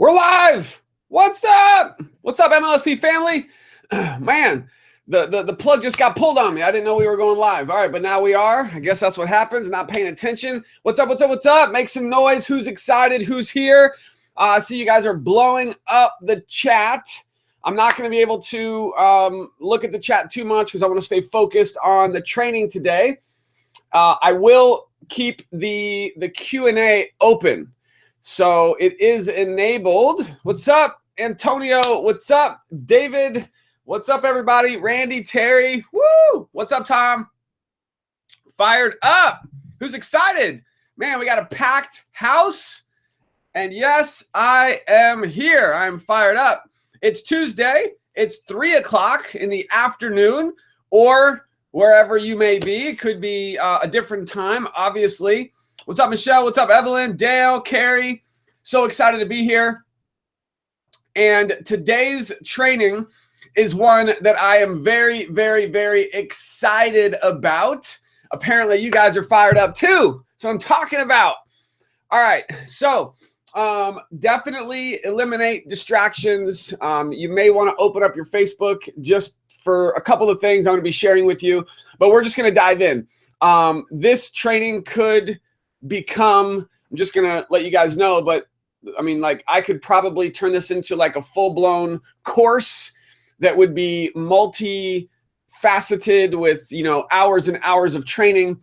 We're live. What's up? What's up, MLSP family? Man, the plug just got pulled on me. I didn't know we were going live. All right, but now we are. I guess that's what happens, not paying attention. What's up, what's up, what's up? Make some noise. Who's excited? Who's here? I see you guys are blowing up the chat. I'm not going to be able to look at the chat too much because I want to stay focused on the training today. I will keep the Q&A open. So it is enabled. What's up, Antonio? What's up, David? What's up, everybody? Randy, Terry. Woo! What's up, Tom? Fired up. Who's excited? Man, we got a packed house. And yes, I am here. I'm fired up. It's Tuesday. It's 3 o'clock in the afternoon or wherever you may be. It could be a different time, obviously. What's up, Michelle? What's up, Evelyn, Dale, Carrie? So excited to be here. And today's training is one that I am very, very, very excited about. Apparently, you guys are fired up too. So I'm talking about. All right. So definitely eliminate distractions. You may want to open up your Facebook just for a couple of things I'm going to be sharing with you. But we're just going to dive in. This training could become, I'm just going to let you guys know, but I mean, like, I could probably turn this into like a full-blown course that would be multi-faceted with, you know, hours and hours of training.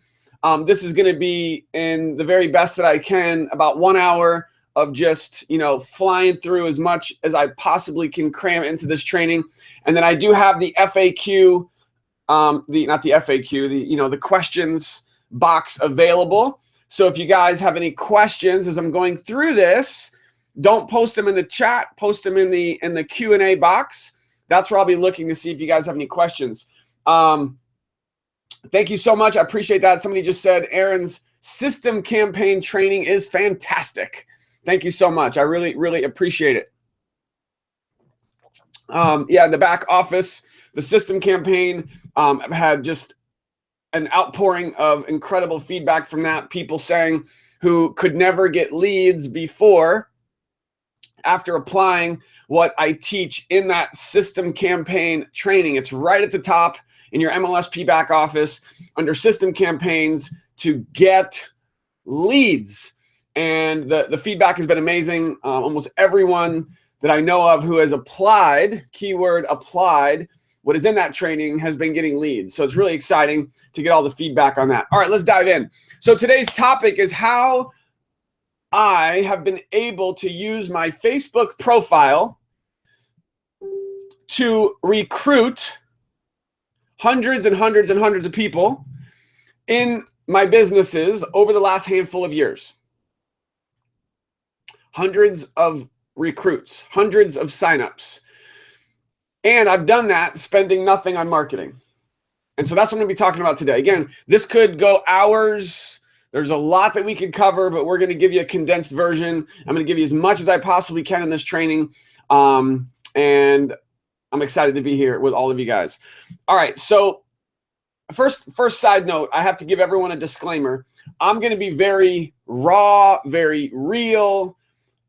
This is going to be, in the very best that I can, about 1 hour of just, you know, flying through as much as I possibly can cram into this training. And then I do have the FAQ, not the FAQ, the questions box available. So if you guys have any questions as I'm going through this, don't post them in the chat, post them in the Q&A box. That's where I'll be looking to see if you guys have any questions. Thank you so much. I appreciate that. Somebody just said Aaron's system campaign training is fantastic. Thank you so much. I really, really appreciate it. Yeah, in the back office, the system campaign, I've had just an outpouring of incredible feedback from that. People saying who could never get leads before, after applying what I teach in that system campaign training. It's right at the top in your MLSP back office under system campaigns to get leads. And the feedback has been amazing. Almost everyone that I know of who has applied, keyword applied, what is in that training has been getting leads. So it's really exciting to get all the feedback on that. All right, let's dive in. So today's topic is how I have been able to use my Facebook profile to recruit hundreds and hundreds and hundreds of people in my businesses over the last handful of years. Hundreds of recruits, hundreds of signups. And I've done that spending nothing on marketing. And so that's what I'm going to be talking about today. Again, this could go hours. There's a lot that we could cover, but we're going to give you a condensed version. I'm going to give you as much as I possibly can in this training. And I'm excited to be here with all of you guys. All right. So first side note, I have to give everyone a disclaimer. I'm going to be very raw, very real,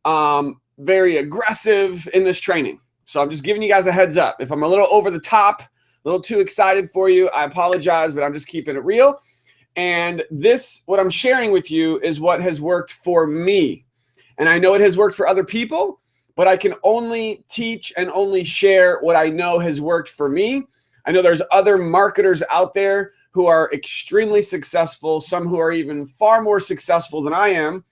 very aggressive in this training. So I'm just giving you guys a heads up. If I'm a little over the top, a little too excited for you, I apologize, but I'm just keeping it real. And this, what I'm sharing with you, is what has worked for me. And I know it has worked for other people, but I can only teach and only share what I know has worked for me. I know there's other marketers out there who are extremely successful, some who are even far more successful than I am,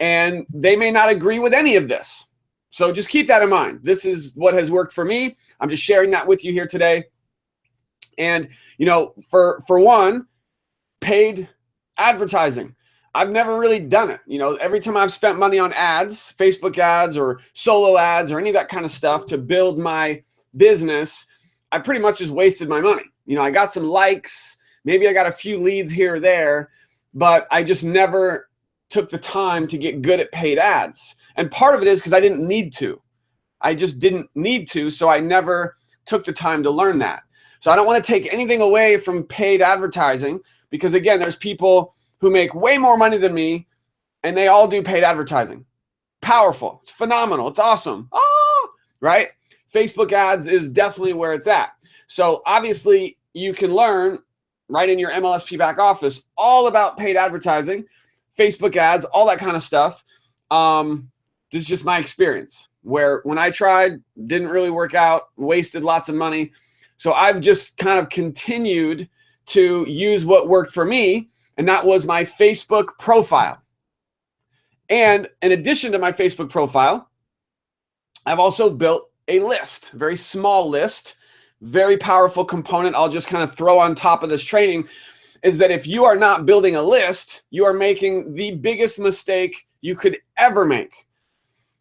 and they may not agree with any of this. So just keep that in mind. This is what has worked for me. I'm just sharing that with you here today. And, you know, for one, paid advertising. I've never really done it. You know, every time I've spent money on ads, Facebook ads or solo ads or any of that kind of stuff to build my business, I pretty much just wasted my money. You know, I got some likes, maybe I got a few leads here or there, but I just never took the time to get good at paid ads. And part of it is because I didn't need to. I just didn't need to, so I never took the time to learn that. So I don't want to take anything away from paid advertising because, again, there's people who make way more money than me and they all do paid advertising. powerful. It's phenomenal. It's awesome. Oh, right? Facebook ads is definitely where it's at. So obviously you can learn right in your MLSP back office all about paid advertising, Facebook ads, all that kind of stuff. This is just my experience where when I tried, didn't really work out, wasted lots of money. So I've just kind of continued to use what worked for me, and that was my Facebook profile. And in addition to my Facebook profile, I've also built a list, very small list, very powerful component I'll just kind of throw on top of this training is that if you are not building a list, you are making the biggest mistake you could ever make.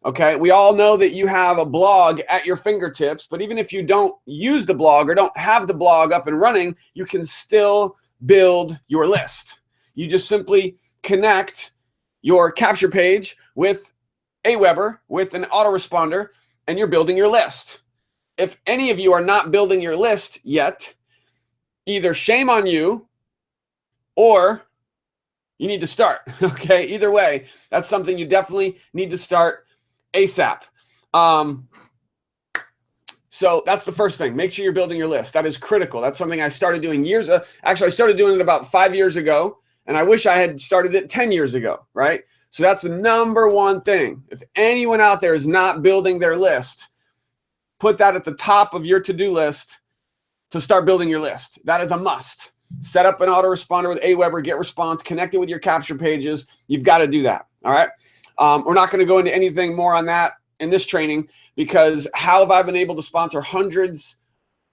Okay, we all know that you have a blog at your fingertips, but even if you don't use the blog or don't have the blog up and running, you can still build your list. You just simply connect your capture page with Aweber, with an autoresponder, and you're building your list. If any of you are not building your list yet, either shame on you or you need to start, okay? Either way, that's something you definitely need to start ASAP. So that's the first thing. Make sure you're building your list. That is critical. That's something I started doing actually, I started doing it about 5 years ago, and I wish I had started it 10 years ago, right? So that's the number one thing. If anyone out there is not building their list, put that at the top of your to-do list to start building your list. That is a must. Set up an autoresponder with Aweber, get response, connect it with your capture pages. You've got to do that, all right? We're not going to go into anything more on that in this training because how have I been able to sponsor hundreds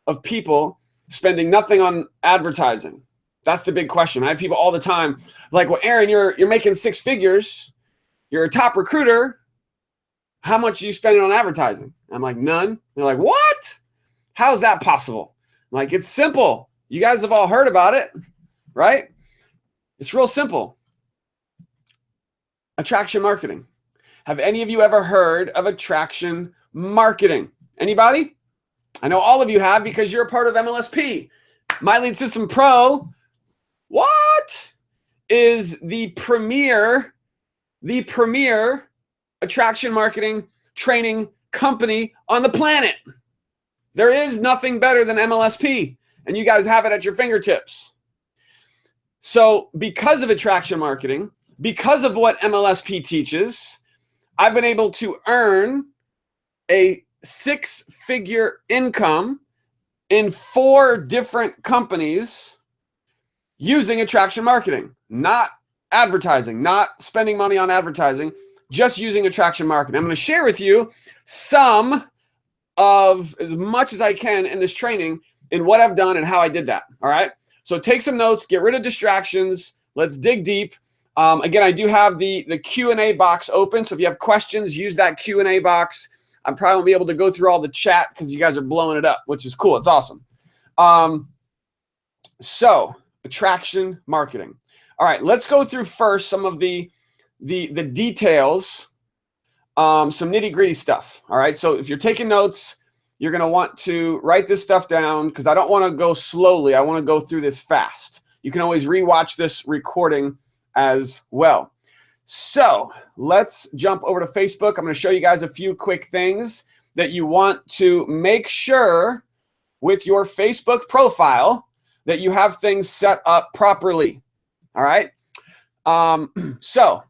of people spending nothing on advertising? That's the big question. I have people all the time like, well, Aaron, you're making 6 figures. You're a top recruiter. How much are you spending on advertising? I'm like, none. They're like, what? How is that possible? I'm like, it's simple. You guys have all heard about it, right? It's real simple. Attraction marketing. Have any of you ever heard of attraction marketing? Anybody? I know all of you have because you're a part of MLSP. My Lead System Pro, what? Is the premier attraction marketing training company on the planet. There is nothing better than MLSP, and you guys have it at your fingertips. So because of attraction marketing, because of what MLSP teaches, I've been able to earn a 6-figure income in 4 different companies using attraction marketing, not advertising, not spending money on advertising, just using attraction marketing. I'm going to share with you some of as much as I can in this training in what I've done and how I did that. All right. So take some notes, get rid of distractions. Let's dig deep. Again, I do have the Q&A box open. So if you have questions, use that Q&A box. I probably won't be able to go through all the chat because you guys are blowing it up, which is cool. It's awesome. So attraction marketing. All right, let's go through first some of the details, some nitty-gritty stuff. All right, so if you're taking notes, you're going to want to write this stuff down because I don't want to go slowly. I want to go through this fast. You can always rewatch this recording as well. So let's jump over to Facebook. I'm going to show you guys a few quick things that you want to make sure with your Facebook profile that you have things set up properly. All right. So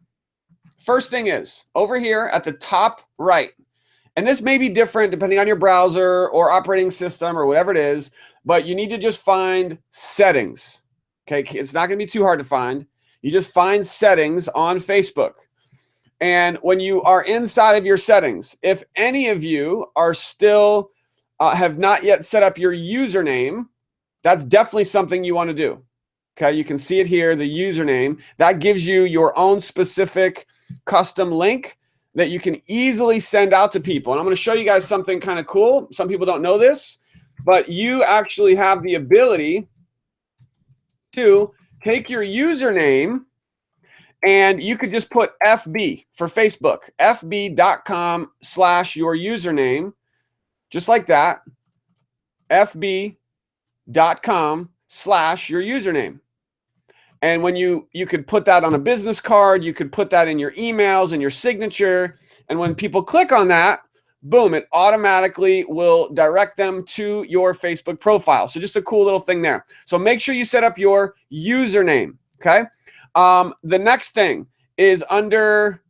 first thing is over here at the top right, and this may be different depending on your browser or operating system or whatever it is, but you need to just find settings. Okay. It's not going to be too hard to find. You just find settings on Facebook. And when you are inside of your settings, if any of you are still have not yet set up your username, that's definitely something you want to do. Okay, you can see it here, the username. That gives you your own specific custom link that you can easily send out to people. And I'm going to show you guys something kind of cool. Some people don't know this, but you actually have the ability to take your username and you could just put FB for Facebook, fb.com/your username, just like that, fb.com/your username. And when you could put that on a business card, you could put that in your emails and your signature. And when people click on that, boom, it automatically will direct them to your Facebook profile. So just a cool little thing there. So make sure you set up your username, okay? The next thing is under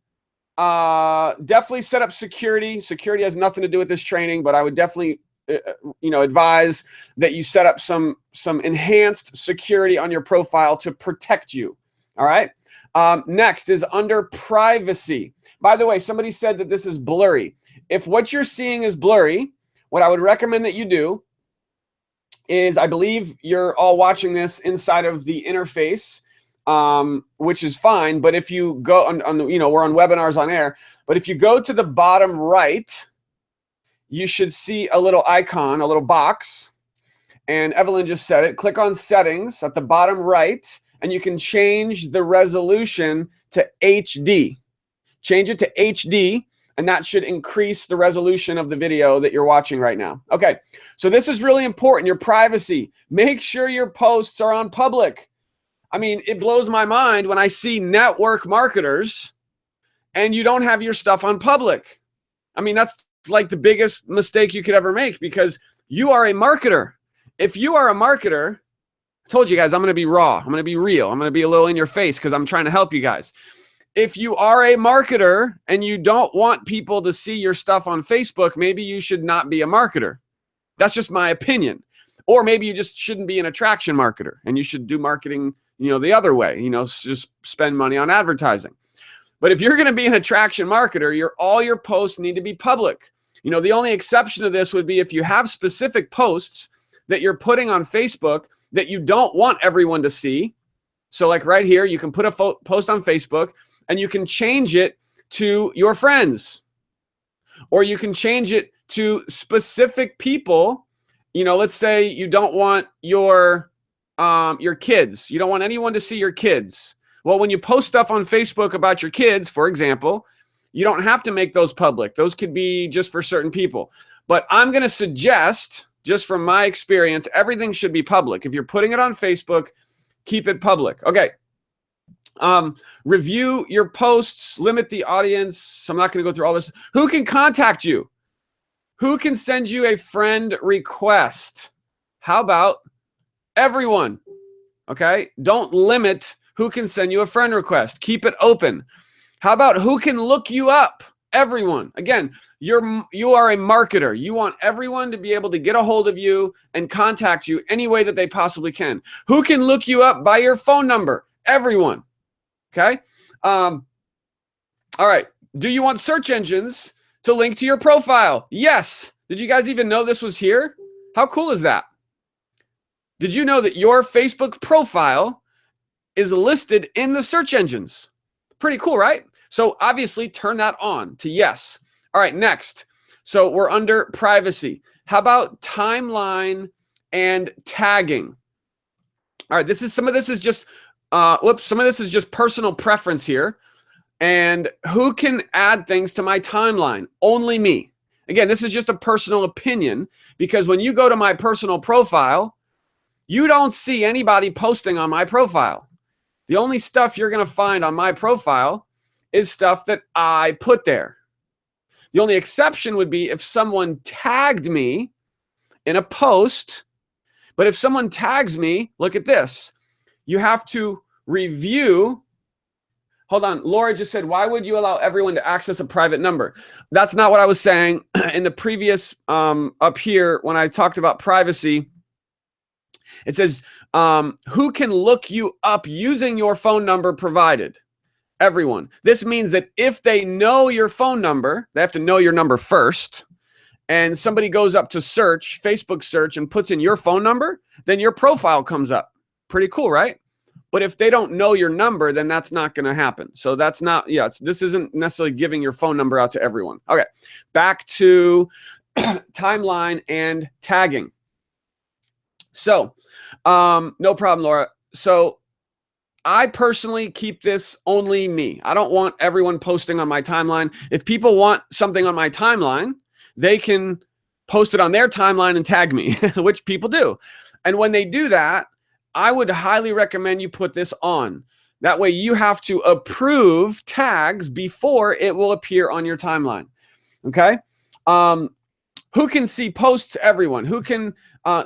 definitely set up security. Security has nothing to do with this training, but I would definitely advise that you set up some enhanced security on your profile to protect you. All right. Next is under privacy. By the way, somebody said that this is blurry. If what you're seeing is blurry, what I would recommend that you do is, I believe you're all watching this inside of the interface, which is fine. But if you go on we're on webinars on air, but if you go to the bottom right, you should see a little icon, a little box, and Evelyn just said it. Click on settings at the bottom right, and you can change the resolution to HD. Change it to HD, and that should increase the resolution of the video that you're watching right now. Okay, so this is really important, your privacy. Make sure your posts are on public. I mean, it blows my mind when I see network marketers and you don't have your stuff on public. I mean, that's like the biggest mistake you could ever make, because you are a marketer. If you are a marketer, I told you guys, I'm going to be raw. I'm going to be real. I'm going to be a little in your face because I'm trying to help you guys. If you are a marketer and you don't want people to see your stuff on Facebook, maybe you should not be a marketer. That's just my opinion. Or maybe you just shouldn't be an attraction marketer and you should do marketing, the other way, just spend money on advertising. But if you're going to be an attraction marketer, all your posts need to be public. The only exception to this would be if you have specific posts that you're putting on Facebook that you don't want everyone to see. So like right here, you can put a post on Facebook and you can change it to your friends, or you can change it to specific people. Let's say you don't want your kids. You don't want anyone to see your kids. Well, when you post stuff on Facebook about your kids, for example, you don't have to make those public. Those could be just for certain people. But I'm going to suggest, just from my experience, everything should be public. If you're putting it on Facebook, keep it public. Okay. Review your posts, limit the audience. So I'm not going to go through all this. Who can contact you? Who can send you a friend request? How about everyone? Okay. Don't limit who can send you a friend request. Keep it open. How about who can look you up? Everyone. Again, you are a marketer. You want everyone to be able to get a hold of you and contact you any way that they possibly can. Who can look you up by your phone number? Everyone. Okay. All right. Do you want search engines to link to your profile? Yes. Did you guys even know this was here? How cool is that? Did you know that your Facebook profile is listed in the search engines? Pretty cool, right? So obviously turn that on to yes. All right, next. So we're under privacy. How about timeline and tagging? All right, some of this is just personal preference here. And who can add things to my timeline? Only me. Again, this is just a personal opinion, because when you go to my personal profile, you don't see anybody posting on my profile. The only stuff you're going to find on my profile is stuff that I put there. The only exception would be if someone tagged me in a post. But if someone tags me, look at this. You have to review. Hold on. Laura just said, why would you allow everyone to access a private number? That's not what I was saying in the previous up here when I talked about privacy. It says, who can look you up using your phone number provided? Everyone. This means that if they know your phone number, they have to know your number first, and somebody goes up to search, Facebook search, and puts in your phone number, then your profile comes up. Pretty cool, right? But if they don't know your number, then that's not going to happen. So that's not, this isn't necessarily giving your phone number out to everyone. Okay, back to timeline and tagging. So, no problem, Laura. So I personally keep this only me. I don't want everyone posting on my timeline. If people want something on my timeline, they can post it on their timeline and tag me, which people do. And when they do that, I would highly recommend you put this on. That way you have to approve tags before it will appear on your timeline. Okay. Who can see posts? Everyone. Who can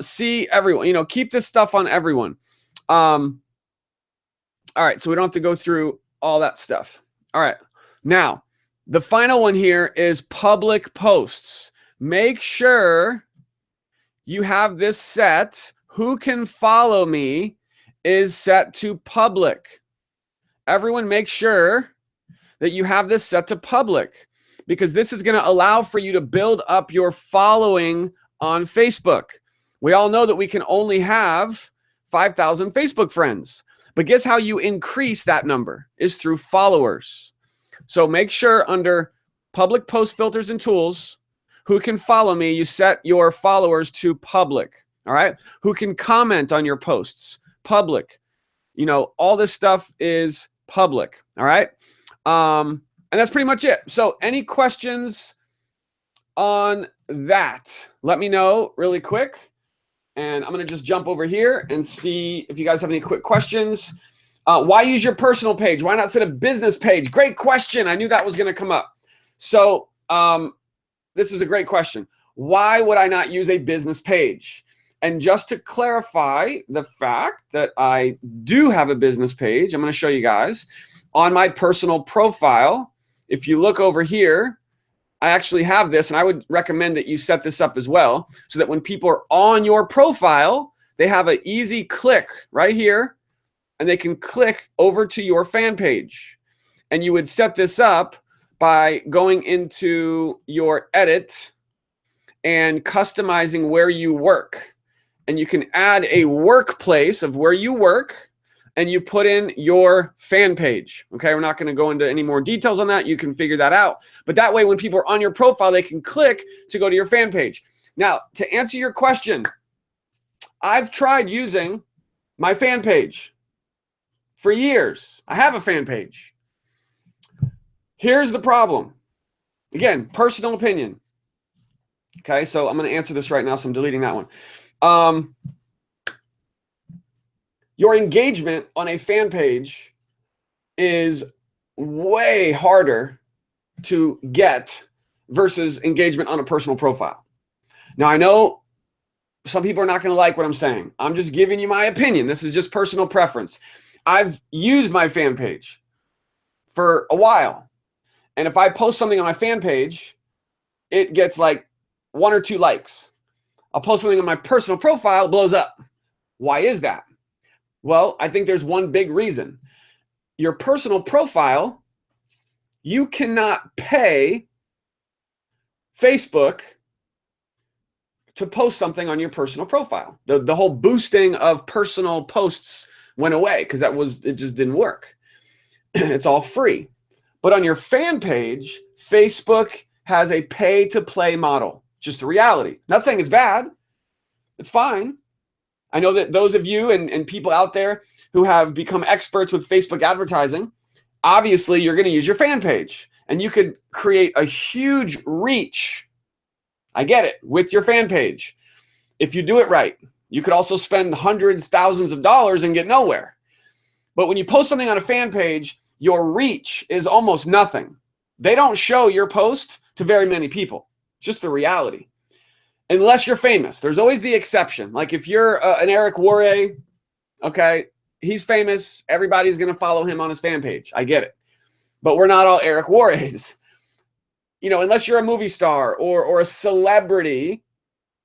see everyone? Keep this stuff on everyone. All right. So we don't have to go through all that stuff. All right. Now, the final one here is public posts. Make sure you have this set. Who can follow me is set to public. Everyone make sure that you have this set to public, because this is going to allow for you to build up your following on Facebook. We all know that we can only have 5,000 Facebook friends, but guess how you increase that number is through followers. So make sure under public post filters and tools, who can follow me, you set your followers to public. All right. Who can comment on your posts? Public. All this stuff is public. All right. And that's pretty much it. So any questions on that? Let me know really quick. And I'm going to just jump over here and see if you guys have any quick questions. Why use your personal page? Why not set a business page? Great question. I knew that was going to come up. So this is a great question. Why would I not use a business page? And just to clarify the fact that I do have a business page, I'm going to show you guys on my personal profile. If you look over here, I actually have this, and I would recommend that you set this up as well, so that when people are on your profile, they have an easy click right here, and they can click over to your fan page. And you would set this up by going into your edit and customizing where you work. And you can add a workplace of where you work, and you put in your fan page. Okay, we're not going to go into any more details on that. You can figure that out. But that way, when people are on your profile, they can click to go to your fan page. Now, to answer your question, I've tried using my fan page for years. I have a fan page. Here's the problem. Again, personal opinion. Okay, so I'm going to answer this right now, so I'm deleting that one. Your engagement on a fan page is way harder to get versus engagement on a personal profile. Now, I know some people are not going to like what I'm saying. I'm just giving you my opinion. This is just personal preference. I've used my fan page for a while. And if I post something on my fan page, it gets like 1 or 2 likes. I'll post something on my personal profile, it blows up. Why is that? Well, I think there's one big reason. Your personal profile, you cannot pay Facebook to post something on your personal profile. The whole boosting of personal posts went away because it just didn't work. It's all free. But on your fan page, Facebook has a pay to play model. Just a reality. Not saying it's bad. It's fine. I know that those of you and people out there who have become experts with Facebook advertising, obviously you're going to use your fan page, and you could create a huge reach. I get it, with your fan page. If you do it right, you could also spend hundreds, thousands of dollars and get nowhere. But when you post something on a fan page, your reach is almost nothing. They don't show your post to very many people. It's just the reality. Unless you're famous. There's always the exception. Like if you're an Eric Worre, okay, he's famous. Everybody's going to follow him on his fan page. I get it. But we're not all Eric Worres. Unless you're a movie star or a celebrity,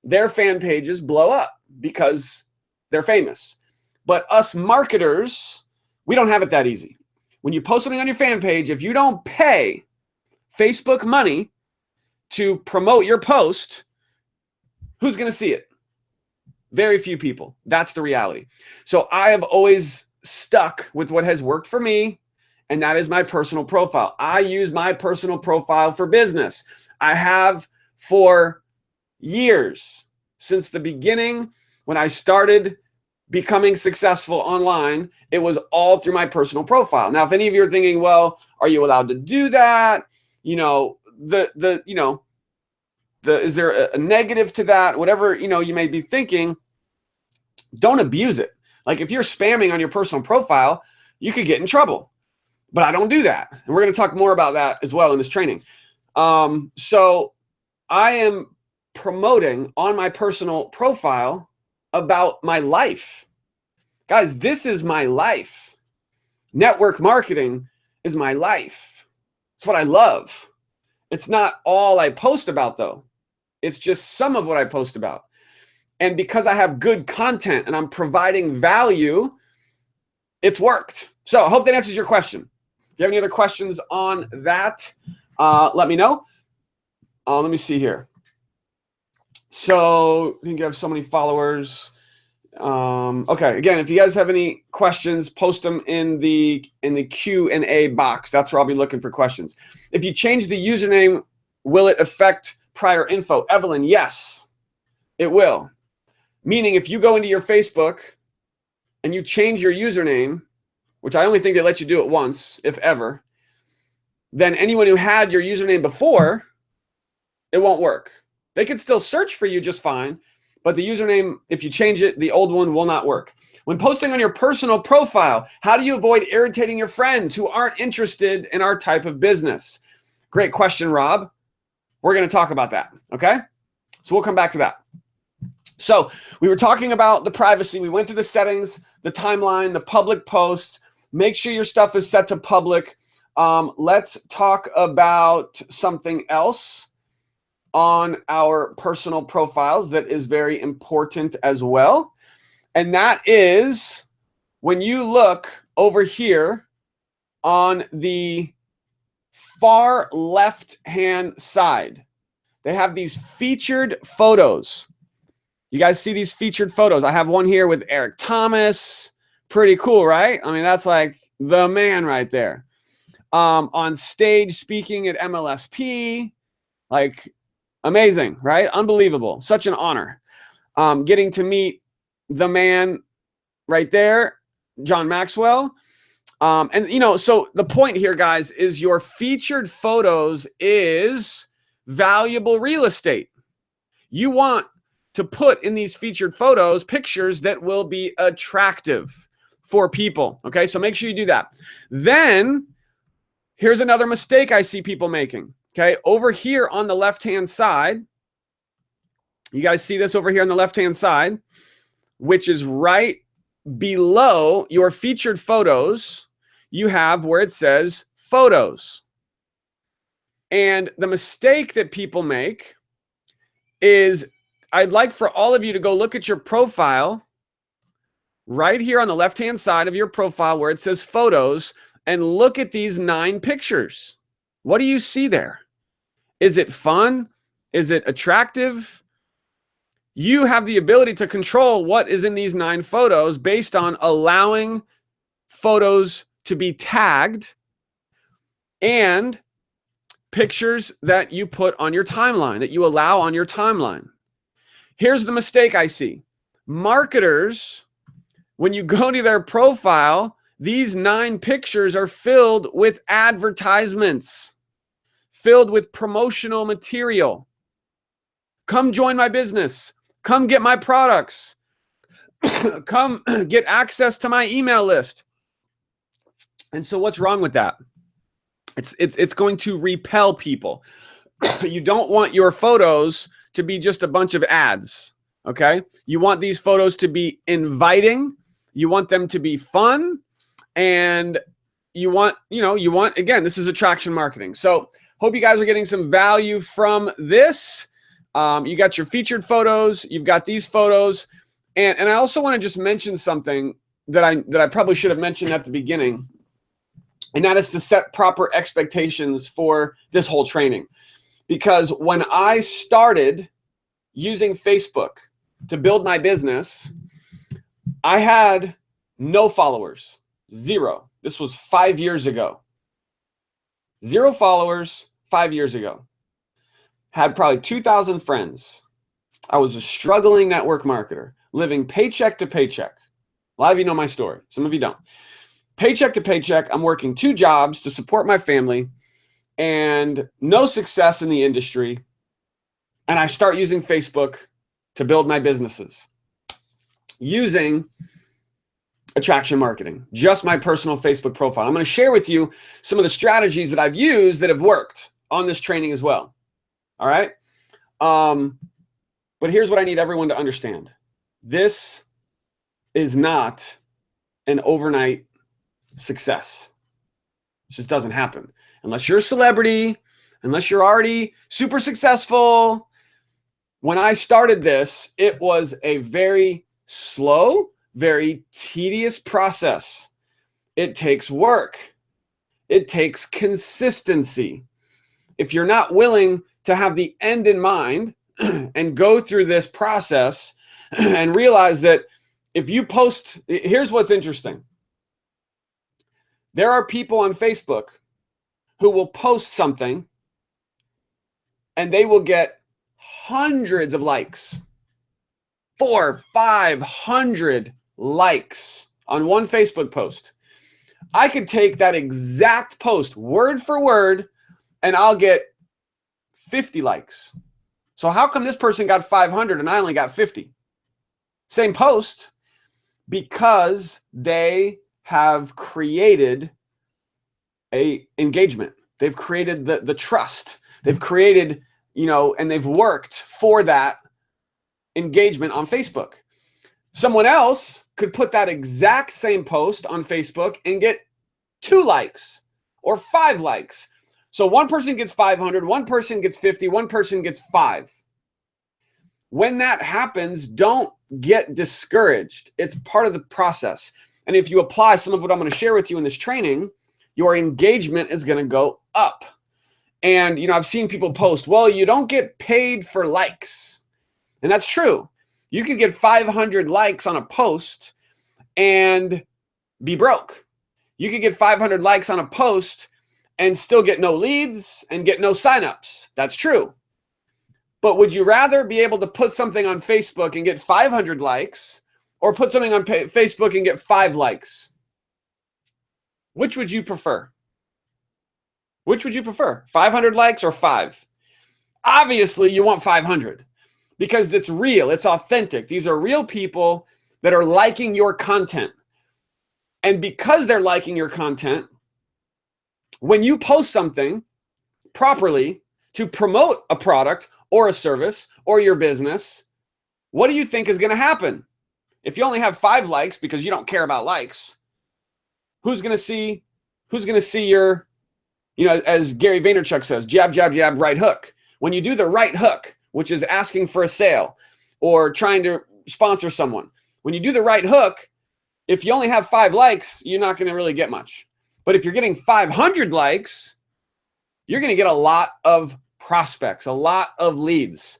their fan pages blow up because they're famous. But us marketers, we don't have it that easy. When you post something on your fan page, if you don't pay Facebook money to promote your post, who's going to see it? Very few people. That's the reality. So I have always stuck with what has worked for me, and that is my personal profile. I use my personal profile for business. I have for years, since the beginning when I started becoming successful online. It was all through my personal profile. Now, if any of you are thinking, well, are you allowed to do that? Is there a negative to that? Whatever, you may be thinking, don't abuse it. Like if you're spamming on your personal profile, you could get in trouble. But I don't do that. And we're going to talk more about that as well in this training. So I am promoting on my personal profile about my life. Guys, this is my life. Network marketing is my life. It's what I love. It's not all I post about, though. It's just some of what I post about. And because I have good content and I'm providing value, it's worked. So I hope that answers your question. If you have any other questions on that, let me know. Let me see here. So I think you have so many followers. Okay, again, if you guys have any questions, post them in the Q&A box. That's where I'll be looking for questions. If you change the username, will it affect prior info? Evelyn, yes, it will. Meaning if you go into your Facebook and you change your username, which I only think they let you do it once, if ever, then anyone who had your username before, it won't work. They can still search for you just fine, but the username, if you change it, the old one will not work. When posting on your personal profile, how do you avoid irritating your friends who aren't interested in our type of business? Great question, Rob. We're going to talk about that, okay? So we'll come back to that. So we were talking about the privacy. We went through the settings, the timeline, the public post. Make sure your stuff is set to public. Let's talk about something else on our personal profiles that is very important as well. And that is when you look over here on the far left-hand side, they have these featured photos. You guys see these featured photos? I have one here with Eric Thomas. Pretty cool, right? I mean, that's like the man right there. On stage speaking at MLSP, like amazing, right? Unbelievable. Such an honor. Getting to meet the man right there, John Maxwell. And, you know, so the point here, guys, is your featured photos is valuable real estate. You want to put in these featured photos pictures that will be attractive for people. Okay, so make sure you do that. Then here's another mistake I see people making. Okay, over here on the left-hand side, you guys see this over here on the left-hand side, which is right below your featured photos. You have where it says photos. And the mistake that people make is, I'd like for all of you to go look at your profile right here on the left-hand side of your profile where it says photos and look at these 9 pictures. What do you see there? Is it fun? Is it attractive? You have the ability to control what is in these 9 photos based on allowing photos to be tagged and pictures that you put on your timeline, that you allow on your timeline. Here's the mistake I see. Marketers, when you go to their profile, these 9 pictures are filled with advertisements, filled with promotional material. Come join my business. Come get my products. Come get access to my email list. And so what's wrong with that? It's going to repel people. You don't want your photos to be just a bunch of ads, okay? You want these photos to be inviting. You want them to be fun. And you want, again, this is attraction marketing. So hope you guys are getting some value from this. You got your featured photos. You've got these photos. And I also want to just mention something that I probably should have mentioned at the beginning. And that is to set proper expectations for this whole training. Because when I started using Facebook to build my business, I had no followers, 0. This was 5 years ago. 0 followers 5 years ago. Had probably 2,000 friends. I was a struggling network marketer, living paycheck to paycheck. A lot of you know my story. Some of you don't. Paycheck to paycheck, I'm working 2 jobs to support my family and no success in the industry. And I start using Facebook to build my businesses using attraction marketing, just my personal Facebook profile. I'm going to share with you some of the strategies that I've used that have worked on this training as well. All right. But here's what I need everyone to understand. This is not an overnight success. It just doesn't happen unless you're a celebrity, unless you're already super successful. When I started this, it was a very slow, very tedious process. It takes work. It takes consistency. If you're not willing to have the end in mind and go through this process and realize that if you post, here's what's interesting. There are people on Facebook who will post something and they will get hundreds of likes, 400, 500 likes on one Facebook post. I could take that exact post word for word and I'll get 50 likes. So how come this person got 500 and I only got 50? Same post, because they have created a engagement. They've created the trust. They've created, and they've worked for that engagement on Facebook. Someone else could put that exact same post on Facebook and get 2 likes or 5 likes. So one person gets 500, one person gets 50, one person gets 5. When that happens, don't get discouraged. It's part of the process. And if you apply some of what I'm going to share with you in this training, your engagement is going to go up. And, I've seen people post, well, you don't get paid for likes. And that's true. You could get 500 likes on a post and be broke. You could get 500 likes on a post and still get no leads and get no signups. That's true. But would you rather be able to put something on Facebook and get 500 likes or put something on Facebook and get 5 likes? Which would you prefer? Which would you prefer? 500 likes or 5? Obviously, you want 500 because it's real. It's authentic. These are real people that are liking your content. And because they're liking your content, when you post something properly to promote a product or a service or your business, what do you think is going to happen? If you only have 5 likes because you don't care about likes, who's going to see your, as Gary Vaynerchuk says, jab, jab, jab, right hook. When you do the right hook, which is asking for a sale or trying to sponsor someone, when you do the right hook, if you only have 5 likes, you're not going to really get much. But if you're getting 500 likes, you're going to get a lot of prospects, a lot of leads.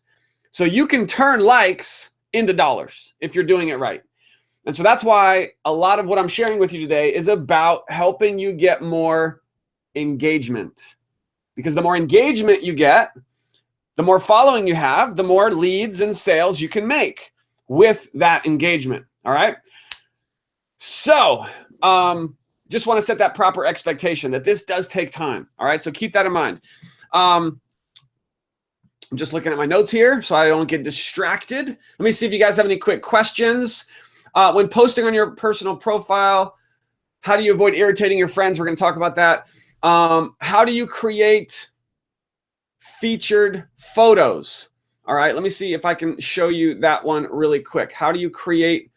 So you can turn likes into dollars if you're doing it right. And so that's why a lot of what I'm sharing with you today is about helping you get more engagement. Because the more engagement you get, the more following you have, the more leads and sales you can make with that engagement. All right. So, just want to set that proper expectation that this does take time. All right. So keep that in mind. I'm just looking at my notes here so I don't get distracted. Let me see if you guys have any quick questions. When posting on your personal profile, how do you avoid irritating your friends? We're going to talk about that. How do you create featured photos? All right. Let me see if I can show you that one really quick. How do you create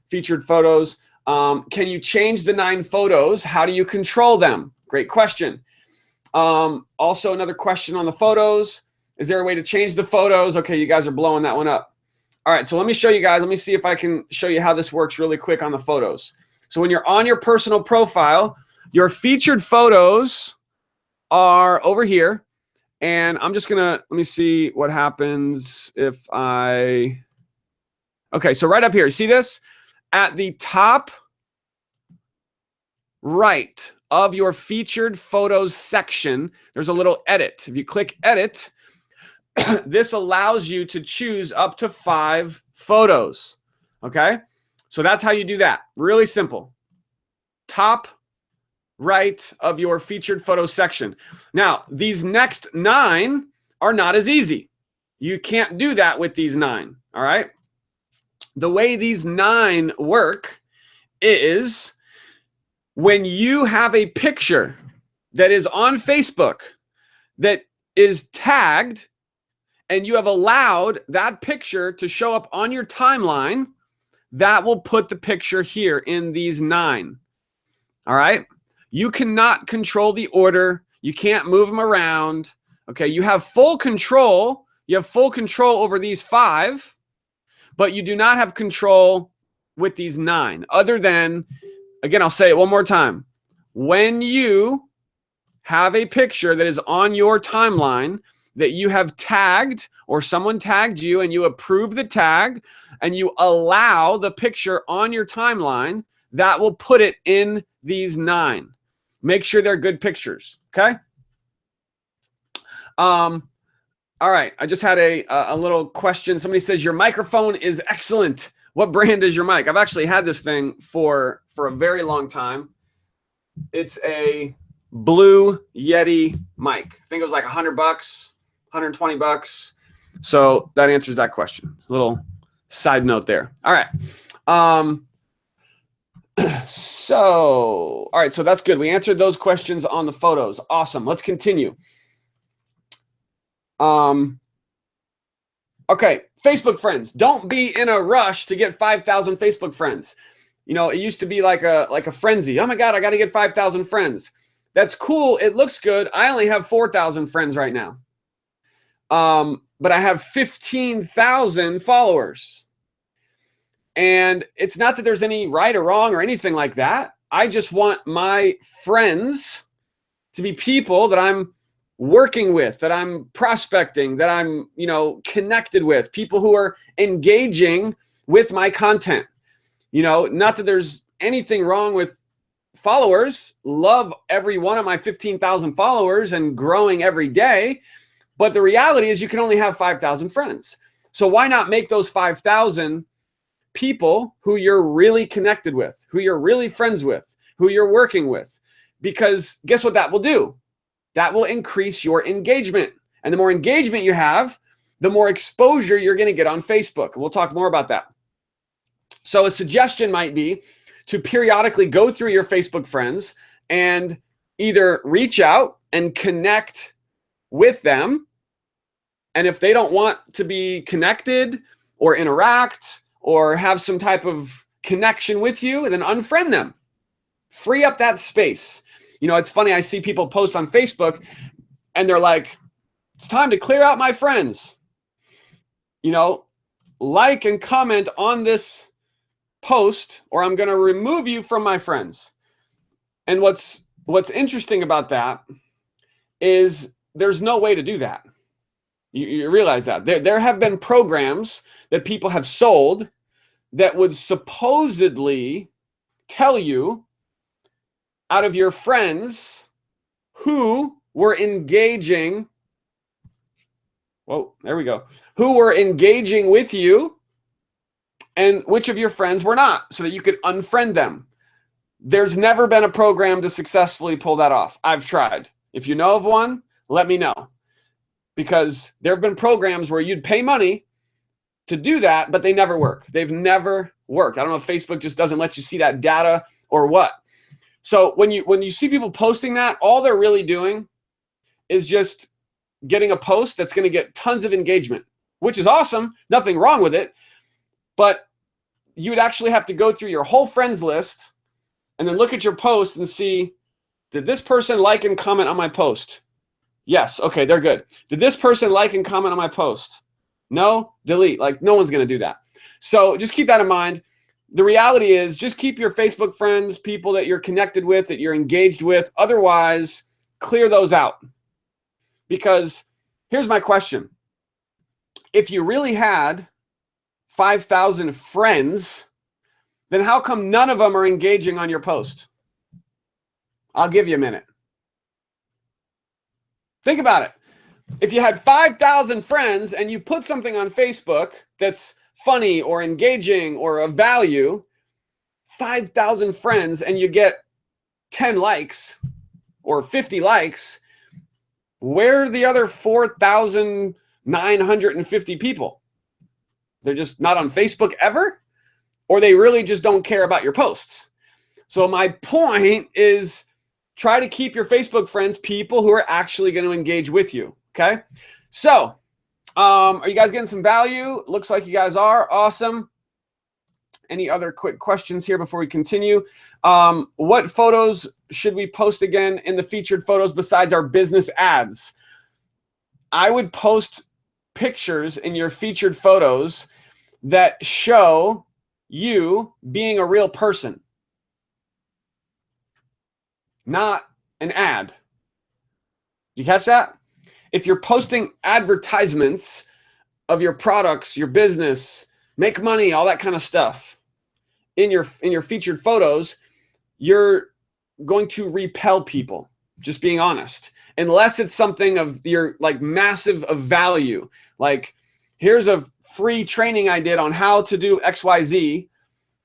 featured photos? Can you change the 9 photos? How do you control them? Great question. Also, another question on the photos. Is there a way to change the photos? Okay, you guys are blowing that one up. All right, so let me show you guys. Let me see if I can show you how this works really quick on the photos. So when you're on your personal profile, your featured photos are over here. And I'm just going to, let me see what happens if I, okay, so right up here, see this? At the top right of your featured photos section, there's a little edit. If you click edit, this allows you to choose up to 5 photos. Okay. So that's how you do that. Really simple. Top right of your featured photos section. Now, these next 9 are not as easy. You can't do that with these 9. All right. The way these 9 work is when you have a picture that is on Facebook that is tagged and you have allowed that picture to show up on your timeline, that will put the picture here in these 9. All right. You cannot control the order. You can't move them around. Okay. You have full control. You have full control over these 5, but you do not have control with these 9, other than, again, I'll say it one more time. When you have a picture that is on your timeline that you have tagged or someone tagged you and you approve the tag and you allow the picture on your timeline, that will put it in these 9. Make sure they're good pictures. Okay. All right. I just had a little question. Somebody says your microphone is excellent. What brand is your mic? I've actually had this thing for a very long time. It's a Blue Yeti mic. I think it was like $100, $120. So that answers that question. A little side note there. All right. So that's good. We answered those questions on the photos. Awesome. Let's continue. Okay, Facebook friends. Don't be in a rush to get 5,000 Facebook friends. You know, it used to be like a frenzy. Oh my God, I got to get 5,000 friends. That's cool. It looks good. I only have 4,000 friends right now. But I have 15,000 followers. And it's not that there's any right or wrong or anything like that. I just want my friends to be people that I'm working with, that I'm prospecting, that I'm, connected with, people who are engaging with my content. Not that there's anything wrong with followers. Love every one of my 15,000 followers and growing every day. But the reality is you can only have 5,000 friends. So why not make those 5,000 people who you're really connected with, who you're really friends with, who you're working with? Because guess what that will do? That will increase your engagement. And the more engagement you have, the more exposure you're going to get on Facebook. And we'll talk more about that. So a suggestion might be to periodically go through your Facebook friends and either reach out and connect with them. And if they don't want to be connected or interact or have some type of connection with you, then unfriend them. Free up that space. It's funny. I see people post on Facebook and they're like, it's time to clear out my friends. Like and comment on this post or I'm going to remove you from my friends. And what's interesting about that is there's no way to do that. You realize that there have been programs that people have sold that would supposedly tell you out of your friends who were engaging. Whoa, there we go. Who were engaging with you and which of your friends were not, so that you could unfriend them. There's never been a program to successfully pull that off. I've tried. If you know of one, let me know. Because there have been programs where you'd pay money to do that, but they never work. They've never worked. I don't know if Facebook just doesn't let you see that data or what. So when you see people posting that, all they're really doing is just getting a post that's going to get tons of engagement, which is awesome. Nothing wrong with it. But you would actually have to go through your whole friends list and then look at your post and see, did this person like and comment on my post? Yes. Okay, they're good. Did this person like and comment on my post? No? Delete. Like, no one's going to do that. So just keep that in mind. The reality is just keep your Facebook friends, people that you're connected with, that you're engaged with. Otherwise, clear those out. Because here's my question. If you really had 5,000 friends, then how come none of them are engaging on your post? I'll give you a minute. Think about it. If you had 5,000 friends and you put something on Facebook that's funny or engaging or of value, 5,000 friends, and you get 10 likes or 50 likes, where are the other 4,950 people? They're just not on Facebook ever? or they really just don't care about your posts. So my point is, try to keep your Facebook friends people who are actually going to engage with you. Okay. So, are you guys getting some value? Looks like you guys are. Awesome. Any other quick questions here before we continue? What photos should we post again in the featured photos besides our business ads? I would post pictures in your featured photos that show you being a real person, not an ad. Did you catch that? If you're posting advertisements of your products, your business, make money, all that kind of stuff in your featured photos, you're going to repel people, just being honest. Unless it's something of your like massive of value. Like, here's a free training I did on how to do XYZ,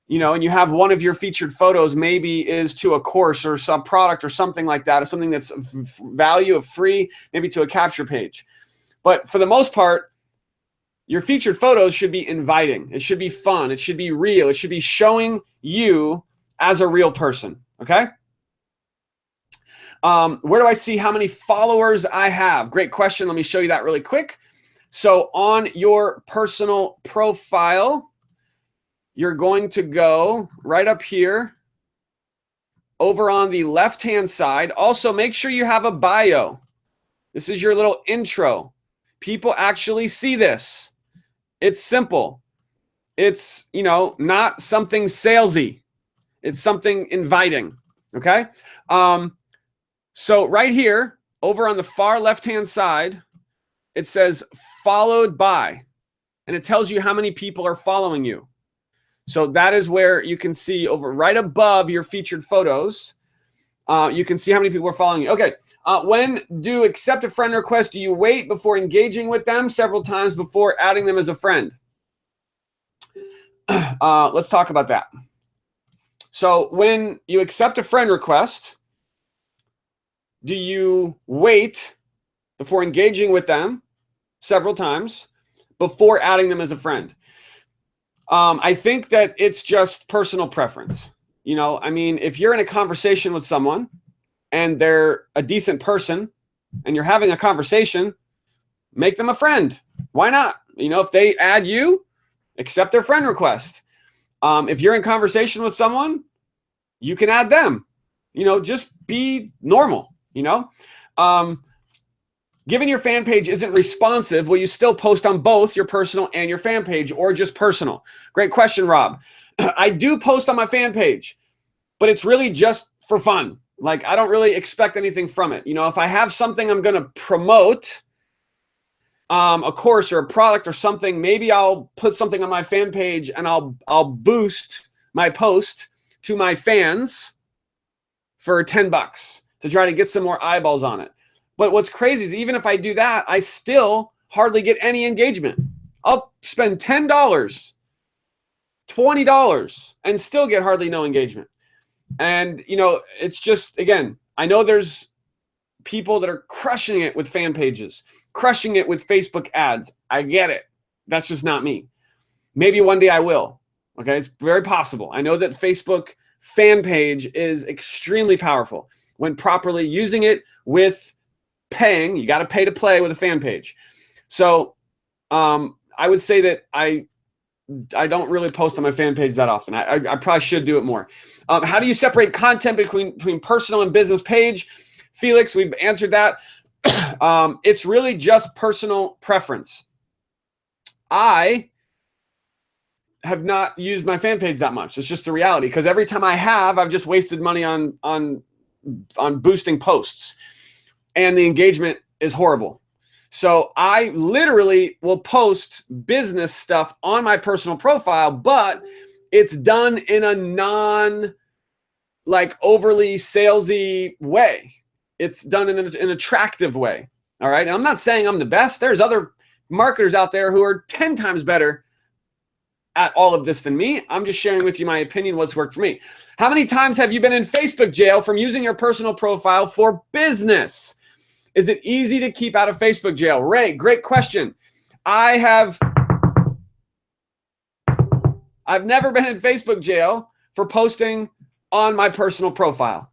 you know, and you have one of your featured photos maybe is to a course or some product or something like that, or something that's of value, of free, maybe to a capture page. But for the most part, your featured photos should be inviting. It should be fun. It should be real. It should be showing you as a real person, okay? Where do I see how many followers I have? Great question. Let me show you that really quick. So on your personal profile, you're going to go right up here over on the left-hand side. Also, make sure you have a bio. This is your little intro. People actually see this. It's simple. It's, you know, not something salesy. It's something inviting, okay? So right here, over on the far left-hand side, it says followed by, and it tells you how many people are following you. So that is where you can see over right above your featured photos. You can see how many people are following you. Okay. When do accept a friend request, do you wait before engaging with them several times before adding them as a friend? Let's talk about that. So when you accept a friend request, do you wait before engaging with them several times before adding them as a friend? I think that it's just personal preference. You know, I mean, if you're in a conversation with someone and they're a decent person and you're having a conversation, make them a friend. Why not? You know, if they add you, accept their friend request. If you're in conversation with someone, you can add them. You know, just be normal, you know. Given your fan page isn't responsive, will you still post on both your personal and your fan page, or just personal? Great question, Rob. I do post on my fan page, but it's really just for fun. Like, I don't really expect anything from it. You know, if I have something I'm going to promote, a course or a product or something, maybe I'll put something on my fan page and I'll boost my post to my fans for $10 to try to get some more eyeballs on it. But what's crazy is even if I do that, I still hardly get any engagement. I'll spend $10, $20 and still get hardly no engagement. And, you know, it's just, again, I know there's people that are crushing it with fan pages, crushing it with Facebook ads. I get it. That's just not me. Maybe one day I will. Okay. It's very possible. I know that Facebook fan page is extremely powerful when properly using it with paying. You got to pay to play with a fan page. So I would say that I don't really post on my fan page that often. I probably should do it more. How do you separate content between personal and business page? Felix, we've answered that. It's really just personal preference. I have not used my fan page that much. It's just the reality, because every time I have, I've just wasted money on boosting posts, and the engagement is horrible. So I literally will post business stuff on my personal profile, but it's done in a non like overly salesy way. It's done in an attractive way. All right. And I'm not saying I'm the best. There's other marketers out there who are 10 times better at all of this than me. I'm just sharing with you my opinion, what's worked for me. How many times have you been in Facebook jail from using your personal profile for business? Is it easy to keep out of Facebook jail? Ray, great question. I have I've never been in Facebook jail for posting on my personal profile.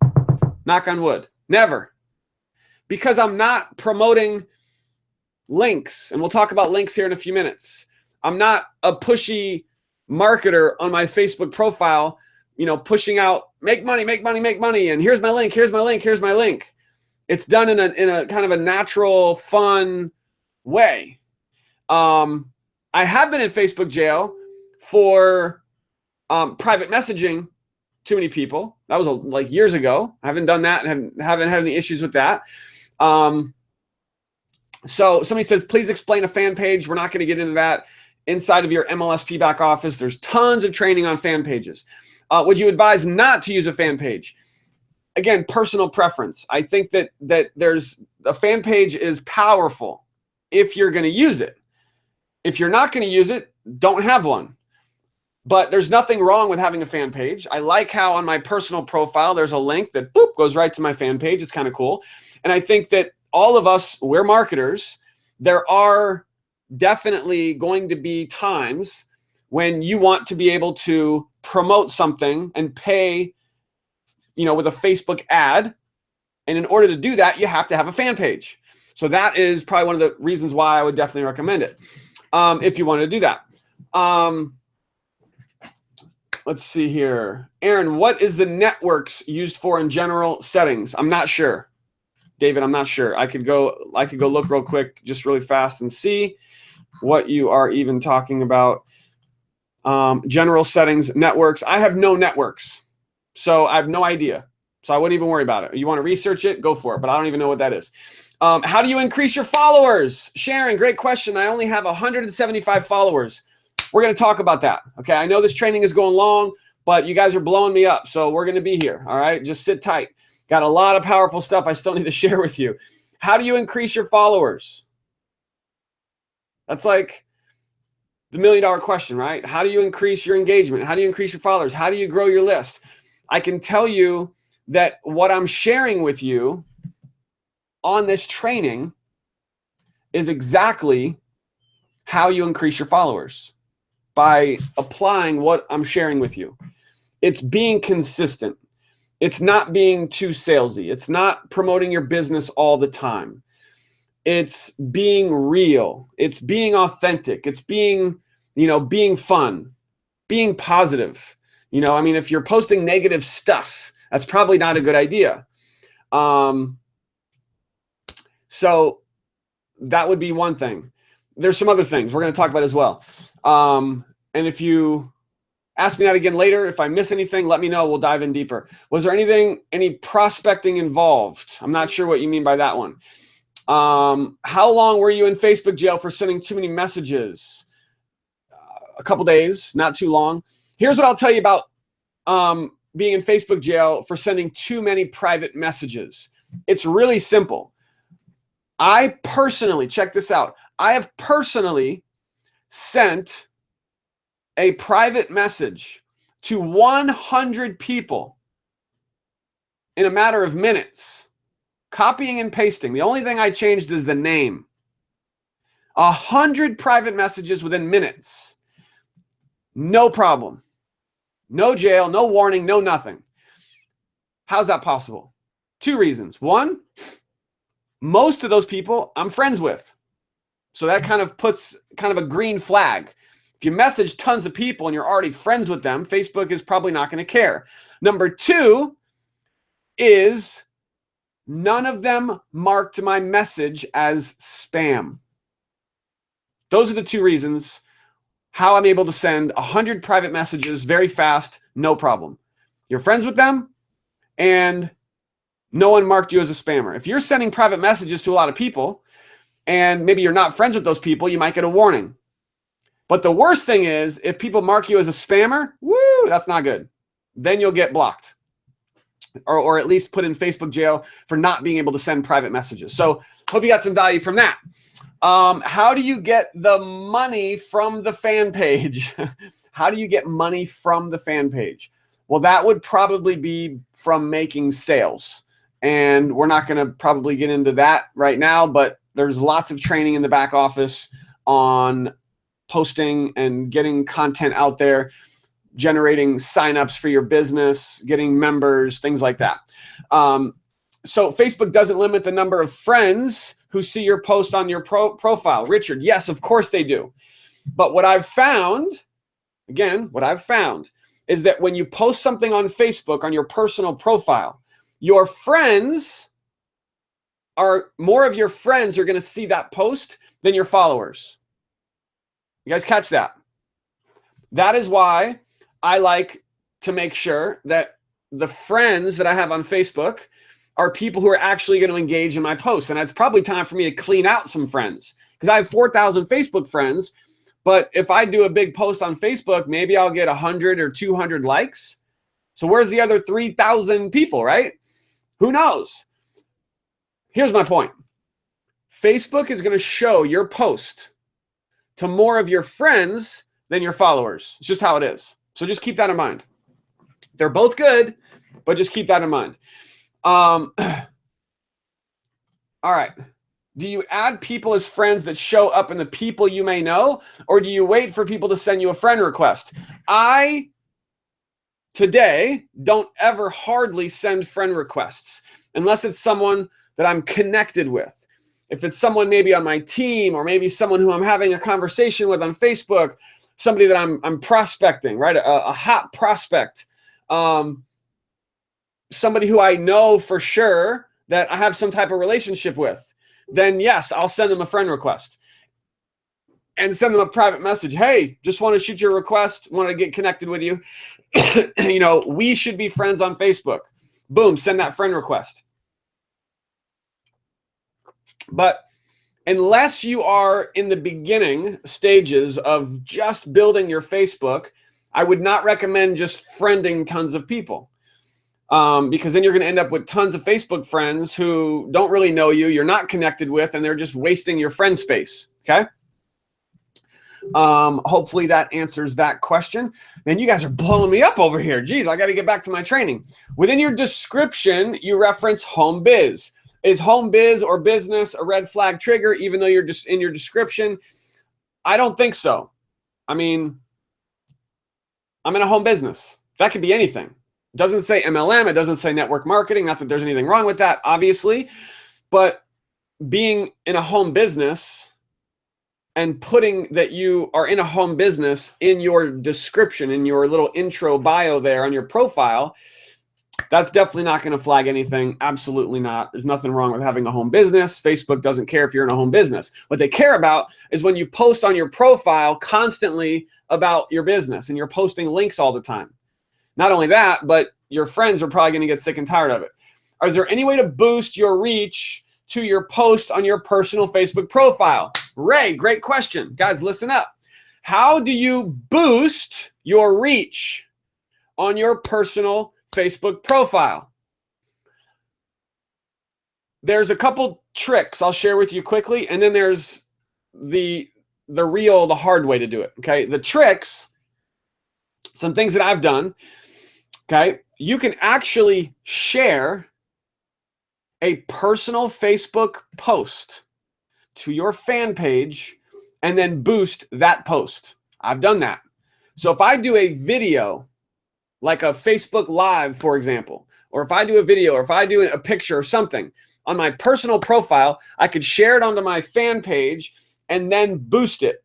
Knock on wood. Never. Because I'm not promoting links, and we'll talk about links here in a few minutes. I'm not a pushy marketer on my Facebook profile, pushing out, make money, make money, make money, and here's my link, here's my link, here's my link. It's done in a kind of a natural, fun way. I have been in Facebook jail for private messaging too many people. That was like years ago. I haven't done that and haven't had any issues with that. So somebody says, please explain a fan page. We're not going to get into that. Inside of your MLSP back office, there's tons of training on fan pages. Would you advise not to use a fan page? Again, personal preference. I think that there's a fan page is powerful if you're going to use it. If you're not going to use it, don't have one. But there's nothing wrong with having a fan page. I like how on my personal profile, there's a link that boop goes right to my fan page. It's kind of cool. And I think that all of us, we're marketers. There are definitely going to be times when you want to be able to promote something and pay, with a Facebook ad. And in order to do that, you have to have a fan page. So that is probably one of the reasons why I would definitely recommend it if you want to do that. Let's see here. Aaron, what is the networks used for in general settings? I'm not sure. David, I'm not sure. I could go look real quick, just really fast and see what you are even talking about. General settings, networks. I have no networks, so I have no idea. So I wouldn't even worry about it. You want to research it, go for it, but I don't even know what that is. How do you increase your followers? Sharon, great question. I only have 175 followers. We're going to talk about that. Okay, I know this training is going long, but you guys are blowing me up, so we're going to be here. All right, just sit tight. Got a lot of powerful stuff I still need to share with you. How do you increase your followers? That's like the $1 million question, right? How do you increase your engagement? How do you increase your followers? How do you grow your list? I can tell you that what I'm sharing with you on this training is exactly how you increase your followers by applying what I'm sharing with you. It's being consistent. It's not being too salesy. It's not promoting your business all the time. It's being real. It's being authentic. It's being, being fun, being positive. If you're posting negative stuff, that's probably not a good idea. So that would be one thing. There's some other things we're going to talk about as well. And if you ask me that again later, if I miss anything, let me know. We'll dive in deeper. Was there any prospecting involved? I'm not sure what you mean by that one. How long were you in Facebook jail for sending too many messages? A couple days, not too long. Here's what I'll tell you about being in Facebook jail for sending too many private messages. It's really simple. I personally, check this out. I have personally sent a private message to 100 people in a matter of minutes, copying and pasting. The only thing I changed is the name. 100 private messages within minutes. No problem. No jail, no warning, no nothing. How's that possible? Two reasons. One, most of those people I'm friends with. So that kind of puts kind of a green flag. If you message tons of people and you're already friends with them, Facebook is probably not going to care. Number two is none of them marked my message as spam. Those are the two reasons how I'm able to send 100 private messages very fast, no problem. You're friends with them and no one marked you as a spammer. If you're sending private messages to a lot of people and maybe you're not friends with those people, you might get a warning. But the worst thing is if people mark you as a spammer, woo, that's not good. Then you'll get blocked or at least put in Facebook jail for not being able to send private messages. So hope you got some value from that. How do you get the money from the fan page? How do you get money from the fan page? Well, that would probably be from making sales. And we're not going to probably get into that right now, but there's lots of training in the back office on posting and getting content out there. generating signups for your business, getting members, things like that. So Facebook doesn't limit the number of friends who see your post on your profile. Richard, yes, of course they do. But what I've found, again, is that when you post something on Facebook on your personal profile, your friends more of your friends are going to see that post than your followers. You guys catch that? That is why I like to make sure that the friends that I have on Facebook are people who are actually going to engage in my posts. And it's probably time for me to clean out some friends, because I have 4,000 Facebook friends. But if I do a big post on Facebook, maybe I'll get 100 or 200 likes. So where's the other 3,000 people, right? Who knows? Here's my point. Facebook is going to show your post to more of your friends than your followers. It's just how it is. So just keep that in mind. They're both good, but just keep that in mind. All right. Do you add people as friends that show up in the people you may know, or do you wait for people to send you a friend request? I, today, don't ever hardly send friend requests unless it's someone that I'm connected with. If it's someone maybe on my team, or maybe someone who I'm having a conversation with on Facebook, somebody that I'm prospecting, right? A hot prospect, somebody who I know for sure that I have some type of relationship with, then yes, I'll send them a friend request and send them a private message. Hey, just want to shoot your request. Want to get connected with you. You know, we should be friends on Facebook. Boom, send that friend request. But unless you are in the beginning stages of just building your Facebook, I would not recommend just friending tons of people. Because then you're going to end up with tons of Facebook friends who don't really know you, you're not connected with, and they're just wasting your friend space. Okay. Hopefully that answers that question. Man, you guys are blowing me up over here. Geez, I got to get back to my training. Within your description, you reference home biz. Is home biz or business a red flag trigger, even though you're just in your description? I don't think so. I mean, I'm in a home business. That could be anything. It doesn't say MLM. It doesn't say network marketing. Not that there's anything wrong with that, obviously. But being in a home business and putting that you are in a home business in your description, in your little intro bio there on your profile, that's definitely not going to flag anything. Absolutely not. There's nothing wrong with having a home business. Facebook doesn't care if you're in a home business. What they care about is when you post on your profile constantly about your business and you're posting links all the time. Not only that, but your friends are probably going to get sick and tired of it. Is there any way to boost your reach to your posts on your personal Facebook profile? Ray, great question. Guys, listen up. How do you boost your reach on your personal Facebook profile? There's a couple tricks I'll share with you quickly, and then there's the hard way to do it. Okay, the tricks, some things that I've done. Okay, you can actually share a personal Facebook post to your fan page and then boost that post. I've done that. So if I do a video, like a Facebook Live, for example, or if I do a video, or if I do a picture or something on my personal profile, I could share it onto my fan page and then boost it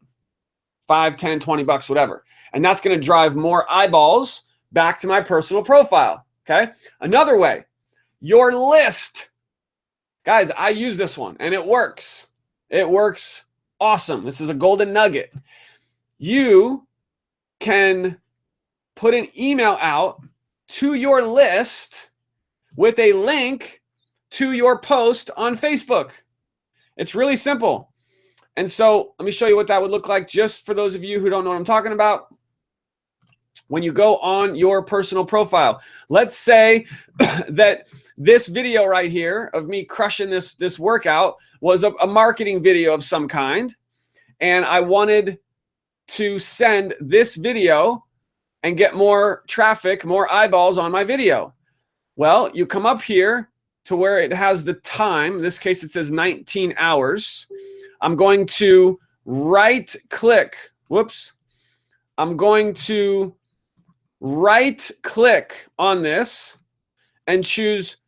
5, 10, 20 bucks, whatever. And that's going to drive more eyeballs back to my personal profile. Okay. Another way, your list. Guys, I use this one and it works. It works awesome. This is a golden nugget. You can put an email out to your list with a link to your post on Facebook. It's really simple. And so let me show you what that would look like, just for those of you who don't know what I'm talking about. When you go on your personal profile, let's say that this video right here of me crushing this workout was a marketing video of some kind, and I wanted to send this video and get more traffic, more eyeballs on my video. Well, you come up here to where it has the time. In this case, it says 19 hours. I'm going to right click. Whoops. I'm going to right click on this and choose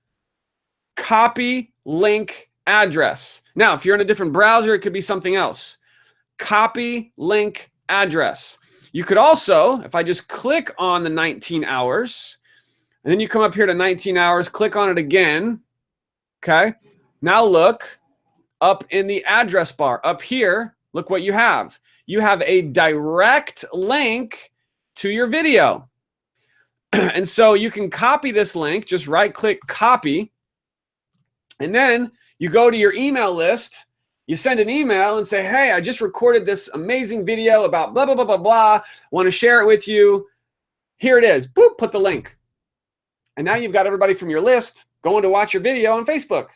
copy link address. Now, if you're in a different browser, it could be something else. Copy link address. You could also, if I just click on the 19 hours, and then you come up here to 19 hours, click on it again. Okay. Now look up in the address bar up here. Look what you have. You have a direct link to your video. And so you can copy this link, just right click copy. And then you go to your email list, you send an email and say, hey, I just recorded this amazing video about blah, blah, blah, blah, blah. Want to share it with you. Here it is. Boop, put the link. And now you've got everybody from your list going to watch your video on Facebook.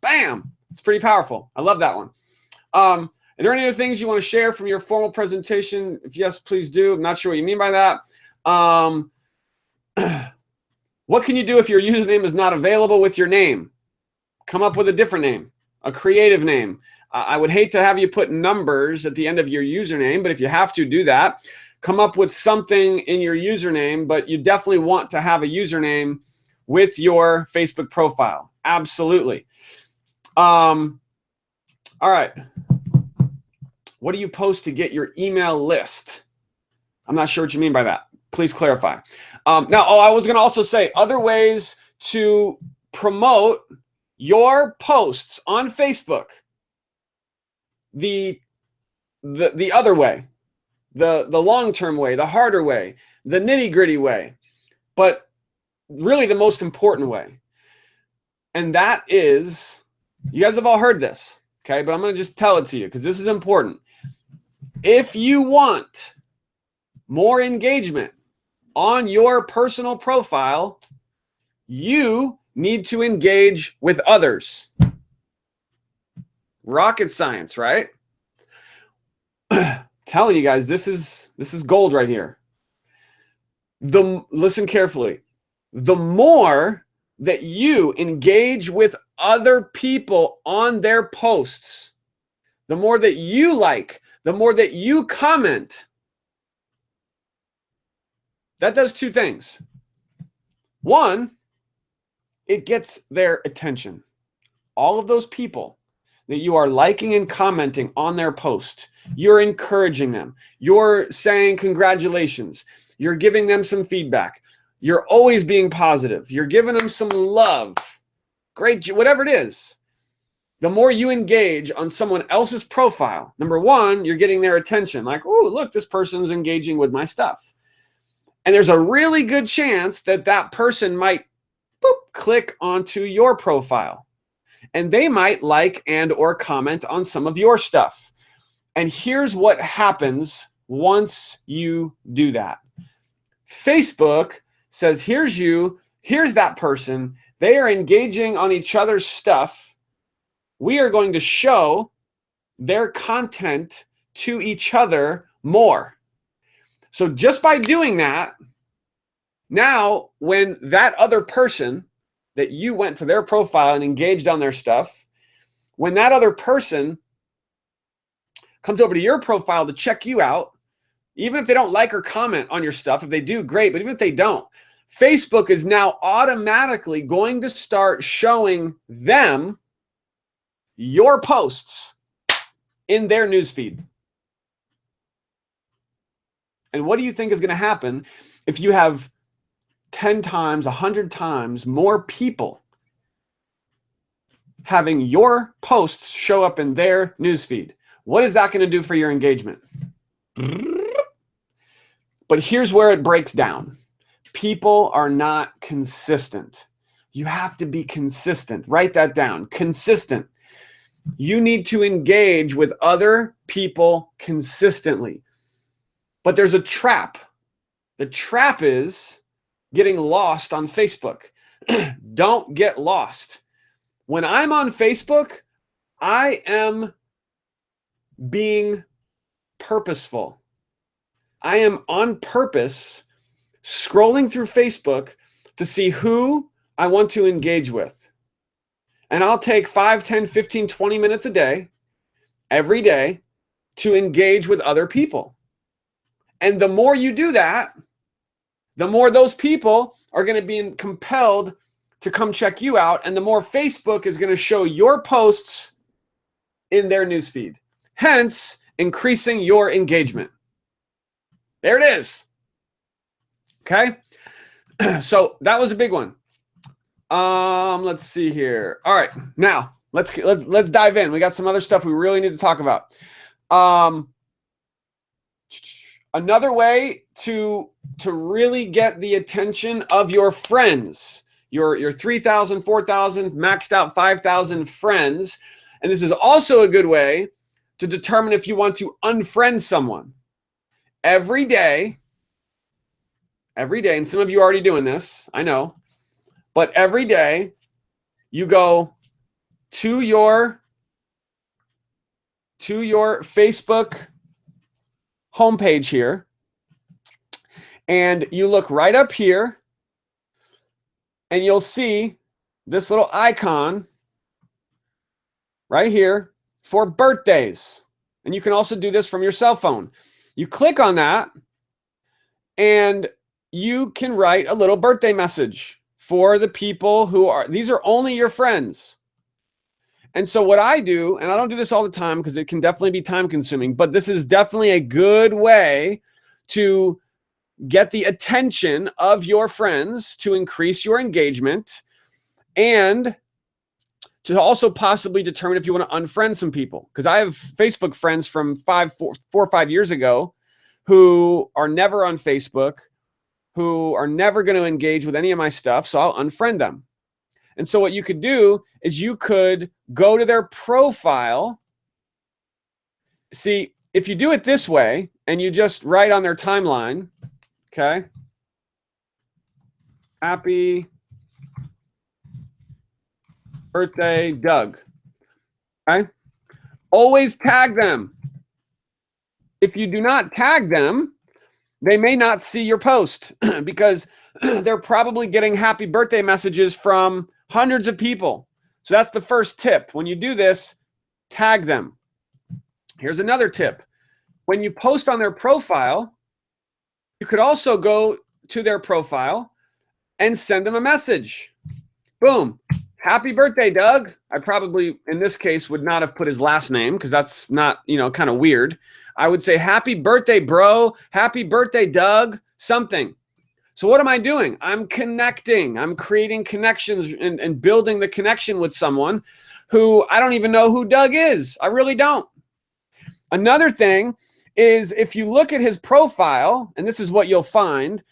Bam. It's pretty powerful. I love that one. Are there any other things you want to share from your formal presentation? If yes, please do. I'm not sure what you mean by that. What can you do if your username is not available with your name? Come up with a different name, a creative name. I would hate to have you put numbers at the end of your username, but if you have to, do that. Come up with something in your username, but you definitely want to have a username with your Facebook profile. Absolutely. All right. What do you post to get your email list? I'm not sure what you mean by that. Please clarify. Now, I was going to also say other ways to promote your posts on Facebook. The other way, the long-term way, the harder way, the nitty-gritty way, but really the most important way. And that is, you guys have all heard this, okay? But I'm going to just tell it to you because this is important. If you want more engagement on your personal profile, you need to engage with others. Rocket science, right? Telling you guys, this is gold right here. Listen carefully. The more that you engage with other people on their posts, the more that you like, the more that you comment, that does two things. One, it gets their attention. All of those people that you are liking and commenting on their post, you're encouraging them. You're saying congratulations. You're giving them some feedback. You're always being positive. You're giving them some love. Great, whatever it is. The more you engage on someone else's profile, number one, you're getting their attention. Like, oh, look, this person's engaging with my stuff. And there's a really good chance that that person might click onto your profile. And they might like and or comment on some of your stuff. And here's what happens once you do that. Facebook says, here's you, here's that person. They are engaging on each other's stuff. We are going to show their content to each other more. So just by doing that, now when that other person that you went to their profile and engaged on their stuff, when that other person comes over to your profile to check you out, even if they don't like or comment on your stuff, if they do, great, but even if they don't, Facebook is now automatically going to start showing them your posts in their newsfeed. And what do you think is going to happen if you have 10 times, 100 times more people having your posts show up in their newsfeed? What is that going to do for your engagement? But here's where it breaks down. People are not consistent. You have to be consistent. Write that down. Consistent. You need to engage with other people consistently. But there's a trap. The trap is getting lost on Facebook. Don't get lost. When I'm on Facebook, I am being purposeful. I am on purpose scrolling through Facebook to see who I want to engage with. And I'll take 5, 10, 15, 20 minutes a day, every day, to engage with other people. And the more you do that, the more those people are going to be compelled to come check you out, and the more Facebook is going to show your posts in their newsfeed, hence increasing your engagement. There it is. Okay. So that was a big one. Let's see here. All right, now let's dive in. We got some other stuff we really need to talk about. Another way to really get the attention of your friends, your 3,000, 4,000, maxed out 5,000 friends, and this is also a good way to determine if you want to unfriend someone. Every day, and some of you are already doing this, I know, but every day you go to your Facebook homepage here, and you look right up here, and you'll see this little icon right here for birthdays. And you can also do this from your cell phone. You click on that, and you can write a little birthday message for the people these are only your friends. And so what I do, and I don't do this all the time because it can definitely be time consuming, but this is definitely a good way to get the attention of your friends, to increase your engagement, and to also possibly determine if you want to unfriend some people. Because I have Facebook friends from 4 or 5 years ago who are never on Facebook, who are never going to engage with any of my stuff, so I'll unfriend them. And so what you could do is you could go to their profile. See, if you do it this way and you just write on their timeline, okay, happy birthday, Doug. Okay, always tag them. If you do not tag them, they may not see your post because they're probably getting happy birthday messages from hundreds of people. So that's the first tip. When you do this, tag them. Here's another tip. When you post on their profile, you could also go to their profile and send them a message. Boom. Happy birthday, Doug. I probably, in this case, would not have put his last name because that's not, kind of weird. I would say, happy birthday, bro. Happy birthday, Doug. Something. So what am I doing? I'm connecting. I'm creating connections and building the connection with someone who I don't even know who Doug is. I really don't. Another thing is if you look at his profile, and this is what you'll find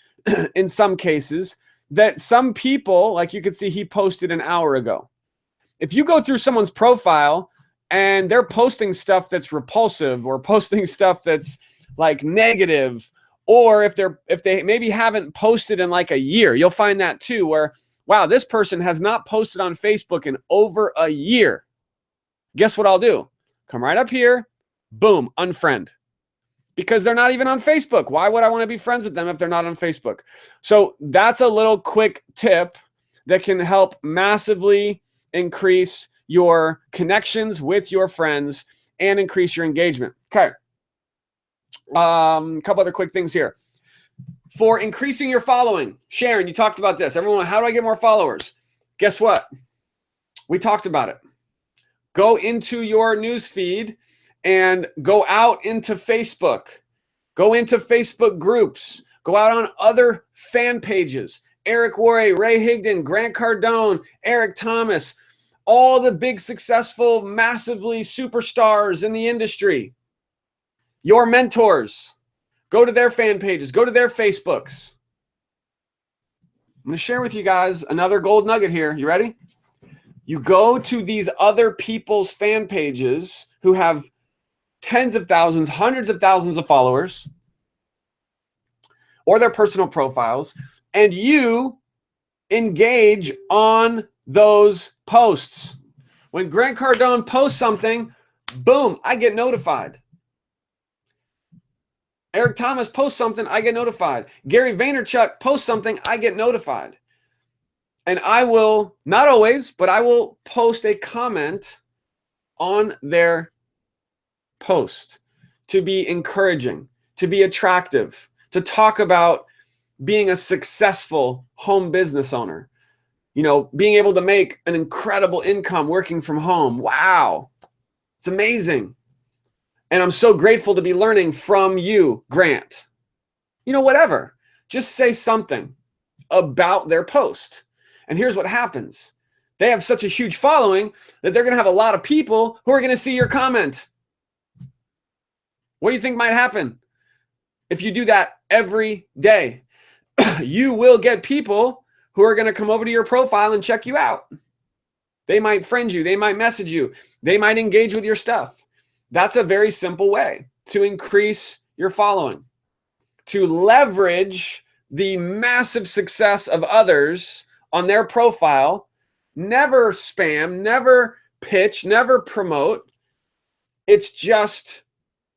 in some cases, that some people, like you could see he posted an hour ago. If you go through someone's profile and they're posting stuff that's repulsive or posting stuff that's like negative, or if they maybe haven't posted in like a year, you'll find that too, where, wow, this person has not posted on Facebook in over a year. Guess what I'll do? Come right up here, boom, unfriend. Because they're not even on Facebook. Why would I want to be friends with them if they're not on Facebook? So that's a little quick tip that can help massively increase your connections with your friends and increase your engagement. Okay. A couple other quick things here. For increasing your following, Sharon, you talked about this. Everyone, how do I get more followers? Guess what? We talked about it. Go into your news feed and go out into Facebook. Go into Facebook groups. Go out on other fan pages. Eric Worre, Ray Higdon, Grant Cardone, Eric Thomas, all the big, successful, massively superstars in the industry. Your mentors. Go to their fan pages. Go to their Facebooks. I'm going to share with you guys another gold nugget here. You ready? You go to these other people's fan pages who have tens of thousands, hundreds of thousands of followers, or their personal profiles, and you engage on those posts. When Grant Cardone posts something, boom, I get notified. Eric Thomas posts something, I get notified. Gary Vaynerchuk posts something, I get notified. And I will, not always, but I will post a comment on their post to be encouraging, to be attractive, to talk about being a successful home business owner. You know, being able to make an incredible income working from home. Wow. It's amazing. And I'm so grateful to be learning from you, Grant. You know, whatever. Just say something about their post. And here's what happens. They have such a huge following that they're going to have a lot of people who are going to see your comment. What do you think might happen if you do that every day? You will get people who are going to come over to your profile and check you out. They might friend you. They might message you. They might engage with your stuff. That's a very simple way to increase your following, to leverage the massive success of others on their profile. Never spam, never pitch, never promote. It's just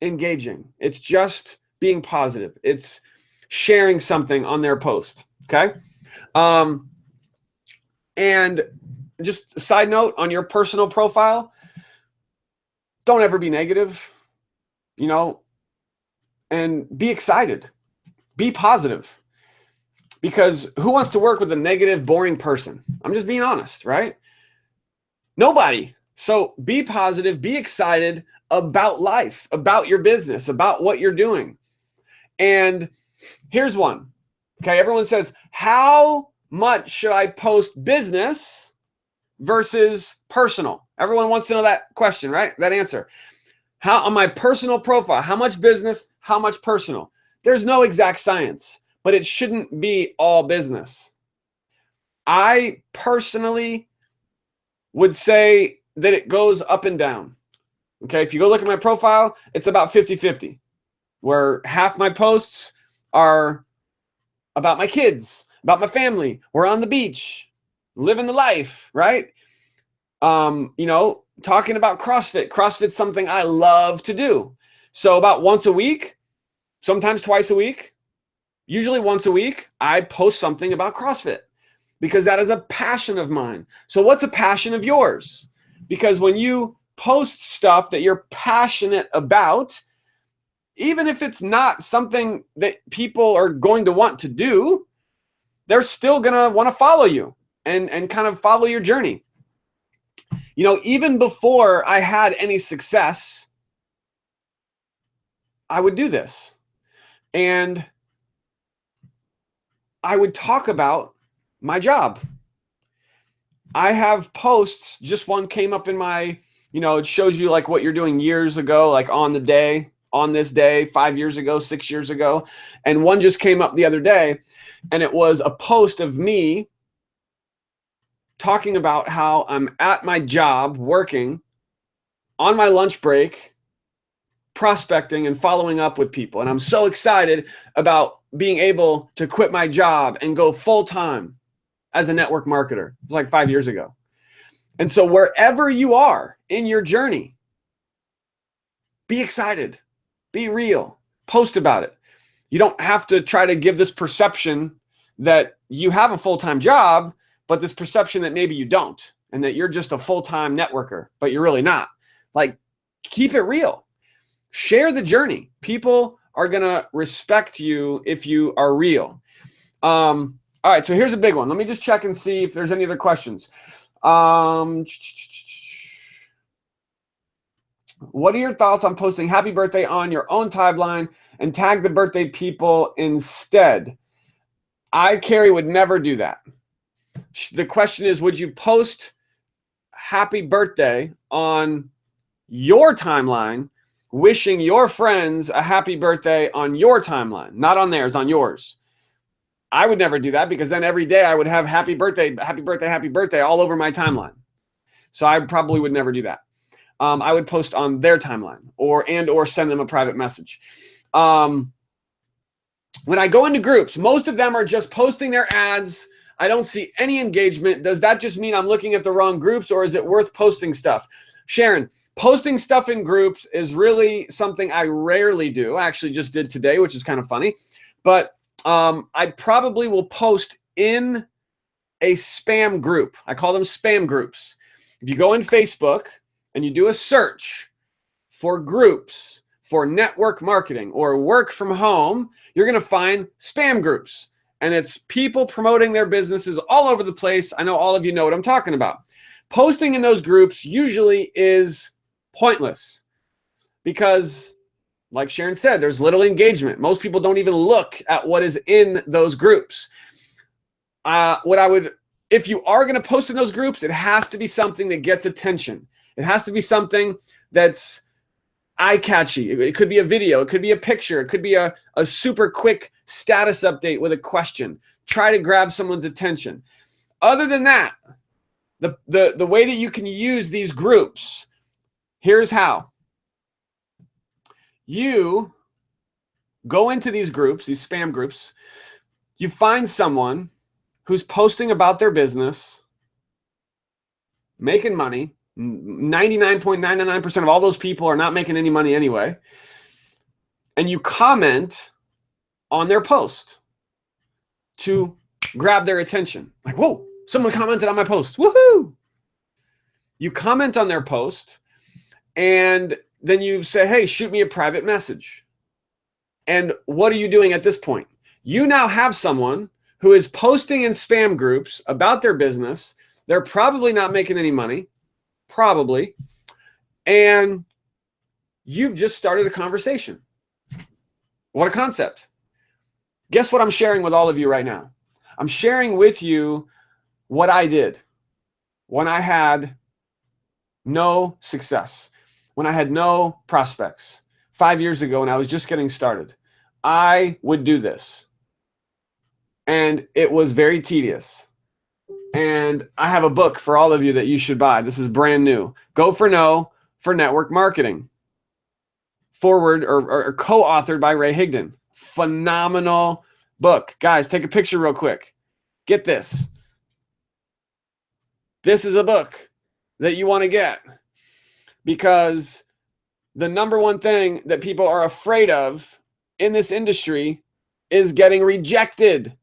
engaging. It's just being positive. It's sharing something on their post. Okay. And just a side note on your personal profile, don't ever be negative, you know, and be excited, be positive, because who wants to work with a negative, boring person? I'm just being honest, right? Nobody. So be positive, be excited about life, about your business, about what you're doing. And here's one. Okay. Everyone says, how much should I post business versus personal? Everyone wants to know that question, right? That answer. How on my personal profile, how much business, how much personal? There's no exact science, but it shouldn't be all business. I personally would say that it goes up and down. Okay, if you go look at my profile, it's about 50-50, where half my posts are about my kids, about my family. We're on the beach, living the life, right? You know, talking about CrossFit. CrossFit's something I love to do. So about once a week, sometimes twice a week, usually once a week, I post something about CrossFit because that is a passion of mine. So what's a passion of yours? Because when you post stuff that you're passionate about, even if it's not something that people are going to want to do, they're still going to want to follow you and kind of follow your journey. You know, even before I had any success, I would do this. And I would talk about my job. I have posts, just one came up in my, you know, it shows you like what you're doing years ago, like on the day, on this day, 5 years ago, 6 years ago. And one just came up the other day, and it was a post of me talking about how I'm at my job working on my lunch break, prospecting and following up with people. And I'm so excited about being able to quit my job and go full time as a network marketer. It was like 5 years ago. And so wherever you are in your journey, be excited, be real, post about it. You don't have to try to give this perception that you have a full-time job, but this perception that maybe you don't, and that you're just a full-time networker, but you're really not. Like, keep it real. Share the journey. People are going to respect you if you are real. All right, so here's a big one. Let me just check and see if there's any other questions. What are your thoughts on posting happy birthday on your own timeline and tag the birthday people instead? Carrie, would never do that. The question is, would you post happy birthday on your timeline, wishing your friends a happy birthday on your timeline, not on theirs, on yours? I would never do that, because then every day I would have happy birthday, happy birthday, happy birthday all over my timeline. So I probably would never do that. I would post on their timeline or send them a private message. When I go into groups, most of them are just posting their ads. I don't see any engagement. Does that just mean I'm looking at the wrong groups, or is it worth posting stuff? Sharon, posting stuff in groups is really something I rarely do. I actually just did today, which is kind of funny. But I probably will post in a spam group. I call them spam groups. If you go in Facebook and you do a search for groups for network marketing or work from home, you're going to find spam groups. And it's people promoting their businesses all over the place. I know all of you know what I'm talking about. Posting in those groups usually is pointless because, like Sharon said, there's little engagement. Most people don't even look at what is in those groups. If you are going to post in those groups, it has to be something that gets attention. It has to be something that's eye-catchy. It could be a video. It could be a picture. It could be a super quick status update with a question. Try to grab someone's attention. Other than that, the way that you can use these groups, here's how. You go into these groups, these spam groups. You find someone who's posting about their business, making money. 99.99% of all those people are not making any money anyway. And you comment on their post to grab their attention. Like, whoa, someone commented on my post. Woohoo! You comment on their post and then you say, hey, shoot me a private message. And what are you doing at this point? You now have someone who is posting in spam groups about their business. They're probably not making any money. Probably. And you've just started a conversation. What a concept. Guess what I'm sharing with all of you right now? I'm sharing with you what I did when I had no success, when I had no prospects. 5 years ago when I was just getting started, I would do this. And it was very tedious. And I have a book for all of you that you should buy. This is brand new. Go for No for Network Marketing. Forward or co-authored by Ray Higdon. Phenomenal book. Guys, take a picture real quick. Get this. This is a book that you want to get because the number one thing that people are afraid of in this industry is getting rejected.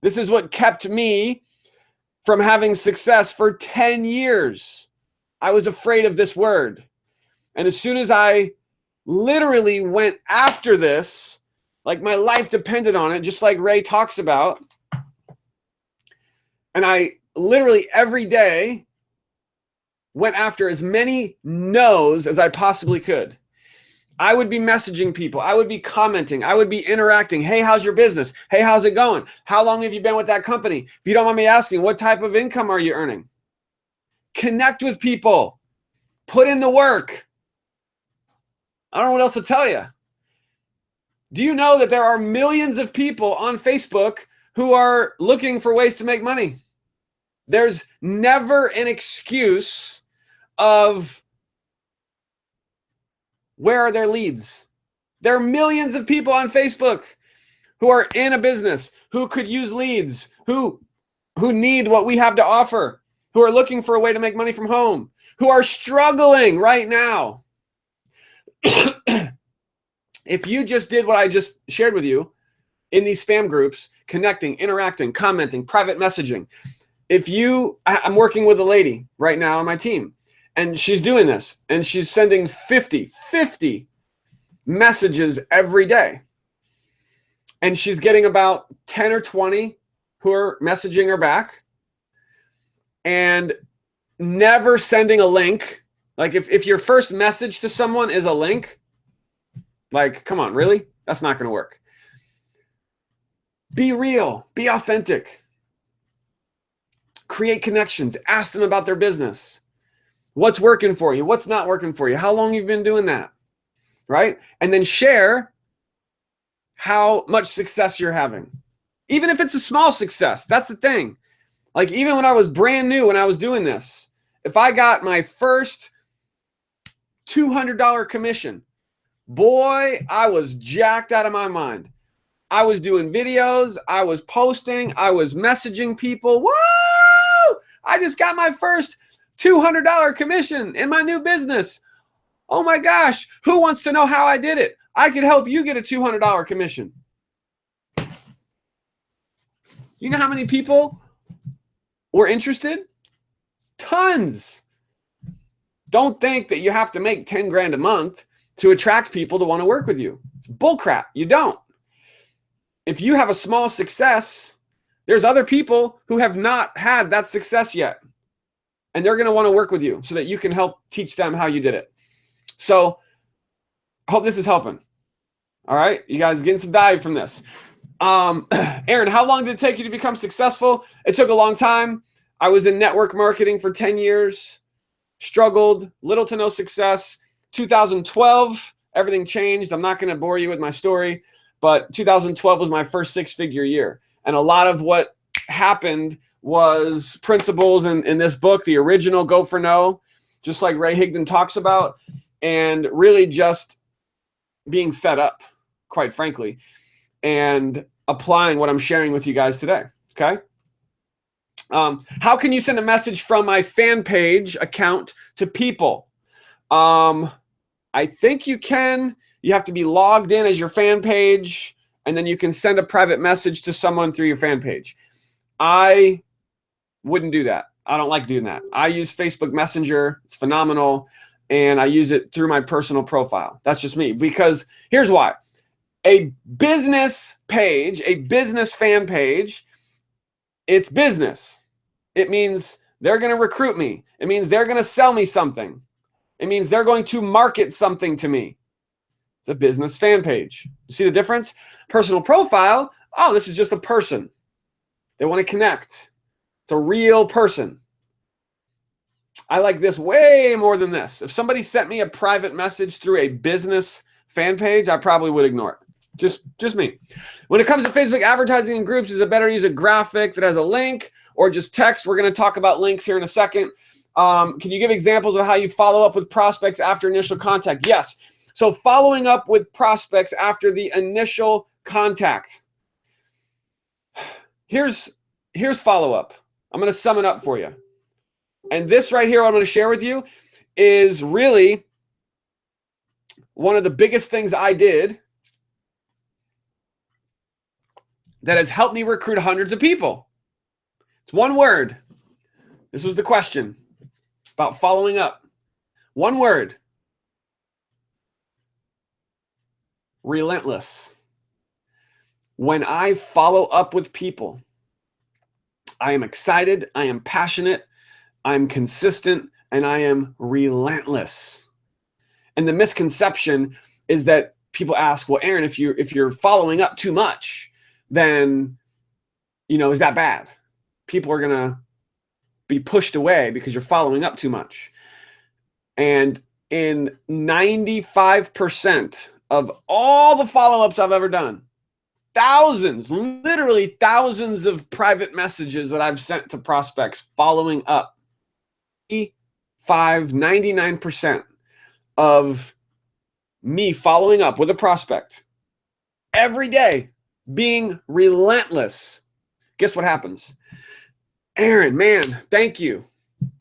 This is what kept me from having success for 10 years. I was afraid of this word. And as soon as I literally went after this, like my life depended on it, just like Ray talks about, and I literally every day went after as many no's as I possibly could. I would be messaging people. I would be commenting. I would be interacting. Hey, how's your business? Hey, how's it going? How long have you been with that company? If you don't mind me asking, what type of income are you earning? Connect with people. Put in the work. I don't know what else to tell you. Do you know that there are millions of people on Facebook who are looking for ways to make money? There's never an excuse of where are their leads? There are millions of people on Facebook who are in a business, who could use leads, who need what we have to offer, who are looking for a way to make money from home, who are struggling right now. If you just did what I just shared with you in these spam groups, connecting, interacting, commenting, private messaging. I'm working with a lady right now on my team. And she's doing this, and she's sending 50 messages every day. And she's getting about 10 or 20 who are messaging her back and never sending a link. Like if your first message to someone is a link, like, come on, really? That's not going to work. Be real, be authentic. Create connections, ask them about their business. What's working for you? What's not working for you? How long you've been doing that, right? And then share how much success you're having. Even if it's a small success, that's the thing. Like even when I was brand new, when I was doing this, if I got my first $200 commission, boy, I was jacked out of my mind. I was doing videos, I was posting, I was messaging people. Woo! I just got my first $200 commission in my new business. Oh my gosh, who wants to know how I did it? I could help you get a $200 commission. You know how many people were interested? Tons. Don't think that you have to make 10 grand a month to attract people to want to work with you. It's bullcrap. You don't. if you have a small success, there's other people who have not had that success yet. And they're going to want to work with you so that you can help teach them how you did it. So I hope this is helping. All right. You guys getting some value from this. Aaron, how long did it take you to become successful? It took a long time. I was in network marketing for 10 years, struggled, little to no success. 2012, everything changed. I'm not going to bore you with my story, but 2012 was my first six-figure year. And a lot of what happened was principles in this book, the original Go for No, just like Ray Higdon talks about, and really just being fed up, quite frankly, and applying what I'm sharing with you guys today, okay? How can you send a message from my fan page account to people? I think you can. You have to be logged in as your fan page, and then you can send a private message to someone through your fan page. I wouldn't do that. I don't like doing that. I use Facebook Messenger. It's phenomenal, and I use it through my personal profile. That's just me, because here's why. A business page, a business fan page, it's business. It means they're going to recruit me. It means they're going to sell me something. It means they're going to market something to me. It's a business fan page. You see the difference? Personal profile, oh, this is just a person. They want to connect. It's a real person. I like this way more than this. If somebody sent me a private message through a business fan page, I probably would ignore it. Just me. When it comes to Facebook advertising in groups, is it better to use a graphic that has a link or just text? We're going to talk about links here in a second. Can you give examples of how you follow up with prospects after initial contact? Yes. So following up with prospects after the initial contact. Here's follow-up. I'm going to sum it up for you. And this right here, what I'm going to share with you, is really one of the biggest things I did that has helped me recruit hundreds of people. It's one word. This was the question about following up. One word. Relentless. When I follow up with people, I am excited, I am passionate, I'm consistent, and I am relentless. And the misconception is that people ask, well, Aaron, if you're following up too much, then, is that bad? People are going to be pushed away because you're following up too much. And in 95% of all the follow-ups I've ever done, thousands, literally thousands of private messages that I've sent to prospects following up, 99% of me following up with a prospect every day, being relentless. Guess what happens? Aaron, man, thank you.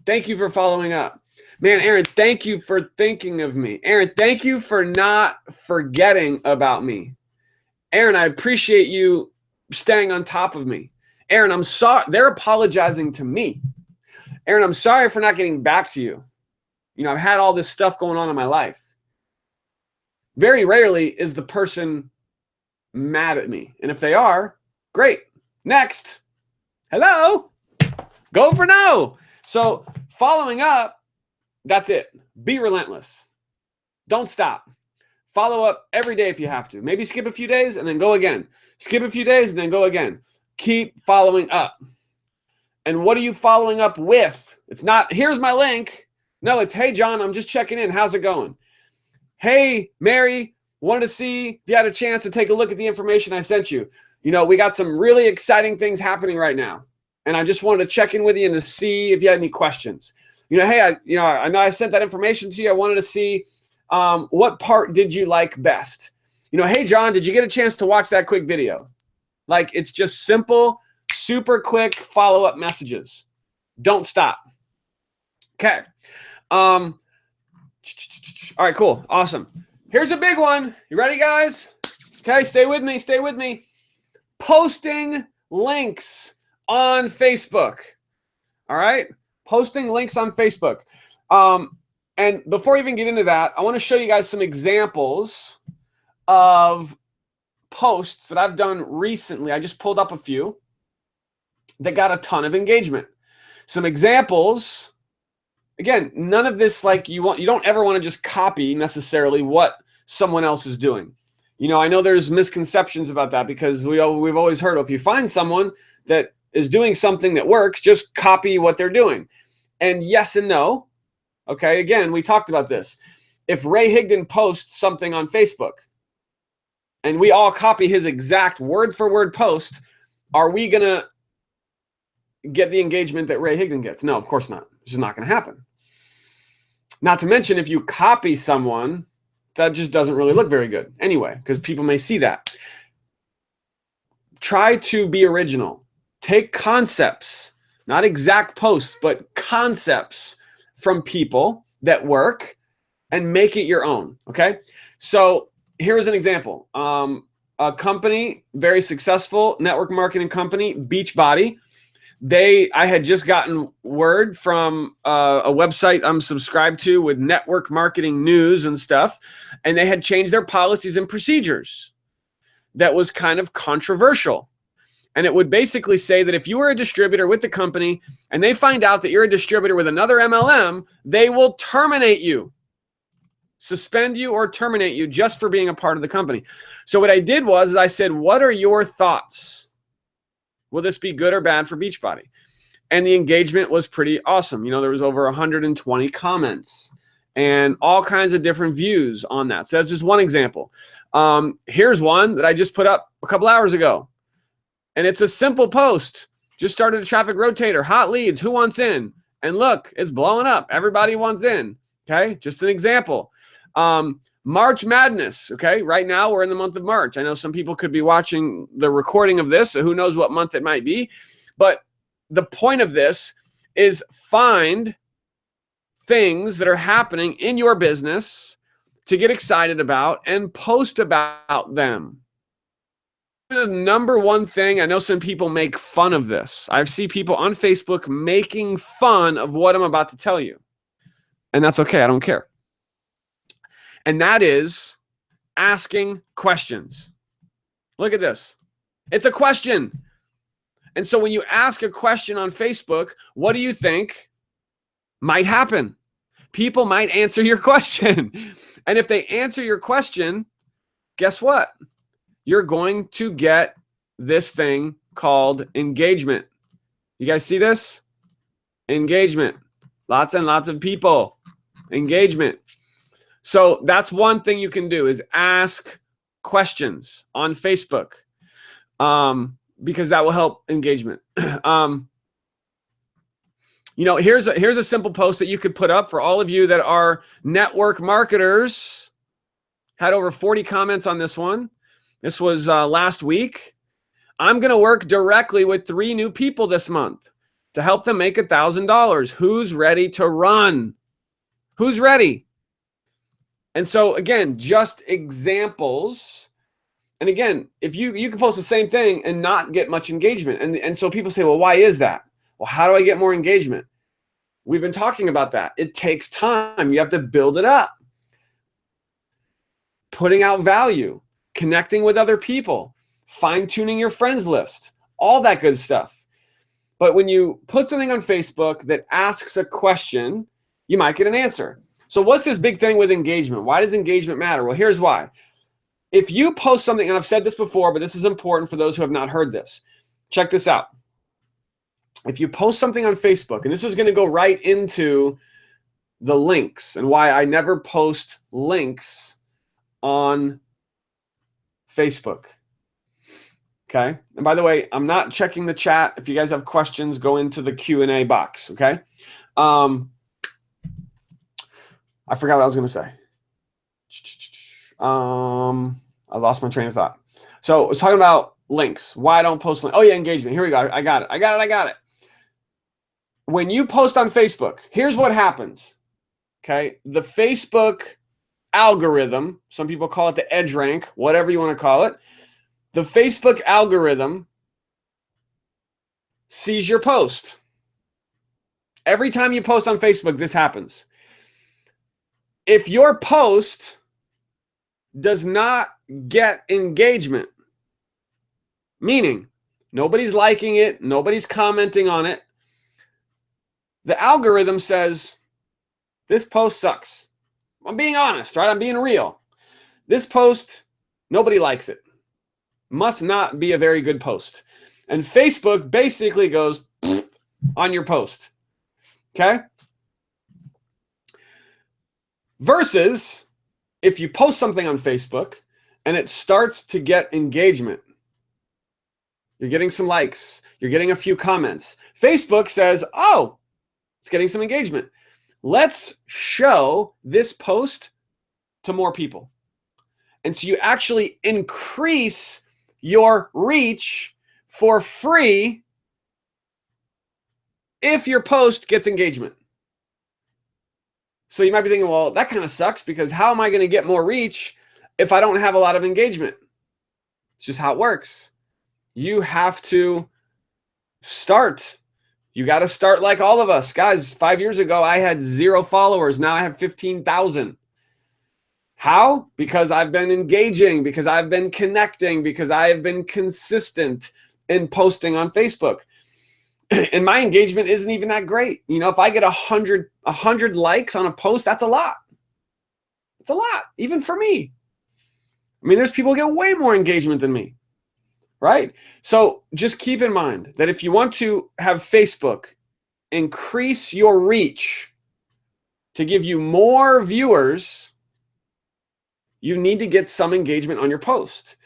Thank you for following up. Man, Aaron, thank you for thinking of me. Aaron, thank you for not forgetting about me. Aaron, I appreciate you staying on top of me. Aaron, I'm sorry. They're apologizing to me. Aaron, I'm sorry for not getting back to you. I've had all this stuff going on in my life. Very rarely is the person mad at me. And if they are, great. Next. Hello. Go for no. So following up, that's it. Be relentless. Don't stop. Follow up every day if you have to. Maybe skip a few days and then go again. Skip a few days and then go again. Keep following up. And what are you following up with? It's not, here's my link. No, it's, hey, John, I'm just checking in. How's it going? Hey, Mary, wanted to see if you had a chance to take a look at the information I sent you. We got some really exciting things happening right now. And I just wanted to check in with you and to see if you had any questions. Hey, I know I sent that information to you. I wanted to see what part did you like best? Hey, John, did you get a chance to watch that quick video? Like, it's just simple, super quick follow-up messages. Don't stop. Okay. All right, cool. Awesome. Here's a big one. You ready, guys? Okay, stay with me. Stay with me. Posting links on Facebook. All right? Posting links on Facebook. And before we even get into that, I want to show you guys some examples of posts that I've done recently. I just pulled up a few that got a ton of engagement. Some examples. Again, none of this like you don't ever want to just copy necessarily what someone else is doing. You know, I know there's misconceptions about that because we've always heard, if you find someone that is doing something that works, just copy what they're doing. And yes and no. Okay, again, we talked about this. If Ray Higdon posts something on Facebook and we all copy his exact word for word post, are we going to get the engagement that Ray Higdon gets? No, of course not. It's just not going to happen. Not to mention, if you copy someone, that just doesn't really look very good anyway, because people may see that. Try to be original. Take concepts, not exact posts, but concepts from people that work and make it your own, okay? So here's an example. A company, very successful network marketing company, Beachbody. I had just gotten word from a website I'm subscribed to with network marketing news and stuff, and they had changed their policies and procedures. That was kind of controversial. And it would basically say that if you were a distributor with the company and they find out that you're a distributor with another MLM, they will terminate you, suspend you, or terminate you just for being a part of the company. So what I did was I said, what are your thoughts? Will this be good or bad for Beachbody? And the engagement was pretty awesome. You know, there was over 120 comments and all kinds of different views on that. So that's just one example. Here's one that I just put up a couple hours ago. And it's a simple post. Just started a traffic rotator, hot leads, who wants in? And look, it's blowing up. Everybody wants in. Okay, just an example. March Madness, okay? Right now, we're in the month of March. I know some people could be watching the recording of this, so who knows what month it might be. But the point of this is find things that are happening in your business to get excited about and post about them. The number one thing, I know some people make fun of this. I see people on Facebook making fun of what I'm about to tell you. And that's okay, I don't care. And that is asking questions. Look at this. It's a question. And so when you ask a question on Facebook, what do you think might happen? People might answer your question. And if they answer your question, guess what? You're going to get this thing called engagement. You guys see this? Engagement. Lots and lots of people. Engagement. So that's one thing you can do is ask questions on Facebook, because that will help engagement. You know, here's a simple post that you could put up for all of you that are network marketers. Had over 40 comments on this one. This was last week. I'm going to work directly with 3 new people this month to help them make $1,000. Who's ready to run? Who's ready? And so again, just examples. And again, if you can post the same thing and not get much engagement. And so people say, well, why is that? Well, how do I get more engagement? We've been talking about that. It takes time. You have to build it up. Putting out value, connecting with other people, fine-tuning your friends list, all that good stuff. But when you put something on Facebook that asks a question, you might get an answer. So what's this big thing with engagement? Why does engagement matter? Well, here's why. If you post something, and I've said this before, but this is important for those who have not heard this. Check this out. If you post something on Facebook, and this is going to go right into the links and why I never post links on Facebook. Okay. And by the way, I'm not checking the chat. If you guys have questions, go into the Q&A box. Okay. I forgot what I was going to say. I lost my train of thought. So I was talking about links. Why I don't post links. Oh yeah, engagement. Here we go. I got it. When you post on Facebook, here's what happens. Okay. The Facebook algorithm, some people call it the edge rank, whatever you want to call it. The Facebook algorithm sees your post. Every time you post on Facebook, this happens. If your post does not get engagement, meaning nobody's liking it, nobody's commenting on it. The algorithm says, this post sucks. I'm being honest, right? I'm being real. This post, nobody likes it. Must not be a very good post. And Facebook basically goes on your post. Okay? Versus if you post something on Facebook and it starts to get engagement, you're getting some likes, you're getting a few comments. Facebook says, oh, it's getting some engagement. Let's show this post to more people. And so you actually increase your reach for free if your post gets engagement. So you might be thinking, well, that kind of sucks because how am I going to get more reach if I don't have a lot of engagement? It's just how it works. You have to start. You got to start like all of us. Guys, 5 years ago, I had 0 followers. Now I have 15,000. How? Because I've been engaging, because I've been connecting, because I have been consistent in posting on Facebook. And my engagement isn't even that great. You know, if I get 100 likes on a post, that's a lot. It's a lot, even for me. I mean, there's people who get way more engagement than me, right? So just keep in mind that if you want to have Facebook increase your reach to give you more viewers, you need to get some engagement on your post.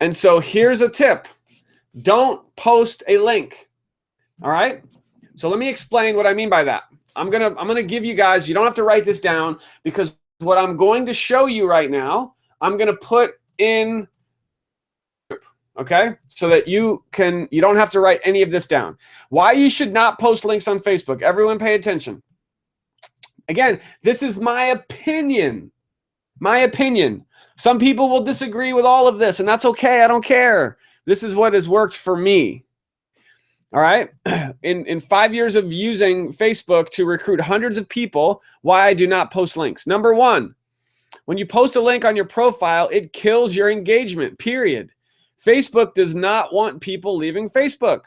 And so here's a tip. Don't post a link. All right. So let me explain what I mean by that. I'm gonna give you guys, you don't have to write this down because what I'm going to show you right now, I'm gonna put in, okay, so that you don't have to write any of this down. Why you should not post links on Facebook. Everyone pay attention. Again, this is my opinion. My opinion. Some people will disagree with all of this, and that's okay. I don't care. This is what has worked for me. All right. In 5 years of using Facebook to recruit hundreds of people, why I do not post links. Number one, when you post a link on your profile, it kills your engagement, period. Facebook does not want people leaving Facebook.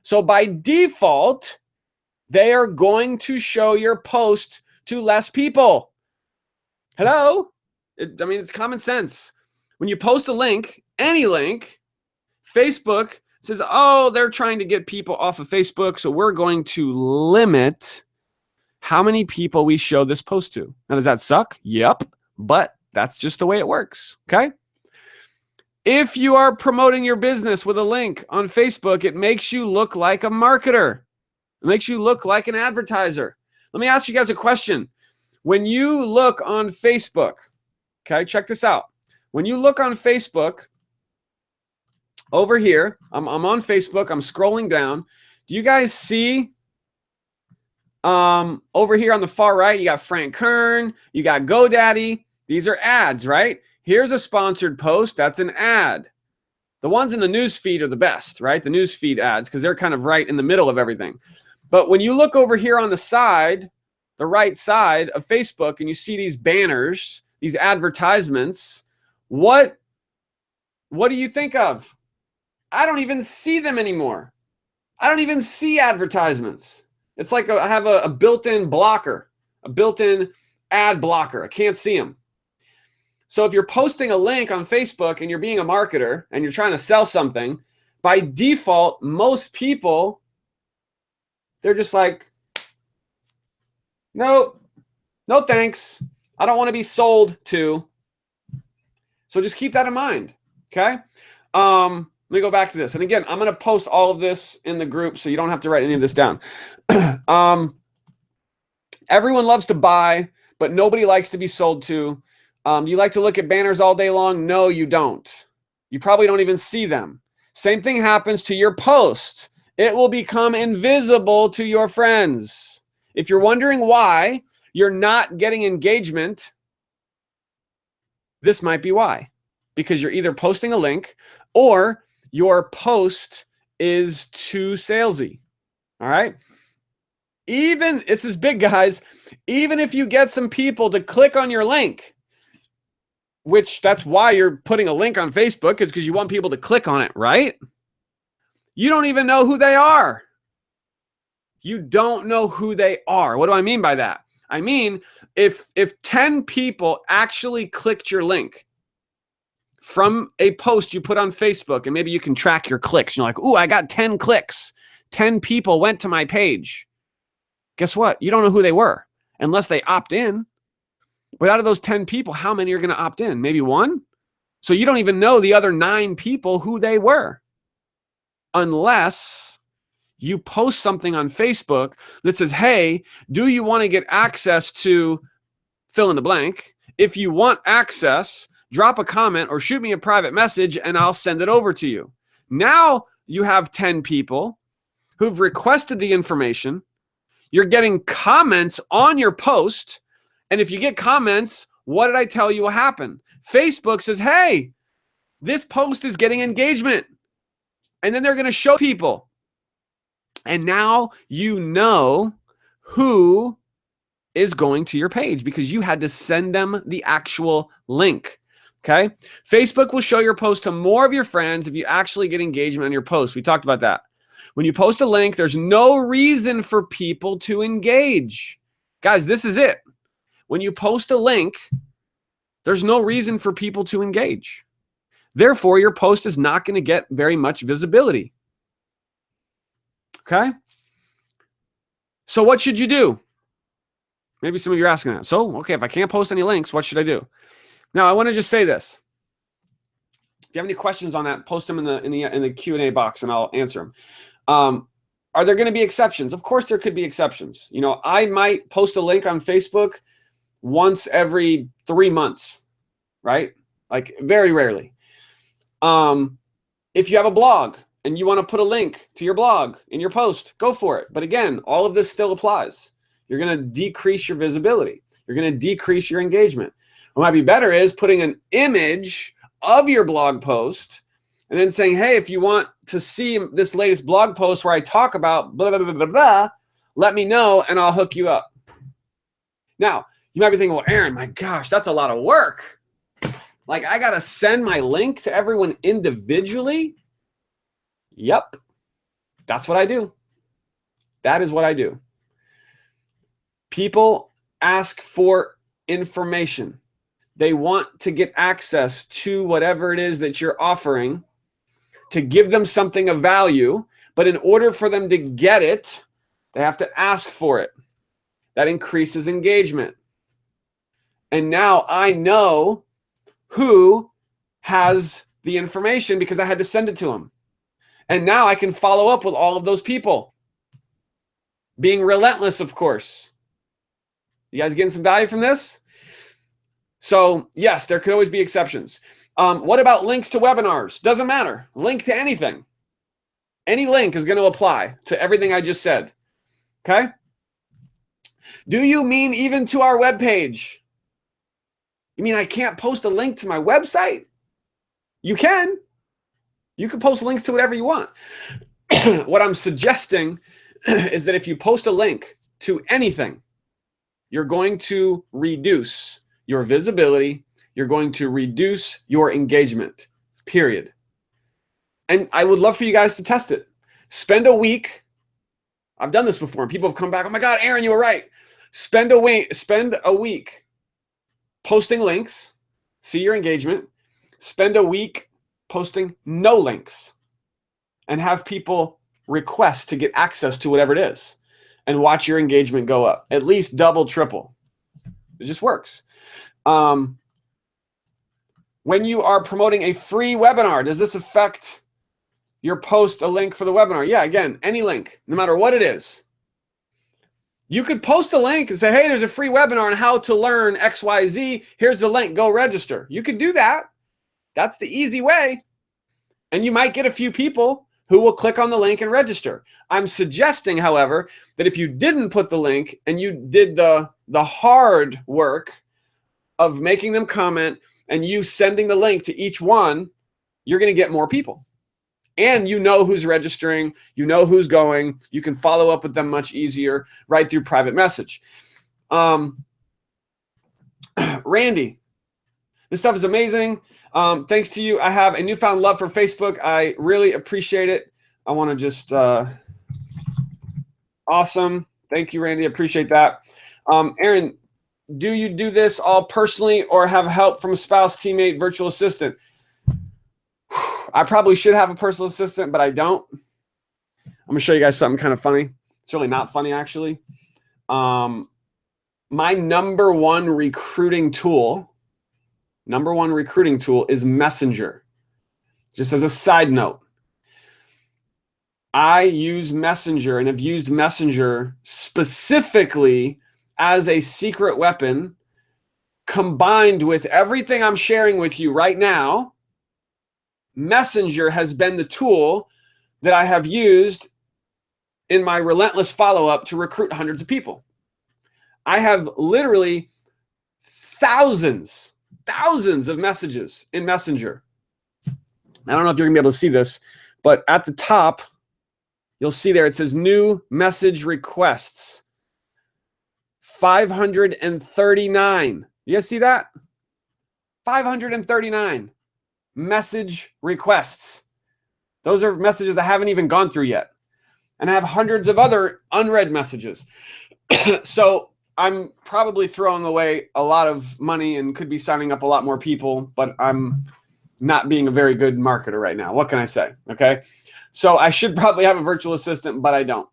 So by default, they are going to show your post to less people. Hello? I mean, it's common sense. When you post a link, any link, Facebook says, oh, they're trying to get people off of Facebook, so we're going to limit how many people we show this post to. Now, does that suck? Yep, but that's just the way it works, okay? If you are promoting your business with a link on Facebook, it makes you look like a marketer. It makes you look like an advertiser. Let me ask you guys a question. When you look on Facebook, okay, check this out. When you look on Facebook, over here, I'm on Facebook. I'm scrolling down. Do you guys see over here on the far right, you got Frank Kern, you got GoDaddy. These are ads, right? Here's a sponsored post. That's an ad. The ones in the news feed are the best, right? The news feed ads, because they're kind of right in the middle of everything. But when you look over here on the side, the right side of Facebook, and you see these banners, these advertisements, what do you think of? I don't even see them anymore. I don't even see advertisements. It's like I have a built-in blocker, a built-in ad blocker. I can't see them. So if you're posting a link on Facebook and you're being a marketer and you're trying to sell something, by default, most people, they're just like, nope, no thanks. I don't want to be sold to. So just keep that in mind, okay? Let me go back to this. And again, I'm going to post all of this in the group so you don't have to write any of this down. Everyone loves to buy, but nobody likes to be sold to. Do you like to look at banners all day long? No, you don't. You probably don't even see them. Same thing happens to your post. It will become invisible to your friends. If you're wondering why you're not getting engagement, this might be why. Because you're either posting a link or your post is too salesy. All right. Even, this is big, guys. Even if you get some people to click on your link, which that's why you're putting a link on Facebook, is because you want people to click on it, right? You don't even know who they are. You don't know who they are. What do I mean by that? I mean, if 10 people actually clicked your link from a post you put on Facebook, and maybe you can track your clicks. You're like, ooh, I got 10 clicks. 10 people went to my page. Guess what? You don't know who they were unless they opt in. But out of those 10 people, how many are going to opt in? Maybe one? So you don't even know the other 9 people who they were unless you post something on Facebook that says, hey, do you want to get access to fill in the blank? If you want access, drop a comment or shoot me a private message and I'll send it over to you. Now you have 10 people who've requested the information. You're getting comments on your post. And if you get comments, what did I tell you will happen? Facebook says, hey, this post is getting engagement. And then they're going to show people. And now you know who is going to your page because you had to send them the actual link. Okay? Facebook will show your post to more of your friends if you actually get engagement on your post. We talked about that. When you post a link, there's no reason for people to engage. Guys, this is it. When you post a link, there's no reason for people to engage. Therefore, your post is not going to get very much visibility. Okay? So what should you do? Maybe some of you are asking that. So, okay, if I can't post any links, what should I do? Now, I want to just say this. If you have any questions on that, post them in the Q&A box and I'll answer them. Are there going to be exceptions? Of course there could be exceptions. You know, I might post a link on Facebook once every 3 months, right? Like very rarely. If you have a blog and you want to put a link to your blog in your post, go for it. But again, all of this still applies. You're going to decrease your visibility. You're going to decrease your engagement. What might be better is putting an image of your blog post and then saying, hey, if you want to see this latest blog post where I talk about blah, blah, blah, blah, blah, let me know and I'll hook you up. Now, you might be thinking, well, Aaron, my gosh, that's a lot of work. Like, I got to send my link to everyone individually? Yep. That's what I do. That is what I do. People ask for information. They want to get access to whatever it is that you're offering to give them something of value. But in order for them to get it, they have to ask for it. That increases engagement. And now I know who has the information because I had to send it to them. And now I can follow up with all of those people. Being relentless, of course. You guys getting some value from this? So yes, there could always be exceptions. What about links to webinars? Doesn't matter. Link to anything. Any link is going to apply to everything I just said. Okay? Do you mean even to our webpage? You mean I can't post a link to my website? You can. You can post links to whatever you want. What I'm suggesting is that if you post a link to anything, you're going to reduce your visibility. You're going to reduce your engagement, period. And I would love for you guys to test it. Spend a week. I've done this before, and people have come back, oh my God, Aaron, you were right. Spend a week posting links, see your engagement. Spend a week posting no links and have people request to get access to whatever it is and watch your engagement go up, at least double, triple. It just works. When you are promoting a free webinar, does this affect your post a link for the webinar? Yeah, again, any link, no matter what it is. You could post a link and say, hey, there's a free webinar on how to learn XYZ. Here's the link. Go register. You could do that. That's the easy way. And you might get a few people who will click on the link and register. I'm suggesting, however, that if you didn't put the link and you did the hard work of making them comment and you sending the link to each one, you're going to get more people. And you know who's registering, you know who's going, you can follow up with them much easier right through private message. Randy, this stuff is amazing. Thanks to you, I have a newfound love for Facebook. I really appreciate it. I want to just awesome. Thank you, Randy. Appreciate that. Aaron, do you do this all personally or have help from a spouse, teammate, virtual assistant? I probably should have a personal assistant, but I don't. I'm gonna show you guys something kind of funny. It's really not funny, actually. My number one recruiting tool is Messenger. Just as a side note, I use Messenger and have used Messenger specifically as a secret weapon, combined with everything I'm sharing with you right now. Messenger has been the tool that I have used in my relentless follow-up to recruit hundreds of people. I have literally thousands of messages in Messenger. I don't know if you're gonna be able to see this, but at the top, you'll see there, it says new message requests. 539. You guys see that? 539 message requests. Those are messages I haven't even gone through yet. And I have hundreds of other unread messages. So I'm probably throwing away a lot of money and could be signing up a lot more people, but I'm not being a very good marketer right now. What can I say? Okay. So I should probably have a virtual assistant, but I don't.